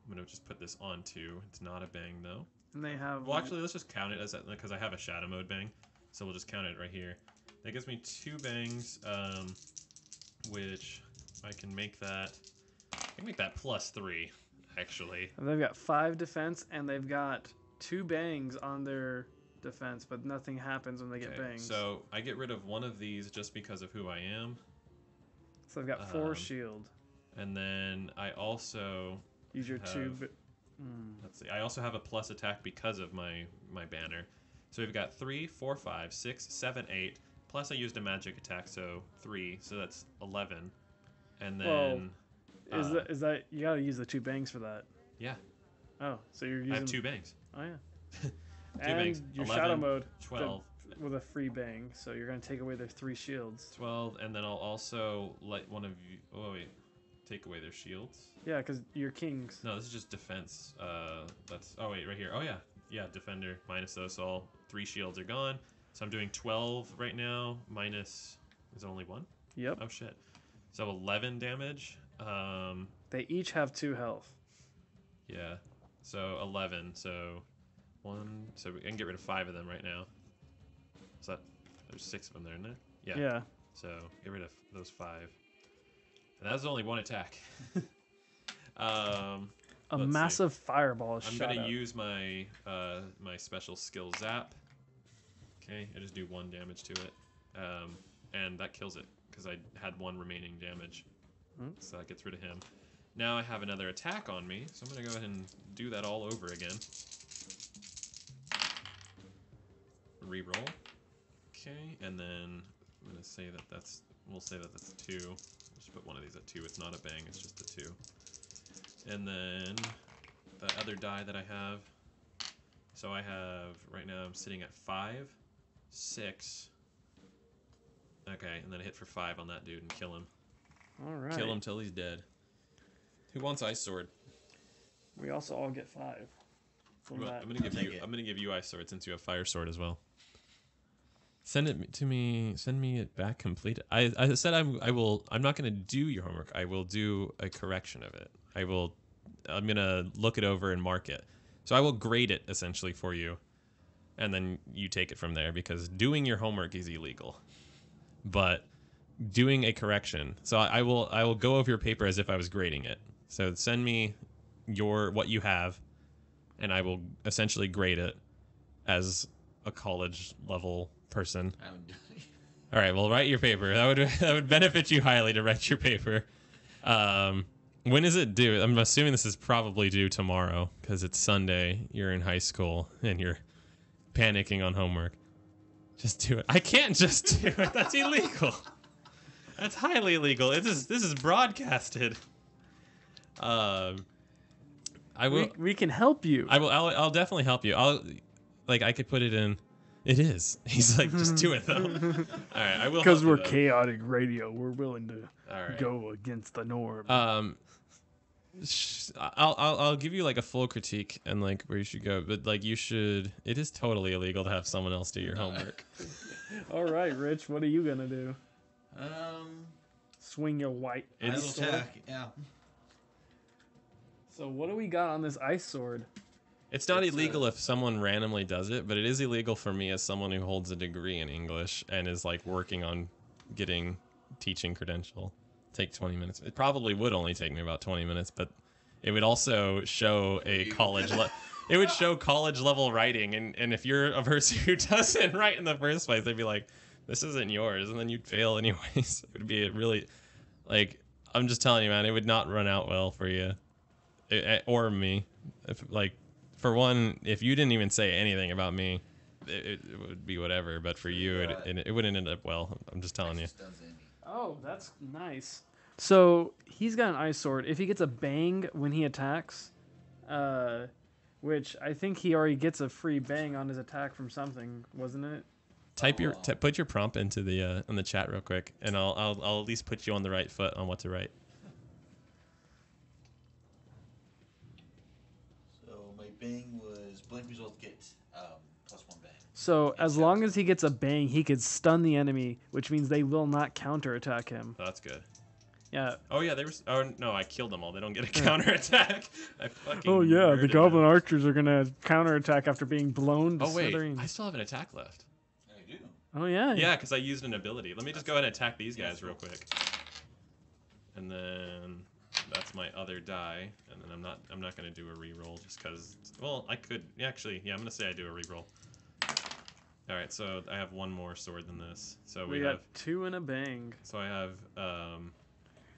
I'm gonna just put this on 2. It's not a bang though. And they have. Well, actually, let's just count it as that because I have a shadow mode bang, so we'll just count it right here. That gives me 2 bangs, which I can make that. I can make that +3, actually. They've got 5 defense, and they've got 2 bangs on their defense, but nothing happens when they get bangs. So I get rid of one of these just because of who I am. So I've got 4 shield. And then I also Use your 2. Let's see. I also have a plus attack because of my banner. So we've got 3, 4, 5, 6, 7, 8. Plus I used a magic attack, so 3. So that's 11. And then is that you gotta use the 2 bangs for that? Yeah. Oh, so you're using. I have 2 bangs. Oh yeah. 2 and bangs. your 11, shadow mode 12. with a free bang, so you're gonna take away their 3 shields. 12, and then I'll also let one of you. Oh wait, take away their shields. Yeah, because you're kings. No, this is just defense. That's. Oh wait, right here. Oh yeah, yeah, defender minus those. So all 3 shields are gone. So I'm doing 12 right now. Minus is it only 1? Yep. Oh shit. So 11 damage. They each have 2 health. Yeah. So 11. So 1. So we can get rid of 5 of them right now. So that there's 6 of them there, isn't there? Yeah. Yeah. So get rid of those 5. And that's only 1 attack. A massive fireball is I'm shot gonna out. use my my special skill zap. Okay, I just do 1 damage to it, and that kills it because I had 1 remaining damage. So that gets rid of him. Now I have another attack on me, so I'm gonna go ahead and do that all over again. Reroll. Okay, and then I'm gonna say that that's. We'll say that that's 2. Just put one of these at 2. It's not a bang. It's just a 2. And then other die that I have. So I have, right now I'm sitting at 5, 6. Okay, and then I hit for 5 on that dude and kill him. All right. Kill him till he's dead. Who wants Ice Sword? We also all get 5. From Well, that. I'm gonna give you Ice Sword since you have Fire Sword as well. Send it to me. Send me it back complete. I said I will. I'm not gonna do your homework. I will do a correction of it. I'm gonna look it over and mark it. So I will grade it essentially for you, and then you take it from there because doing your homework is illegal. But doing a correction. So I will go over your paper as if I was grading it. So send me what you have, and I will essentially grade it as a college level person. All right, well, write your paper. That would benefit you highly to write your paper. When is it due? I'm assuming this is probably due tomorrow because it's Sunday. You're in high school and you're panicking on homework. Just do it. I can't just do it. That's illegal. That's highly illegal. This is broadcasted. I will. We can help you. I'll definitely help you. I could put it in. It is. He's like, just do it though. All right, I will. Because we're Kaotic Radio, we're willing to right. go against the norm. I'll give you like a full critique and like where you should go, but like you should. It is totally illegal to have someone else do your homework. All right, Rich, what are you gonna do? Swing your white ice sword. Yeah. So what do we got on this ice sword? It's not illegal if someone randomly does it, but it is illegal for me as someone who holds a degree in English and is like working on getting teaching credential. Take 20 minutes. It probably would only take me about 20 minutes, but it would also show a college it would show college level writing, and if you're a person who doesn't write in the first place, they'd be like, this isn't yours, and then you'd fail anyways. It would be really, like, I'm just telling you, man, it would not run out well for you. Or me. If, like, for one, if you didn't even say anything about me, it would be whatever, but for you, it wouldn't end up well. I'm just telling you. Oh, that's nice. So he's got an ice sword. If he gets a bang when he attacks, which I think he already gets a free bang on his attack from something, wasn't it? Put your prompt into the in the chat real quick, and I'll at least put you on the right foot on what to write. So my bang was blank results get +1 bang. So as long as he gets a bang, he could stun the enemy, which means they will not counterattack him. Oh, that's good. Yeah. Oh yeah, they were. Oh no, I killed them all. They don't get a counterattack. Oh yeah, the goblin archers are gonna counterattack after being blown to smithereens. I still have an attack left. Yeah, you do. Oh yeah. Yeah, because I used an ability. Let me just go ahead and attack these guys real quick. And then that's my other die. And then I'm not gonna do a reroll just because. Well, I could actually. Yeah, I'm gonna say I do a reroll. All right, so I have one more sword than this. So we got 2 and a bang. So I have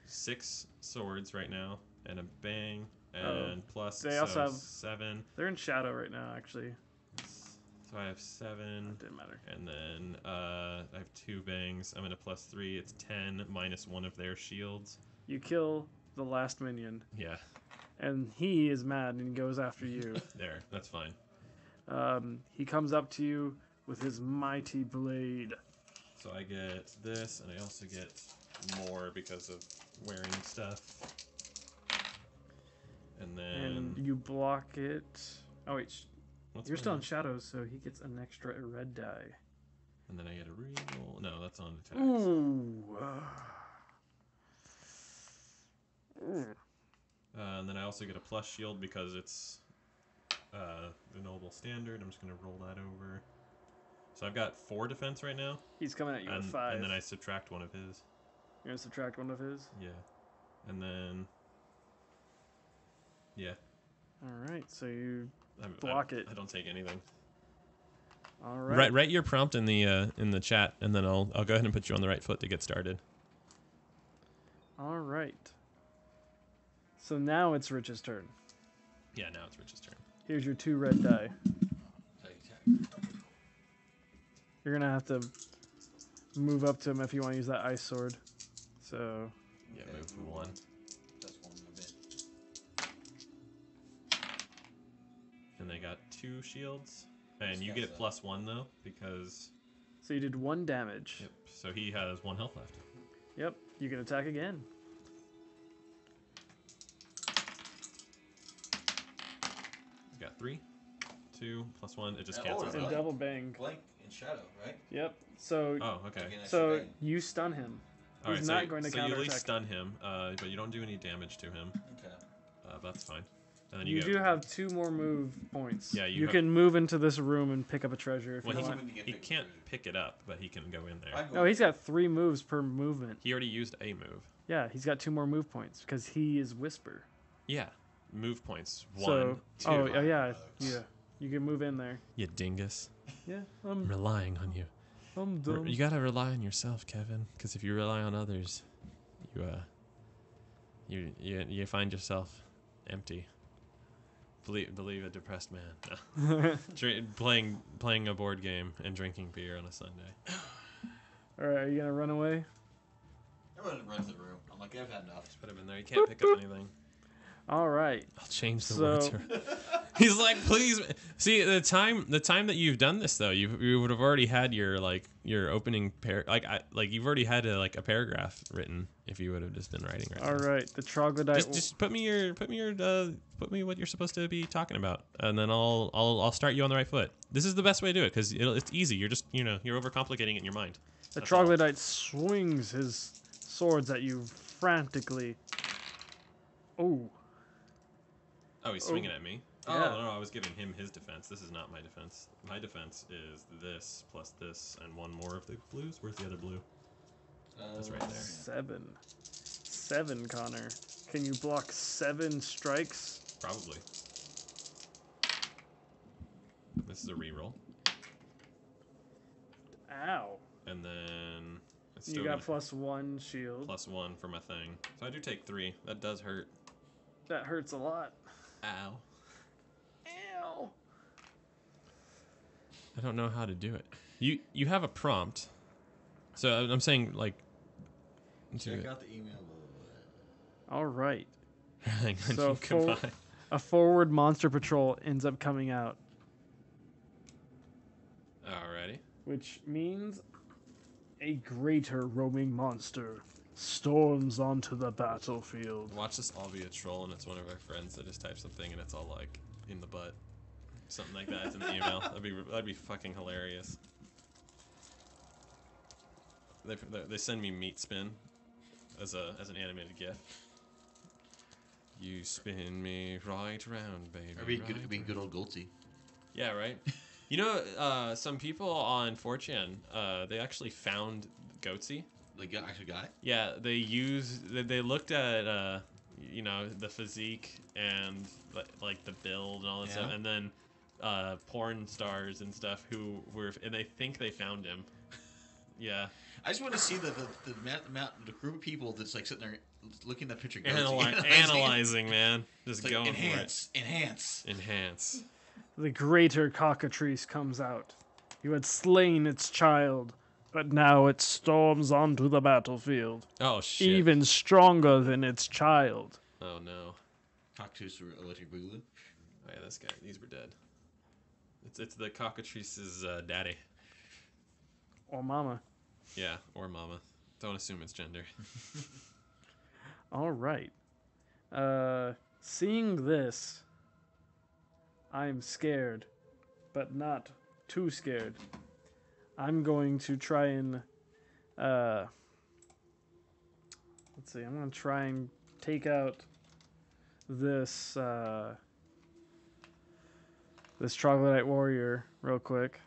6 swords right now and a bang and plus they also have 7. They're in shadow right now, actually. So I have 7. Didn't matter. And then I have 2 bangs. I'm in a +3. It's 10 minus 1 of their shields. You kill the last minion. Yeah. And he is mad and he goes after you. There, that's fine. He comes up to you with his mighty blade. So I get this, and I also get more because of wearing stuff. And then... And you block it. Oh, wait. You're still in on? shadows, so he gets an extra red die. And then I get a reroll. No, that's on attacks. Ooh. And then I also get a plus shield because it's the noble standard. I'm just going to roll that over. So I've got 4 defense right now. He's coming at you with 5. And then I subtract 1 of his. You're going to subtract 1 of his? Yeah. And then... Yeah. Alright, so you block it. I don't take anything. Alright. Write your prompt in the chat, and then I'll go ahead and put you on the right foot to get started. Alright. So now it's Rich's turn. Yeah, now it's Rich's turn. Here's your 2 red die. You're going to have to move up to him if you want to use that ice sword. So... Yeah, move 1. That's 1 move 2 shields, and you Discuss get that. +1 though because So you did 1 damage. yep. So he has 1 health left. Yep. You can attack again. He's got 3, 2 +1. It just Oh, cancels really? And out. double bang. Blank and shadow, right? Yep. So Oh, okay. Again, extra so bang. you stun him. All right, He's so, not going to so you at counterattack. least stun him, but you don't do any damage to him. Okay. But that's fine. And then You get, do have 2 more move points. Yeah, you you have- can move into this room and pick up a treasure if Well, you he, want. When you get he big can't treasure. pick it up, but he can go in there. I'm No, going- he's got 3 moves per movement. He already used a move. Yeah, he's got 2 more move points because he is Whisper. Yeah, move points. 1, So, 2. oh yeah, yeah. You can move in there. You dingus. Yeah, I'm relying on you. I'm dumb. You gotta rely on yourself, Kevin. Because if you rely on others, you find yourself empty. Believe a depressed man. No. Playing a board game and drinking beer on a Sunday. All right, are you gonna run away? Everyone runs to the room. I'm like, I've had enough. Just put him in there. You can't pick up anything. All right. I'll change the So- words. He's like, please. See, the time that you've done this though, you would have already had your opening you've already had a paragraph written if you would have just been writing right All now. right. The troglodyte. Just put me what you're supposed to be talking about, and then I'll start you on the right foot. This is the best way to do it because it's easy. You're just you're overcomplicating it in your mind. The That's all. troglodyte swings his swords at you frantically. Oh. Oh, he's swinging at me. Yeah. Oh no, I was giving him his defense. This is not my defense. My defense is this plus this and 1 more of the blues. Where's the other blue? That's right there. 7, Connor. Can you block 7 strikes? Probably. This is a reroll, Ow. and then it's You still got gonna- +1 shield. +1 for my thing. So I do take 3. That does hurt. That hurts a lot. Ow. Ow. I don't know how to do it. You have a prompt. So I'm saying Check out the email. All right. Hang on, So you combine. a forward monster patrol ends up coming out, Alrighty. which means a greater roaming monster storms onto the battlefield. Watch this all be a troll, and it's one of our friends that just typed something, and it's all like in the butt, something like that. It's in the email. That'd be fucking hilarious. They send me meat spin as an animated GIF. You spin me right around, baby. It'd be good old Goldsy. Yeah, right. You know, some people on 4chan, they actually found Goatsy. The actual guy. Yeah, they looked at the physique and like the build and all that Yeah. stuff, and then porn stars and stuff and they think they found him. Yeah, I just want to see the group of people that's like sitting there looking at that picture. Goldsy, analyzing, man, just It's like, going enhance. for it. Enhance. The greater cockatrice comes out. You had slain its child, but now it storms onto the battlefield, Oh shit. even stronger than its child. Oh no. Cactus or electric boogaloo. Oh yeah, this guy. These were dead. It's the cockatrice's daddy. Or mama. Yeah, or mama. Don't assume it's gender. All right. Seeing this, I'm scared, but not too scared. I'm going to try and let's see. I'm going to try and take out this this troglodyte warrior real quick.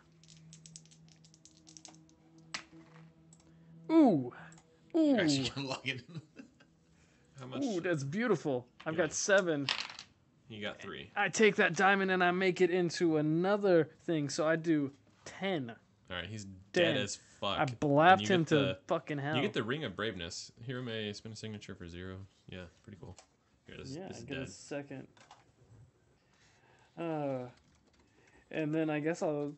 Ooh. Ooh. You're actually gonna log in. How much? Ooh, that's beautiful. I've Yeah. got 7. You got 3. I take that diamond and I make it into another thing, so I do 10. All right, he's dead Damn. as fuck. I And blapped you him get to the- fucking hell. You get the Ring of Braveness. Hero may spin a signature for 0. Yeah, pretty cool. Here, this yeah, is get dead. a second. And then I guess I'll.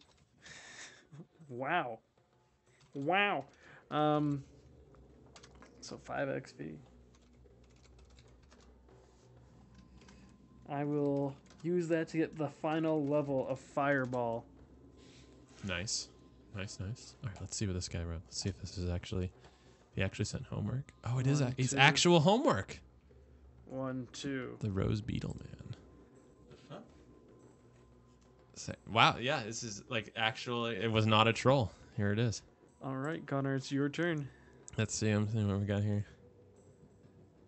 Wow. Wow. So 5 XP. I will use that to get the final level of Fireball. Nice. Nice. All right, let's see what this guy wrote. Let's see if this is actually... He actually sent homework. Oh, it is. It's 2. actual homework. 1, 2. The Rose Beetle Man. Wow, yeah, this is like actually, it was not a troll. Here it is. All right, Connor, it's your turn. Let's see, I'm seeing what we got here.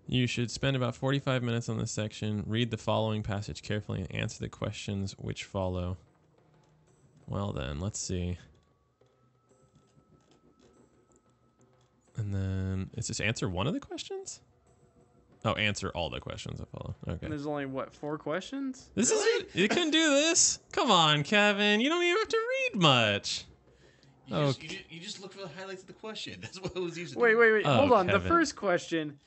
You should spend about 45 minutes on this section. Read the following passage carefully and answer the questions which follow. Well then, let's see. And then, is this answer one of the questions? Oh, answer all the questions that follow. Okay. And there's only, 4 questions? This is you couldn't do this. Come on, Kevin. You don't even have to read much. You just look for the highlights of the question. That's what it was used to Wait. do. Oh, Hold on. Kevin. The first question,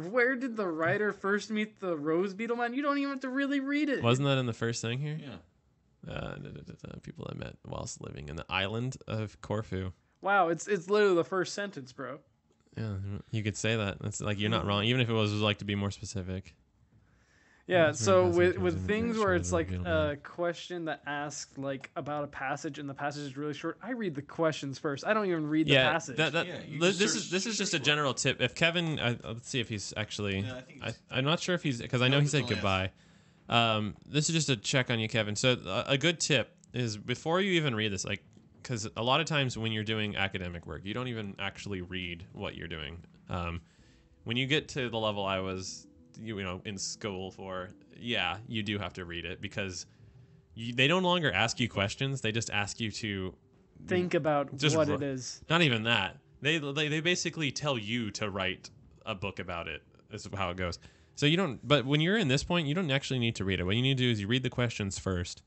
where did the writer first meet the Rose Beetle Man? You don't even have to really read it. Wasn't that in the first thing here? Yeah. People I met whilst living in the island of Corfu. Wow, it's literally the first sentence, bro. Yeah, you could say that. That's like you're not wrong, even if it was like to be more specific. Yeah, That's so very with fascinating. things Very where sure it's the like Beetle a Man. question that asks like about a passage and the passage is really short, I read the questions first. I don't even read the Yeah, passage. You this just is search- this is just a general tip. If Kevin, let's see if he's actually. Yeah, I think it's- I'm not sure if he's because I know No, he it's said only goodbye. This is just a check on you, Kevin. So a good tip is before you even read this, like, because a lot of times when you're doing academic work, you don't even actually read what you're doing. When you get to the level I was, you know, in school for, yeah, you do have to read it because they no longer ask you questions. They just ask you to Think about Just what ru- it is. not even that. They basically tell you to write a book about it. This is how it goes. So you don't. But when you're in this point, you don't actually need to read it. What you need to do is you read the questions first,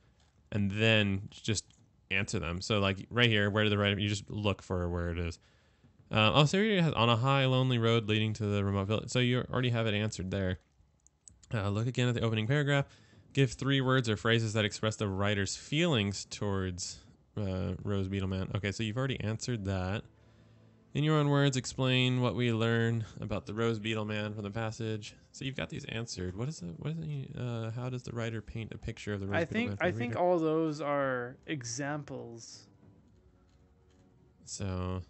and then just answer them. So like right here, where did the writer? You just look for where it is. So here it has on a high, lonely road leading to the remote village. So you already have it answered there. Look again at the opening paragraph. Give 3 words or phrases that express the writer's feelings towards Rose Beetle Man. Okay, so you've already answered that. In your own words, explain what we learn about the Rose Beetle Man from the passage. So you've got these answered. What is it? How does the writer paint a picture of the Rose Beetle Man? I think all those are examples. So,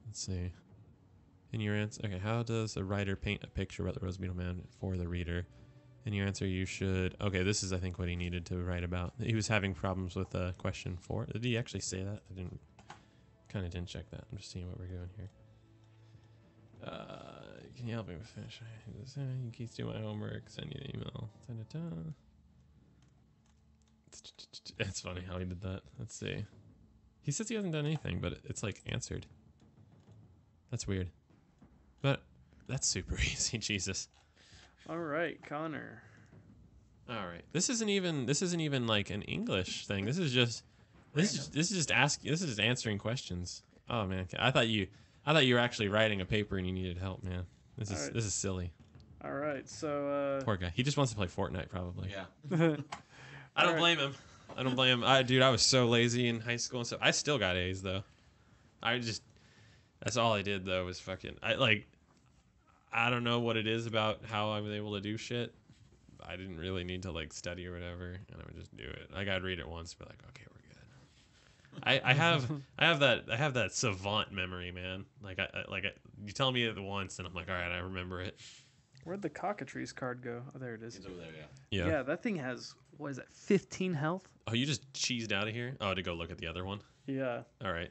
let's see. In your answer, okay, how does a writer paint a picture about the Rose Beetle Man for the reader? In your answer, you should. Okay, this is I think what he needed to write about. He was having problems with question 4. Did he actually say that? I didn't check that. I'm just seeing what we're doing here. Can you help me with finish? You keep doing my homework. Send you an email. It's funny how he did that. Let's see. He says he hasn't done anything, but it's like answered. That's weird. But that's super easy. Jesus. All right, Connor. All right. This isn't even like an English thing. This is just answering questions. Oh man, I thought you were actually writing a paper and you needed help, man. This is silly. All right, so Poor guy. He just wants to play Fortnite, probably. Yeah. I don't blame him. I don't blame him. Dude, I was so lazy in high school and stuff. I still got A's though. That's all I did though was fucking. I don't know what it is about how I'm able to do shit. I didn't really need to like study or whatever, and I would just do it. Like I'd read it once, but like, okay, we're good. I have that savant memory, man. You tell me it once, and I'm like, all right, I remember it. Where'd the cockatrice card go? Oh, there it is. It's over there, yeah. Yeah. That thing has, what is that, 15 health? Oh, you just cheesed out of here? Oh, to go look at the other one. Yeah. All right.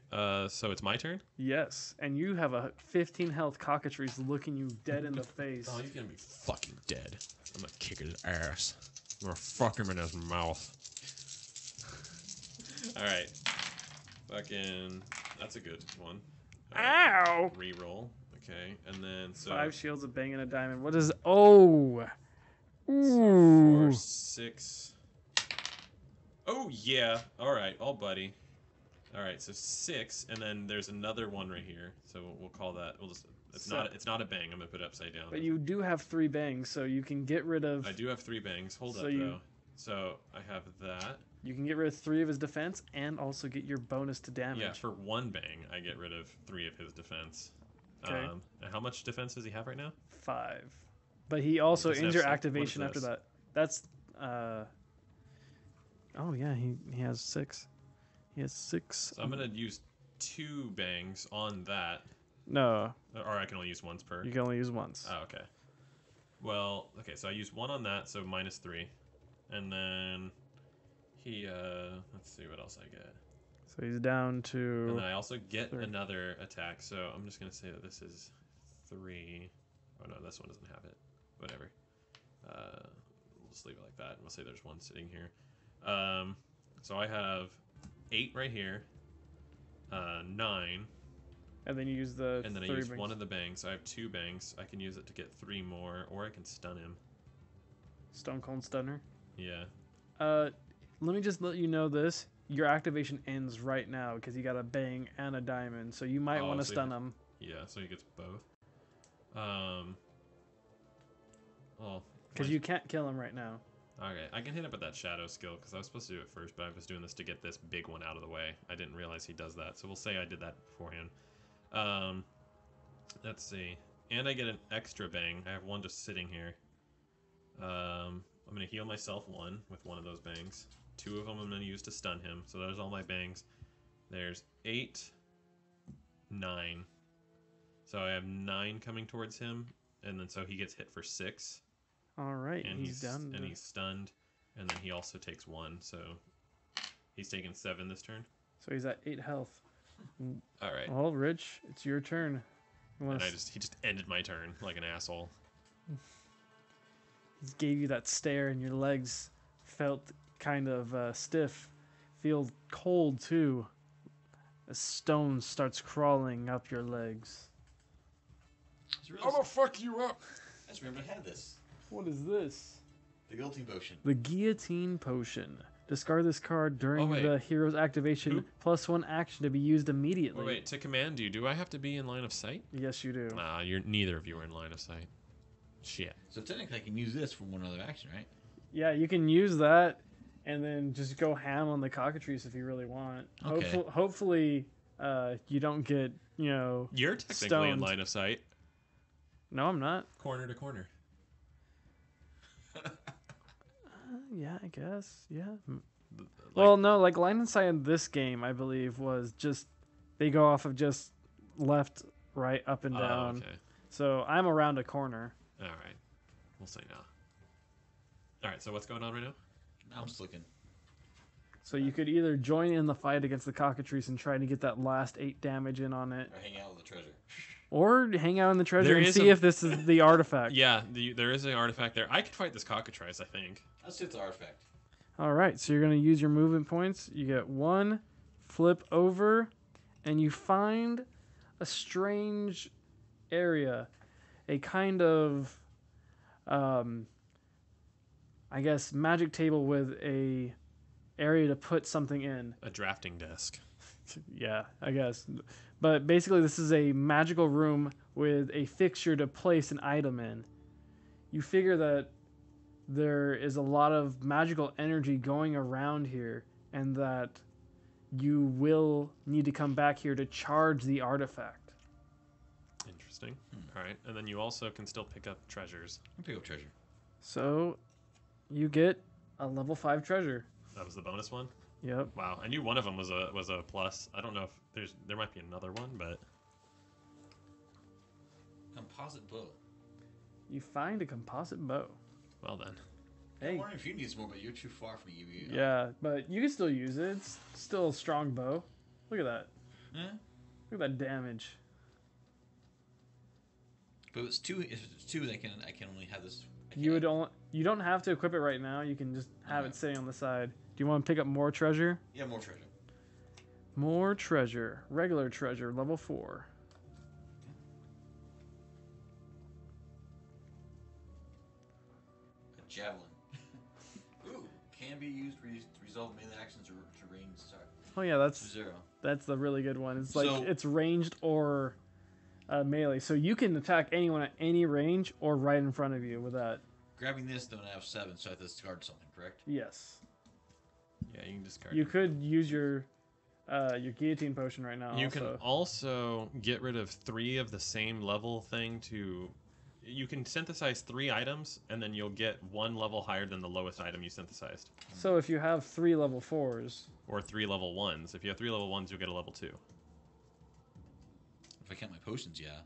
So it's my turn. Yes, and you have a 15 health cockatrice looking you dead in the face. Oh, he's gonna be fucking dead. I'm gonna kick his ass. I'm gonna fuck him in his mouth. All right. Fucking. That's a good one. Ow! Reroll. Okay, and then so 5 shields, a bang, and a diamond. What is? Oh. Ooh. 4, 6. Oh yeah. All right. All buddy. All right. So 6, and then there's another one right here. So we'll call that. It's not a bang. I'm gonna put it upside down. But you do have 3 bangs, so you can get rid of. I do have 3 bangs. Hold So up you- though. So I have that. You can get rid of 3 of his defense and also get your bonus to damage. Yeah, for 1 bang, I get rid of 3 of his defense. Okay. And how much defense does he have right now? 5. But he also Does he ends have your what is activation after this? that. That's oh yeah, he has 6. He has 6. So I'm gonna use 2 bangs on that, No, or I can only use once per. you can only use once. Oh, okay. Well, okay, so I use 1 on that, so -3, and then he let's see what else I get. So he's down And to then I also get 3. another attack, so I'm just gonna say that this is 3. Oh no, this one doesn't have it. Whatever. We'll just leave it like that, and we'll say there's 1 sitting here. So I have 8 right here, 9, And then you use the and then I 3 use bangs. 1 of the bangs. So I have 2 bangs. I can use it to get 3 more, or I can stun him. Stone Cold Stunner. Yeah. Let me just let you know this. Your activation ends right now because you got a bang and a diamond, so you might Oh, want to so stun him. Yeah, so he gets both. Well, Because you can't kill him right now. okay, I can hit up with that shadow skill because I was supposed to do it first, but I was doing this to get this big one out of the way. I didn't realize he does that, so we'll say I did that beforehand. Let's see, and I get an extra bang. I have 1 just sitting here. I'm gonna heal myself 1 with 1 of those bangs. 2 of them I'm gonna use to stun him. So there's all my bangs. There's 8, 9. So I have 9 coming towards him, and then so he gets hit for 6. All right, And he's done. and he's stunned, and then he also takes 1, so he's taking 7 this turn. So he's at 8 health. All right, Well, Rich, it's your turn. You and want he just ended my turn like an asshole. He gave you that stare, and your legs felt kind of stiff. Feel cold too. A stone starts crawling up your legs. I'm gonna fuck you up. I just remembered I had this. What is this? The guillotine potion. The Guillotine Potion. Discard this card during wait. the hero's activation. Who- +1 action to be used immediately. Wait, to command you, do I have to be in line of sight? Yes, you do. You're neither of you are in line of sight. Shit. So technically, I can use this for one other action, right? Yeah, you can use that and then just go ham on the cockatrice if you really want. Okay. Hopefully, you don't get, You're technically in Stoned. line of sight, No, I'm not. corner to corner. Yeah, I guess. Yeah. Like, Well, no, like line of sight in this game, I believe, was just they go off of just left, right, up and down. okay. So I'm around a corner. All right. We'll say no. All right. So what's going on right now? I'm just looking. So you could either join in the fight against the cockatrice and try to get that last 8 damage in on it, Or hang out with the treasure. or hang out in the treasure There and is see a- if this is the artifact. Yeah, there is an artifact there. I could fight this cockatrice, I think. Let's hit the artifact. All right, so you're going to use your movement points. You get 1, flip over, and you find a strange area. A kind of, I guess, magic table with a area to put something in. A drafting desk. Yeah, I guess. But basically, this is a magical room with a fixture to place an item in. You figure that there is a lot of magical energy going around here, and that you will need to come back here to charge the artifact. Interesting. All right. And then you also can still pick up treasures. I'll pick up treasure. So, you get a level 5 treasure. That was the bonus one. Yep. Wow. I knew one of them was a plus. I don't know if there might be another one, but Composite bow. You find a composite bow. well then. I'm Hey. wondering if you need some more, but you're too far from me. Yeah, but you can still use it. It's still a strong bow. Look at that. Yeah. Look at that damage. But it's two. If it's 2, then I can only have this. You don't have to equip it right now. You can just have it sitting on the side. Do you want to pick up more treasure? Yeah, more treasure. More treasure. Regular treasure, level 4. A javelin. Ooh, can be used to resolve melee actions or to range start. Oh yeah, that's 0. the really good one. It's like So- it's ranged or melee, so you can attack anyone at any range or right in front of you with that. Grabbing this, then I have 7, so I have to discard something, correct? Yes, Yeah, you can discard. you could use your guillotine potion right now. You also. can also get rid of 3 of the same level thing to you can synthesize 3 items, and then you'll get 1 level higher than the lowest item you synthesized, So if you have 3 level 4s, or 3 level 1s. If you have 3 level 1s, you'll get a level 2. If I count my potions, yeah.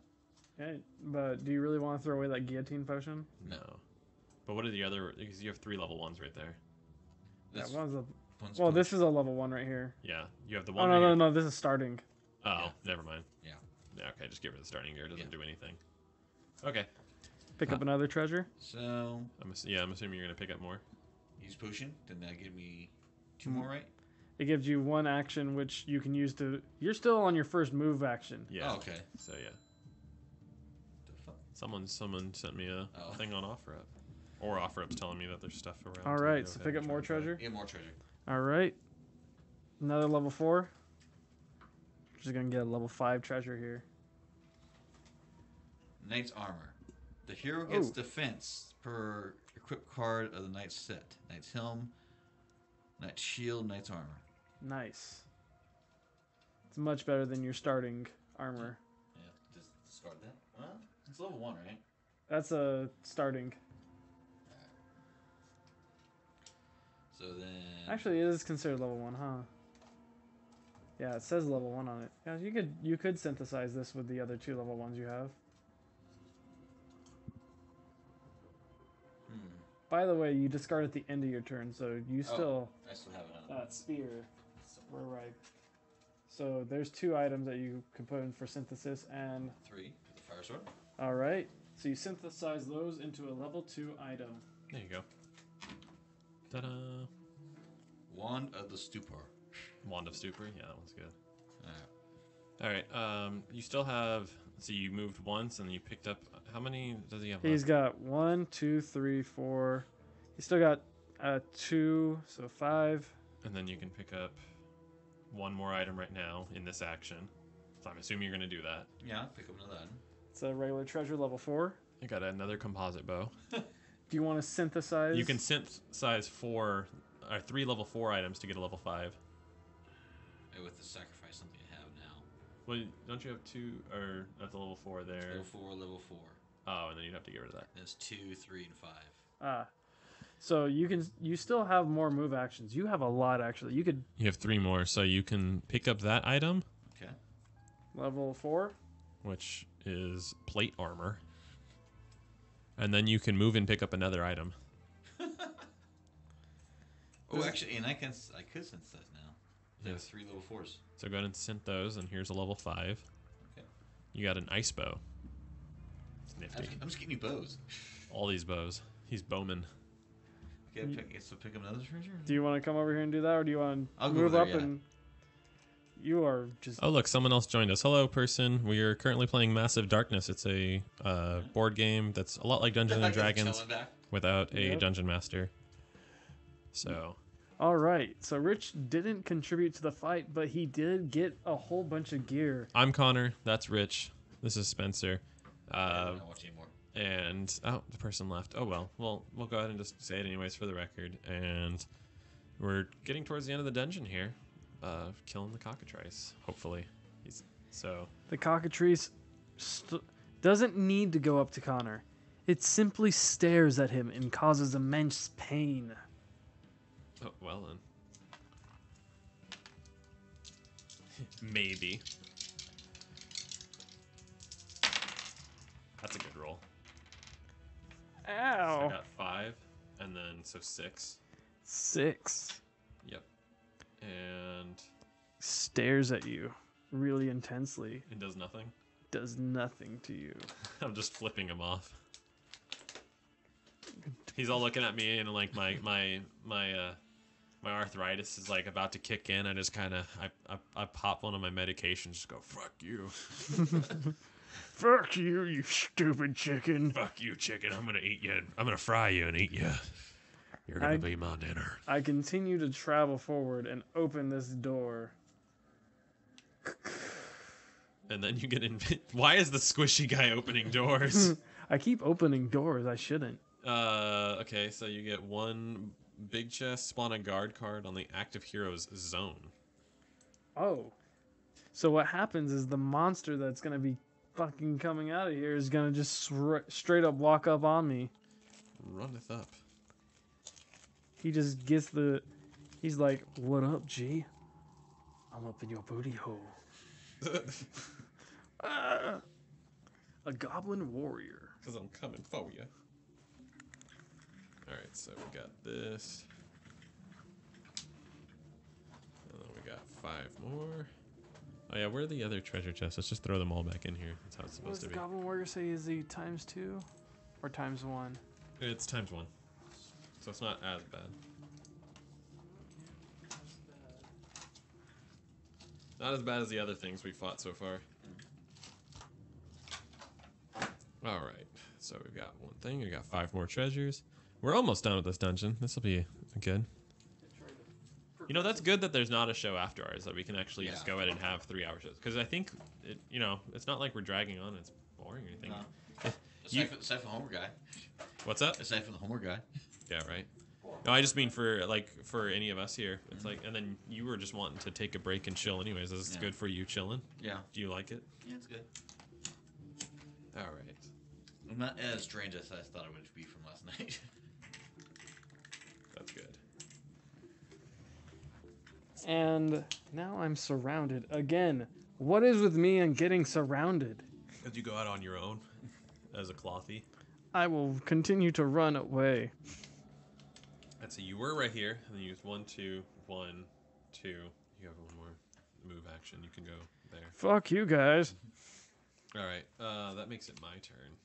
okay, but do you really want to throw away that guillotine potion? No. But what are the other? Because you have 3 level 1s right there. This Yeah, one's a, one's well, this potion. is a level 1 right here. Yeah, you have the Oh, one. no, right no, here. no, this is starting. Oh, Yeah. never mind. Yeah. Yeah, okay, just get rid of the starting gear. It doesn't Yeah. do anything. Okay. Pick up another treasure. So, I'm assuming you're gonna pick up more. use potion. Then that give me 2 more, right? It gives you 1 action, which you can use to... You're still on your first move action. Yeah. Oh, okay. So yeah, The fuck? someone sent me a Oh. thing on OfferUp, or OfferUp's telling me that there's stuff around. All to right, go so ahead pick and up more try and treasure. Get more treasure. All right. Another level 4. Just going to get a level 5 treasure here. Knight's armor. The hero gets Oh. defense per equipped card of the knight's set. Knight's helm, knight's shield, knight's armor. Nice. It's much better than your starting armor. Yeah, just discard that. Well, it's level 1, right? That's a starting. So then. Actually, it is considered level 1, huh? Yeah, it says level 1 on it. Yeah, you could synthesize this with the other 2 level 1s you have. By the way, you discard at the end of your turn, so you still... I still have it on. That spear. We're right. So there's 2 items that you can put in for synthesis, and 3. The fire sword. all right. So you synthesize those into a level 2 item. There you go. Ta-da! Wand of the Stupor. Wand of Stupor. Yeah, that one's good. Alright. All right. You still have. So you moved once, and you picked up. How many does he have He's left? got 1, 2, 3, 4. He's still got 2, so 5. And then you can pick up 1 more item right now in this action. So I'm assuming you're gonna do that. Yeah, pick up another item. It's a regular treasure level 4. You got another composite bow. Do you want to synthesize? You can synthesize 3 level 4 items to get a level 5. With the sacrifice something I have now. Well, don't you have 2 or that's a level 4 there? Level 4, level 4. Oh, and then you'd have to get rid of that. That's 2, 3, and 5. So you still have more move actions. You have a lot actually. You could You have 3 more, so you can pick up that item, Okay. level 4. which is plate armor, and then you can move and pick up another item. Oh, actually, and I could synthesize now. I have Yes. 3 level 4s. So go ahead and synth those, and here's a level 5. Okay. You got an ice bow. It's nifty. I'm just getting you bows. All these bows. He's bowman. Okay, pick up another treasure? Do you want to come over here and do that, or do you want I'll to go move over up there, yeah. and? You are just. Oh, look, someone else joined us. Hello, person. We are currently playing Massive Darkness. It's a board game that's a lot like Dungeons and Dragons Chilling back. without a Yep. dungeon master. So, All right. So Rich didn't contribute to the fight, but he did get a whole bunch of gear. I'm Connor. That's Rich. This is Spencer. I'm not watching anymore. And the person left. Oh well. We'll go ahead and just say it anyways for the record. And we're getting towards the end of the dungeon here. Killing the cockatrice. Hopefully. The cockatrice doesn't need to go up to Connor. It simply stares at him and causes immense pain. Oh well then. Maybe. That's a good roll. So I Ow. got 5, and then so 6. 6. Yep. And Stares at you really intensely. it does nothing. Does nothing to you. I'm just flipping him off. He's all looking at me, and like my arthritis is like about to kick in. I just kind of I pop one of my medications. Just go fuck you, Fuck you, you stupid chicken. fuck you, chicken. I'm gonna eat you. I'm gonna fry you and eat you. You're gonna be my dinner. I continue to travel forward and open this door. And then you get in. Why is the squishy guy opening doors? I keep opening doors. I shouldn't. Okay, so you get 1 big chest, spawn a guard card on the active hero's zone. Oh. So what happens is the monster that's going to be fucking coming out of here is gonna just straight up walk up on me. Runneth up. He just gets the. He's like, "What up, G? I'm up in your booty hole." Ah, a goblin warrior. Because I'm coming for you. Alright, so we got this. And then we got 5 more. Oh yeah, where are the other treasure chests? Let's just throw them all back in here. That's how it's What supposed does to the be. goblin warrior say? Is he ×2 or ×1? It's ×1. So it's not as bad. Not as bad as the other things we fought so far. Alright, so we've got one thing. We got 5 more treasures. We're almost done with this dungeon. This will be good. You know, that's good that there's not a show after ours, that we can actually just go ahead and have 3-hour shows. Because I think, it's not like we're dragging on and it's boring or anything. No. Aside from the Homer guy. What's up? Aside from the Homer guy. Yeah, right. No, I just mean for any of us here. It's like, and then you were just wanting to take a break and chill anyways. Is this good for you chilling? Yeah. Do you like it? Yeah, it's good. All right. I'm not as strange as I thought it would be from last night. That's good. And now I'm surrounded again. What is with me and getting surrounded? Did you go out on your own as a clothy? I will continue to run away. Let's see. You were right here, and then you used 1, 2, 1, 2. You have one more move action. You can go there. Fuck you guys. All right. That makes it my turn.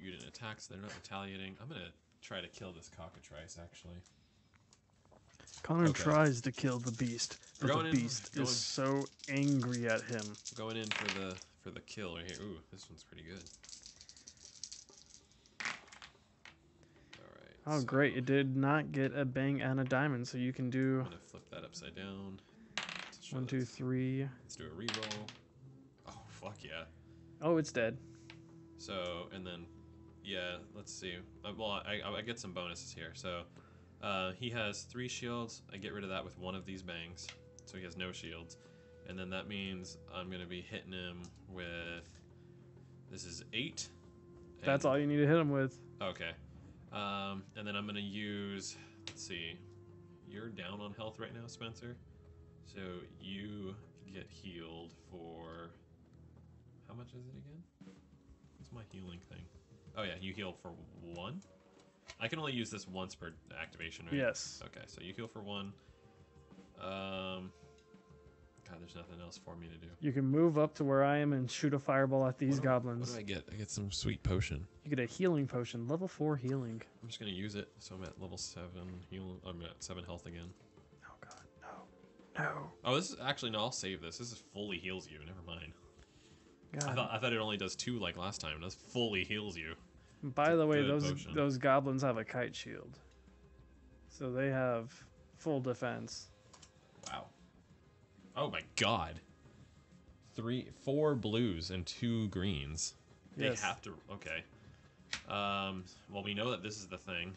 You didn't attack, so they're not retaliating. I'm gonna try to kill this cockatrice actually. Connor tries to kill the beast, but the beast going- is so angry at him. Going in for the kill right here. Ooh, this one's pretty good. All right. Oh, so great. It did not get a bang and a diamond, so you can do I'm gonna flip that upside down. to show 1, 2, this. 3. Let's do a reroll. Oh fuck yeah. Oh, it's dead. So and then yeah, let's see. Well, I get some bonuses here. So he has 3 shields. I get rid of that with one of these bangs, so he has no shields. And then that means I'm gonna be hitting him with. This is 8. That's all you need to hit him with. Okay. And then I'm gonna use. Let's see. You're down on health right now, Spencer. So you get healed for. How much is it again? What's my healing thing? Oh yeah, you heal for 1. I can only use this once per activation, right? Yes. Okay, so you heal for 1. God, there's nothing else for me to do. You can move up to where I am and shoot a fireball at these goblins. What do I get? I get some sweet potion. You get a healing potion, level 4 healing. I'm just gonna use it. So I'm at level 7 heal. I'm at 7 health again. Oh god, no, no. Oh, this is actually no. I'll save this. This is fully heals you. Never mind. God. I thought it only does 2 like last time. This fully heals you. By the way, Good potion. those goblins have a kite shield, so they have full defense. Wow. Oh my god. 4 blues and 2 greens. Yes. They have to. Okay. Well, we know that this is the thing.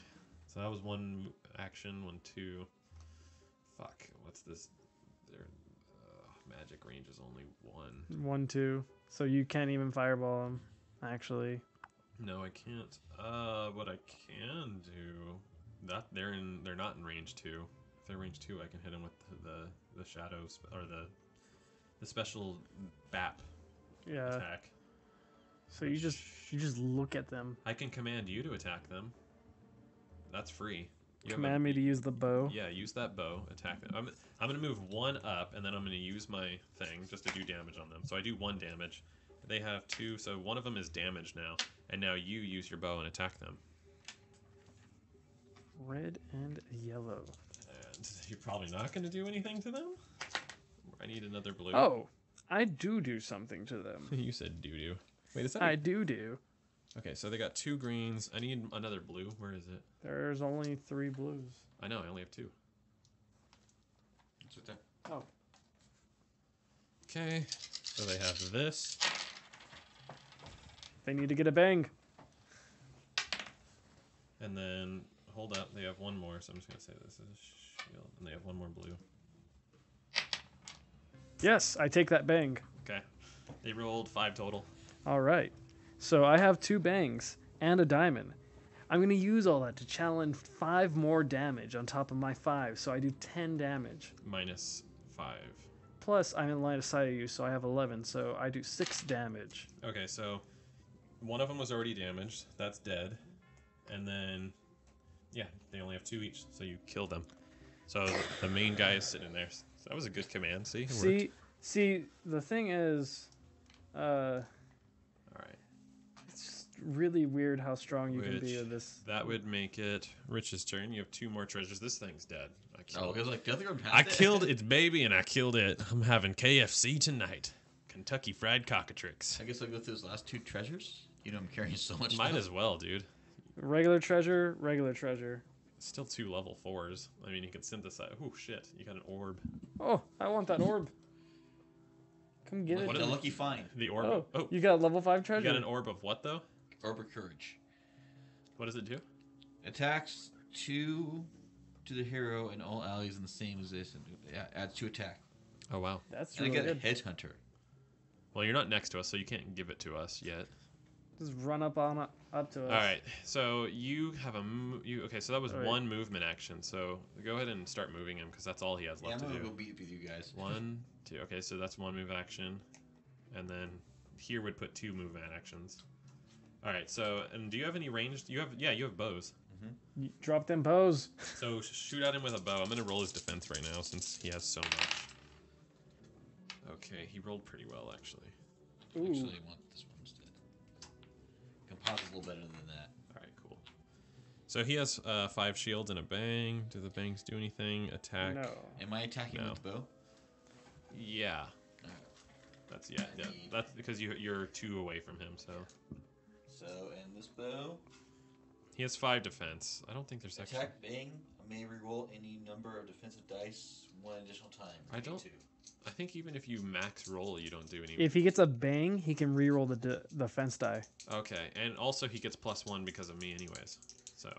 So that was 1 action. 1, 2. Fuck. What's this? Their magic range is only 1. 1, 2. So you can't even fireball them, actually. No, I can't. What I can do. That they're not in range 2. If they're range 2, I can hit them with the shadows or the special BAP Yeah. attack. So you just look at them. I can command you to attack them. That's free. Command me to use the bow. Yeah, use that bow. Attack them. I'm gonna move 1 up, and then I'm gonna use my thing just to do damage on them. So I do 1 damage. They have 2, so one of them is damaged now. And now you use your bow and attack them. Red and yellow. And you're probably not gonna do anything to them. I need another blue. Oh, I do something to them. You said doo-doo. Wait, is that? I do. Okay, so they got 2 greens. I need another blue. Where is it? There's only 3 blues. I know, I only have 2. It's right there. Oh. Okay, so they have this. They need to get a bang. And then, hold up, they have 1 more, so I'm just going to say this is shield. And they have 1 more blue. Yes, I take that bang. Okay. They rolled 5 total. All right. So I have 2 bangs and a diamond. I'm going to use all that to challenge 5 more damage on top of my 5, so I do 10 damage. Minus 5. Plus, I'm in line of sight of you, so I have 11, so I do 6 damage. Okay, so one of them was already damaged. That's dead. And then, yeah, they only have 2 each, so you killed them. So the main guy is sitting there. So that was a good command. See? It worked. See, the thing is, All right. it's just really weird how strong you can be Which- with this. That would make it Rich's turn. You have 2 more treasures. This thing's dead. I killed Oh, it. because like nothing would I killed its baby and I killed it. I'm having KFC tonight. Kentucky Fried Cockatrix. I guess I'll go through those last 2 treasures. You know, I'm carrying so much. Might stuff. as well, dude. Regular treasure, regular treasure. Still 2 level 4s. I mean, you can synthesize. Oh, shit. You got an orb. Oh, I want that orb. Come get What it. a lucky find. The orb. Oh, Oh, you got level 5 you treasure. got an orb of what, though? Orb of Courage. What does it do? Attacks 2 to the hero and all allies in the same position. Yeah, adds 2 attack. Oh, wow. That's And I really get a good. headhunter. Well, you're not next to us, so you can't give it to us yet. Just run up to us. All right. So you have a okay. So that was All right. 1 movement action. So go ahead and start moving him because that's all he has Yeah, I'm left to gonna do. go beat with you guys. 1, 2. Okay, so that's 1 move action, and then here would put 2 movement actions. All right. So and do you have any ranged? You have bows. You drop them bows. So shoot at him with a bow. I'm gonna roll his defense right now since he has so much. Okay, he rolled pretty well actually. Ooh. Actually, I want this one instead. Composite's a little better than that. All right, cool. So he has 5 shields and a bang. Do the bangs do anything? Attack? No. Am I attacking No. with the bow? Yeah. Alright. That's yeah. That's because you're 2 away from him. So So, and this bow. he has 5 defense. I don't think there's actually. Attack bang. I may reroll any number of defensive dice 1 additional time. I don't- Two. I think even if you max roll, you don't do any. If he gets a bang, he can reroll the fence die. Okay, and also he gets +1 because of me, anyways. So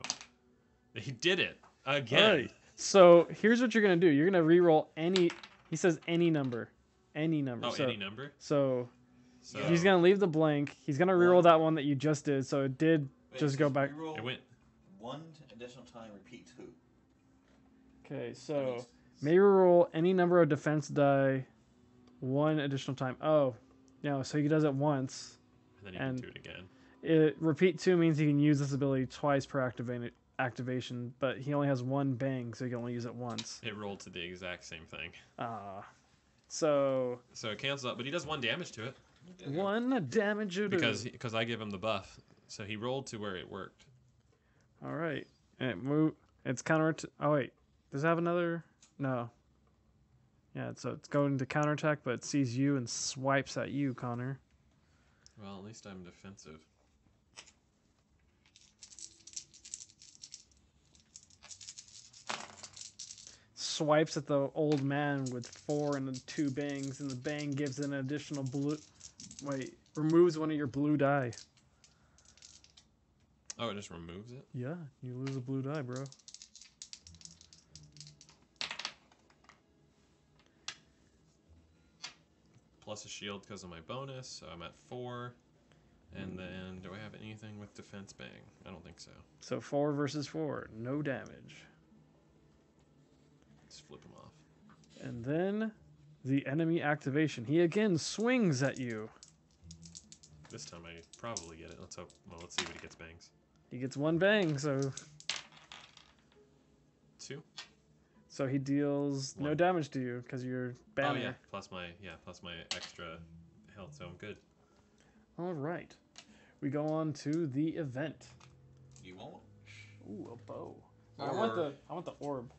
he did it again. Hey. So here's what you're gonna do. You're gonna reroll any. He says any number, any number. Oh, so, any number. So So he's gonna leave the blank. He's gonna reroll that one that you just did. So it did Wait, just it go says back. reroll it went. 1 additional time, repeat 2. Okay, That so makes- may reroll any number of defense die, 1 additional time. Oh, no. So he does it once. And then he and- can do it again. Repeat 2 means he can use this ability twice per activation, but he only has 1 bang, so he can only use it once. It rolled to the exact same thing. So So it cancels out, but he does 1 damage to it 1 damage. because I give him the buff. So he rolled to where it worked. All right, and it move. It's counter. Oh wait, does it have another? No. Yeah, so it's going to counterattack, but it sees you and swipes at you, Connor. Well, at least I'm defensive. Swipes at the old man with 4 and 2 bangs, and the bang gives an additional blue. Wait, removes 1 of your blue die. Oh, it just removes it? Yeah, you lose a blue die, bro. Plus a shield because of my bonus, so I'm at 4. And then, do I have anything with defense bang? I don't think so. So 4 versus 4, no damage. Let's flip him off. And then the enemy activation. He again swings at you. This time I probably get it. Let's hope. Well, let's see what he gets bangs. He gets 1 bang, so 2? he deals no 1. damage to you because you're banner. Oh yeah, plus my extra health, so I'm good. All right, we go on to the event. You won't. Ooh, a bow. I Or- want the orb.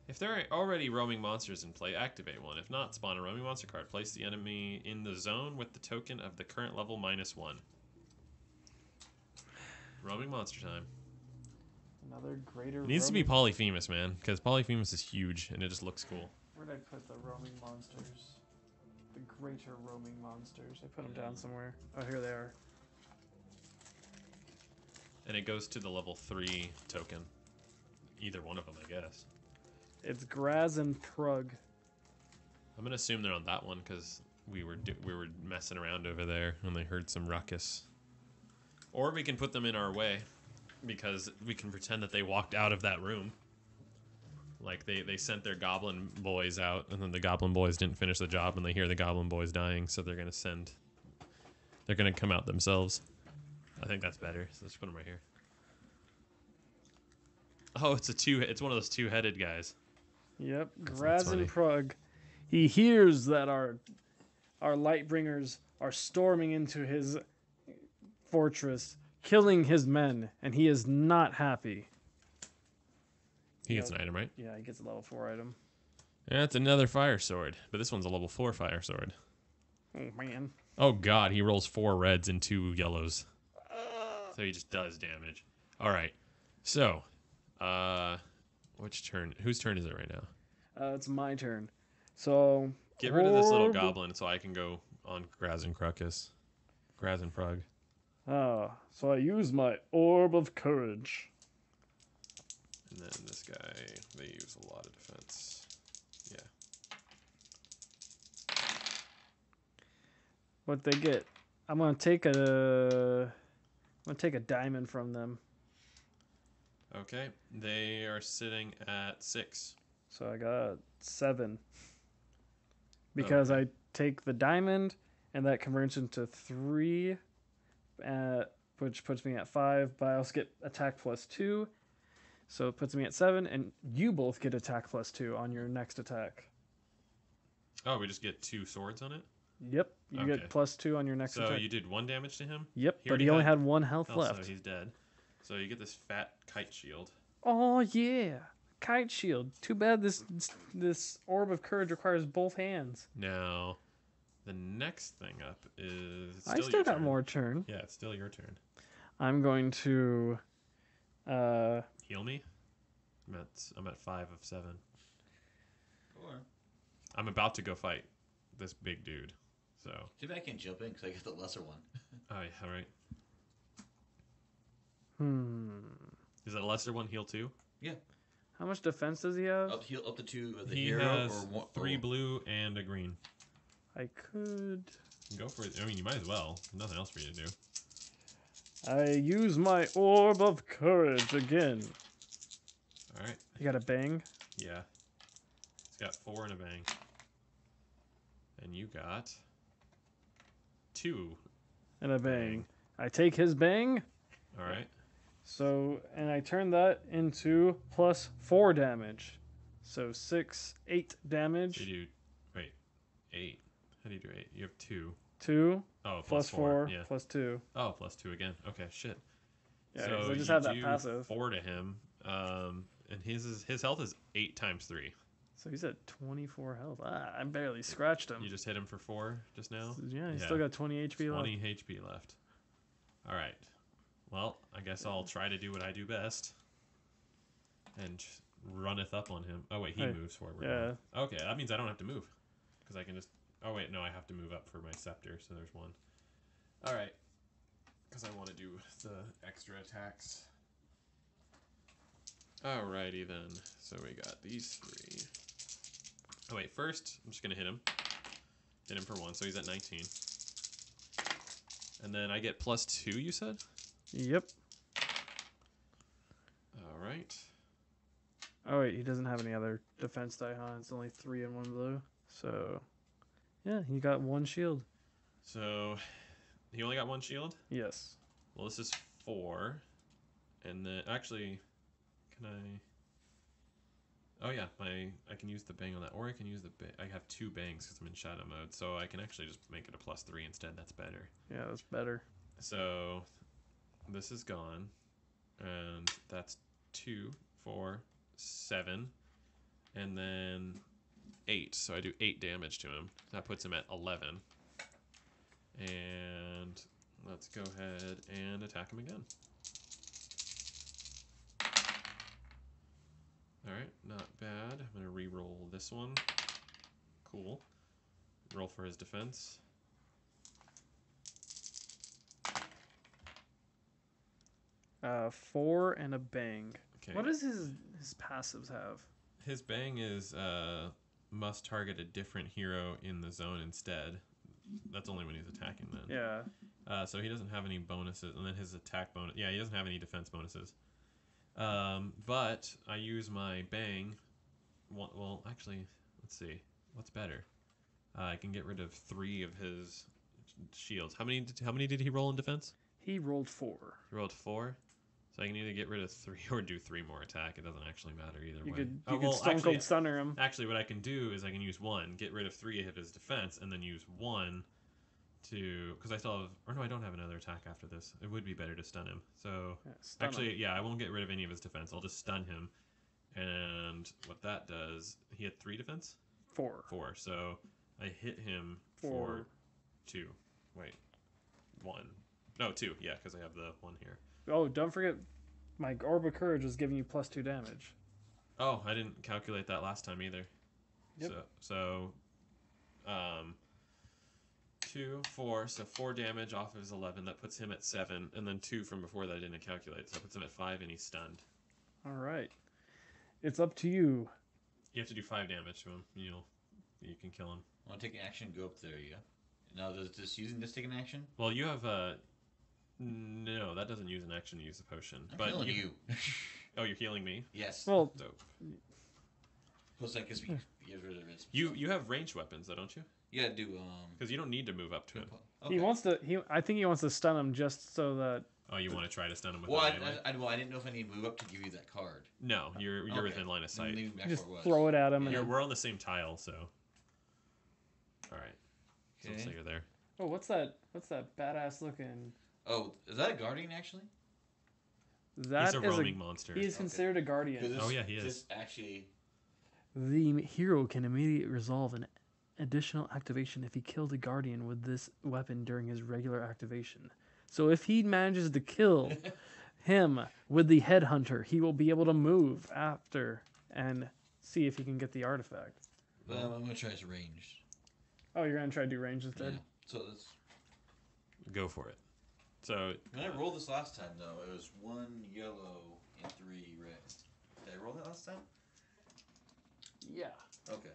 If there are already roaming monsters in play, activate one. If not, spawn a roaming monster card. Place the enemy in the zone with the token of the current level -1. Roaming monster time. Another greater. It needs to be Polyphemus, man, because Polyphemus is huge and it just looks cool. Where'd I put the roaming monsters? The greater roaming monsters. I put them down somewhere. Oh, here they are. And it goes to the level 3 token. Either one of them, I guess. It's Graz and Prug. I'm gonna assume they're on that one because we were messing around over there and they heard some ruckus. Or we can put them in our way because we can pretend that they walked out of that room. Like they sent their goblin boys out and then the goblin boys didn't finish the job and they hear the goblin boys dying, so they're going to come out themselves. I think that's better. So let's put them right here. Oh, it's one of those two-headed guys. Yep, That's funny. Grazenprug. He hears that our Lightbringers are storming into his fortress, killing his men, and he is not happy. He gets an item, right? Yeah, he gets a level 4 item. That's another fire sword, but this one's a level 4 fire sword. Oh, man. Oh, God, he rolls 4 reds and 2 yellows. So he just does damage. All right. So, which turn? Whose turn is it right now? It's my turn. So... Get rid of this little goblin so I can go on Grazenprug. So I use my Orb of Courage. And then this guy, they use a lot of defense. Yeah. What they get? I'm gonna take a diamond from them. Okay. They are sitting at 6. So I got 7. Because Okay. I take the diamond, and that converts into 3, which puts me at 5. But I also get attack plus 2, so it puts me at 7. And you both get attack plus 2 on your next attack. Oh, we just get 2 swords on it? Yep, you Okay. get plus 2 on your next So attack. you did 1 damage to him? Yep, He but already he only had- had 1 health Oh, left. so he's dead. So you get this fat kite shield. Oh yeah, kite shield. Too bad this Orb of Courage requires both hands. Now, the next thing up is I still still your got turn. more turn. Yeah, it's still your turn. I'm going to Heal me. I'm at 5 of 7. Or I'm about to go fight this big dude. So, see if I can jump in because I get the lesser one. all right. Is Is that a lesser one heal too? Yeah, how much defense does he have? up to 2 of the He hero has or one, 3 or- blue and a green. I could. Go for it. I mean, you might as well. Nothing else for you to do. I use my Orb of Courage again. All right. You got a bang? Yeah. It's got 4 and a bang. And you got 2. And a bang. I take his bang. All right. So, and I turn that into plus 4 damage. So 8 damage. So you do, wait, 8. How do you do 8? You have 2. 2 Oh, plus 4. 4 Yeah. plus 2. Oh, plus 2 again. Okay, shit. Yeah, so 'cause I just you have that do passive. 4 to him. And his health is 8 times 3. So he's at 24 health. I barely scratched him. You just hit him for 4 just now? Yeah, he's still got 20 HP left. 20 HP left. All right. Well, I guess I'll try to do what I do best. And runneth up on him. Oh, wait, he Hey, moves forward. yeah. now. Okay, that means I don't have to move. Because I can just... Oh, wait, no, I have to move up for my scepter, so there's 1. All right. Because I want to do the extra attacks. Alrighty, then. So we got these 3. Oh, wait, first, I'm just going to hit him. Hit him for 1, so he's at 19. And then I get plus 2, you said? Yep. All right. Oh wait, he doesn't have any other defense die, huh? It's only 3 and 1 blue. So, yeah, he got 1 shield. So he only got 1 shield? Yes. Well, this is 4. And then, actually, can I... Oh yeah, I can use the bang on that, or I can use the I have 2 bangs because I'm in shadow mode, so I can actually just make it a plus 3 instead. That's better. Yeah, that's better. So this is gone, and that's 2, 4, 7, and then 8. So I do 8 damage to him. That puts him at 11. And let's go ahead and attack him again. Alright, not bad. I'm going to re-roll this one. Cool. Roll for his defense. Uh, 4 and a bang. Okay. What does his passives have? His bang is must target a different hero in the zone instead. That's only when he's attacking then. Yeah. So he doesn't have any bonuses, and then his attack bonus. Yeah, he doesn't have any defense bonuses. But I use my bang. Well, actually, let's see. What's better? I can get rid of 3 of his shields. How many did he roll in defense? He rolled 4. He rolled 4. So I can either get rid of 3 or do 3 more attack. It doesn't actually matter either You way. could Stone Cold Stunner him. Actually, what I can do is I can use 1, get rid of 3 of his defense, and then use 1 to... Because I still have... Or no, I don't have another attack after this. It would be better to stun him. So, Stun him. actually, yeah, I won't get rid of any of his defense. I'll just stun him. And what that does... He had 3 defense? 4. 4. So I hit him for 2. Wait. 1. No, 2. Yeah, because I have the 1 here. Oh, don't forget, my Orb of Courage is giving you +2 damage. Oh, I didn't calculate that last time either. Yep. So 2, 4. So 4 damage off of his 11. That puts him at 7. And then 2 from before that I didn't calculate. So that puts him at 5 and he's stunned. All right. It's up to you. You have to do 5 damage to him. You can kill him. Want to take an action? Go up there. You go. Now, does this using this take an action? Well, you have no, that doesn't use an action to use the potion. I'm healing you. Oh, you're healing me? Yes. Well, Dope. Plus, that gives me get rid of it. You have ranged weapons, though, don't you? Yeah, I do. Because you don't need to move up to him. Okay. he wants to. I think he wants to stun him just so that. Oh, you want to try to stun him with Well, a melee? I didn't know if I need to move up to give you that card. No, you're Okay. within line of Then sight. leave it back Just where it was. throw it at him. And We're on the same tile, so. All right. So Okay. you're there. oh, what's that? What's that badass looking? Oh, is that a guardian actually? That He's a roaming monster. He is considered a guardian. Oh, yeah, he is. This actually. The hero can immediately resolve an additional activation if he killed a guardian with this weapon during his regular activation. So if he manages to kill him with the headhunter, he will be able to move after and see if he can get the artifact. Well, I'm gonna try his ranged. Oh, you're gonna try to do range instead? Yeah. So that's. Go for it. So When I rolled this last time, though, it was 1 yellow and 3 red. Did I roll that last time? Yeah. Okay.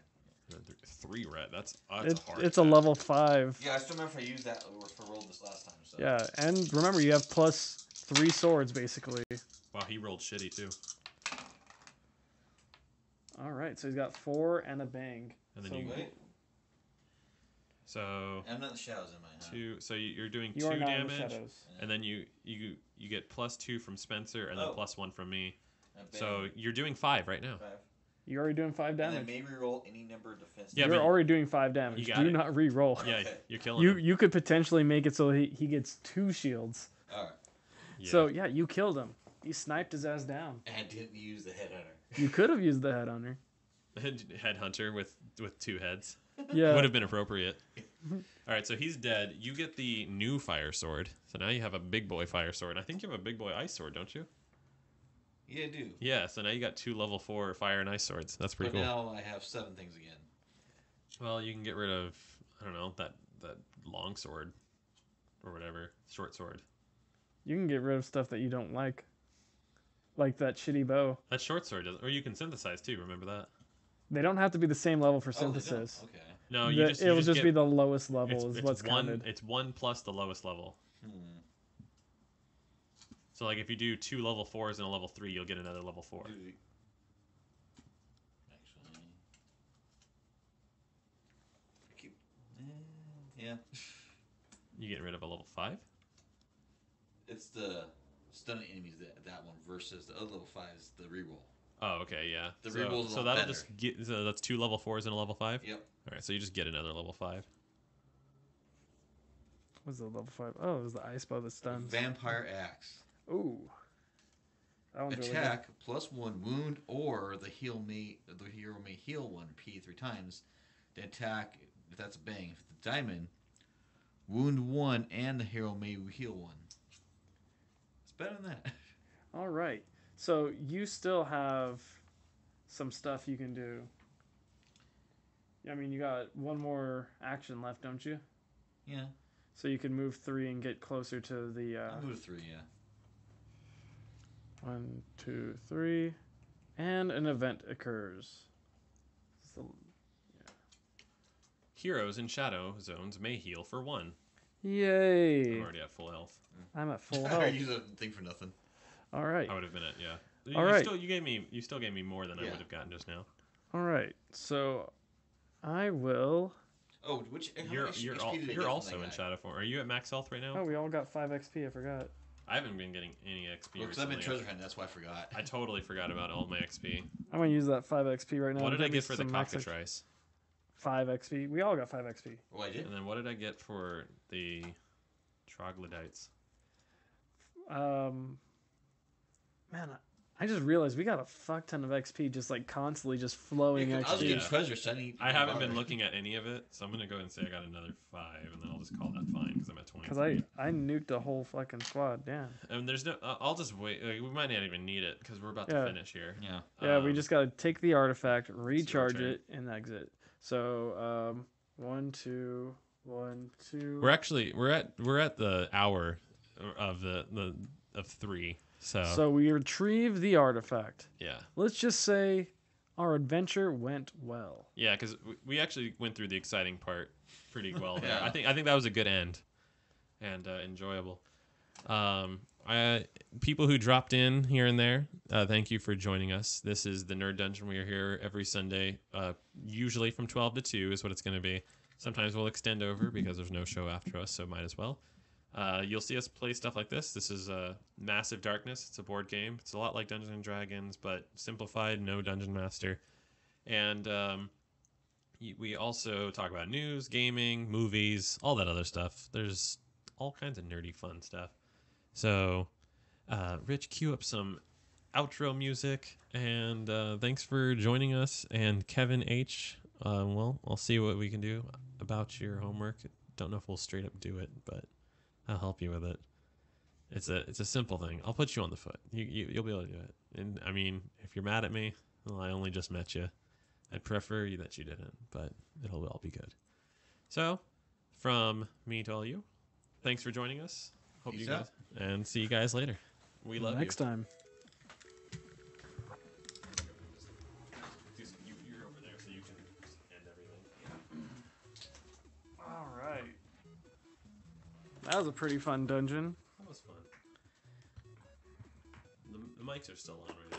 3 red. That's a hard. It's a attack. level 5. Yeah, I still remember if I used that or if I rolled this last time. So. Yeah, and remember you have +3 swords basically. Wow, he rolled shitty too. All right, so he's got 4 and a bang. And then So you. Wait, So I'm not in the shadows, am I? Huh? 2. So you're doing you 2 are not in the damage, shadows. and then you get +2 from Spencer, and then Oh. +1 from me. I banged So you're doing 5 right now. 5. You're already doing 5 And then damage. maybe roll any number of defense. Yeah, You're but already doing 5 damage. You got Do it. not re-roll. Yeah, Okay. you're killing You him. you could potentially make it so he gets 2 shields. All right. Yeah. So yeah, you killed him. You sniped his ass down. And I didn't use the headhunter. You could have used the headhunter. Headhunter with 2 heads Yeah. would have been appropriate. All right, so he's dead. You get the new fire sword. So now you have a big boy fire sword. I think you have a big boy ice sword, don't you? Yeah, I do. Yeah. So now you got 2 level 4 fire and ice swords. That's pretty But cool. now I have 7 things again. Well, you can get rid of that long sword or whatever, short sword. You can get rid of stuff that you don't like that shitty bow. That short sword does, or you can synthesize too. Remember that? They don't have to be the same level for Oh, they don't? synthesis. Okay. No, It'll just get, be the lowest level it's is what's one. counted. It's 1 plus the lowest level. Hmm. So like if you do 2 level 4s and a level 3, you'll get another level 4. Actually. I keep. Yeah. You get rid of a level 5. It's the stunning enemies that one versus the other level 5 is the reroll. Oh, okay, yeah. The so, reroll's a so lot that'll better. just get. So that's 2 level 4s and a level 5. Yep. All right, so you just get another level 5. What's the level 5? Oh, it was the ice bow that stuns. Vampire axe. Ooh. That one's really good. Attack +1 wound, or the hero may heal 1 repeated 3 times. The attack, if that's a bang, if it's a diamond, wound 1, and the hero may heal 1. It's better than that. All right. So you still have some stuff you can do. I mean, you got 1 more action left, don't you? Yeah. So you can move 3 and get closer to the. I'll move to 3. Yeah. 1, 2, 3, and an event occurs. So, Heroes in shadow zones may heal for 1. Yay! I'm already at full health. I'm at full I health. use a thing for nothing. All right. I would have been at All right. You still gave me more than I Yeah. would have gotten just now. All right. So I will. Oh, which how You're much XP did I get you're from also that in guy? shadow form. Are you at max health right now? Oh, we all got 5 XP. I forgot. I haven't been getting any XP Well, because I've been recently. treasure hunting, that's why I forgot. I totally forgot about all my XP. I'm gonna use that 5 XP right now. What and did I me get for the some max cockatrice? 5 XP. We all got 5 XP. Oh, I did? And then what did I get for the troglodytes? Man, I just realized we got a fuck ton of XP just like constantly just flowing Yeah, 'cause I was XP. getting treasure, so I need. I haven't been looking at any of it, so I'm gonna go ahead and say I got another 5, and then I'll just call that fine because I'm at 20. Because I nuked a whole fucking squad. Damn. And there's no. I'll just wait. Like, we might not even need it because we're about Yeah. to finish here. Yeah. Yeah, we Um, just gotta take the artifact, recharge turn. it, and exit. So 1, 2, 1, 2. We're at the hour of the of 3. So we retrieve the artifact. Yeah. Let's just say our adventure went well. Yeah, because we actually went through the exciting part pretty well there. Yeah. I think that was a good end and enjoyable. People who dropped in here and there, thank you for joining us. This is the Nerd Dungeon. We are here every Sunday, usually from 12 to 2 is what it's going to be. Sometimes we'll extend over because there's no show after us, so might as well. You'll see us play stuff like this. This is Massive Darkness. It's a board game. It's a lot like Dungeons and Dragons, but simplified, no dungeon master. And we also talk about news, gaming, movies, all that other stuff. There's all kinds of nerdy fun stuff. So, Rich, cue up some outro music, and thanks for joining us. And Kevin H., well, I'll see what we can do about your homework. Don't know if we'll straight up do it, but I'll help you with it. It's a simple thing. I'll put you on the foot. You'll be able to do it. And I mean, if you're mad at me, well, I only just met you. I'd prefer that you didn't, but it'll all be good. So, from me to all you, thanks for joining us. Hope Peace you guys out. and see you guys later. We love Next time. You're over there, so you can end everything. All right. That was a pretty fun dungeon. That was fun. The mics are still on right now.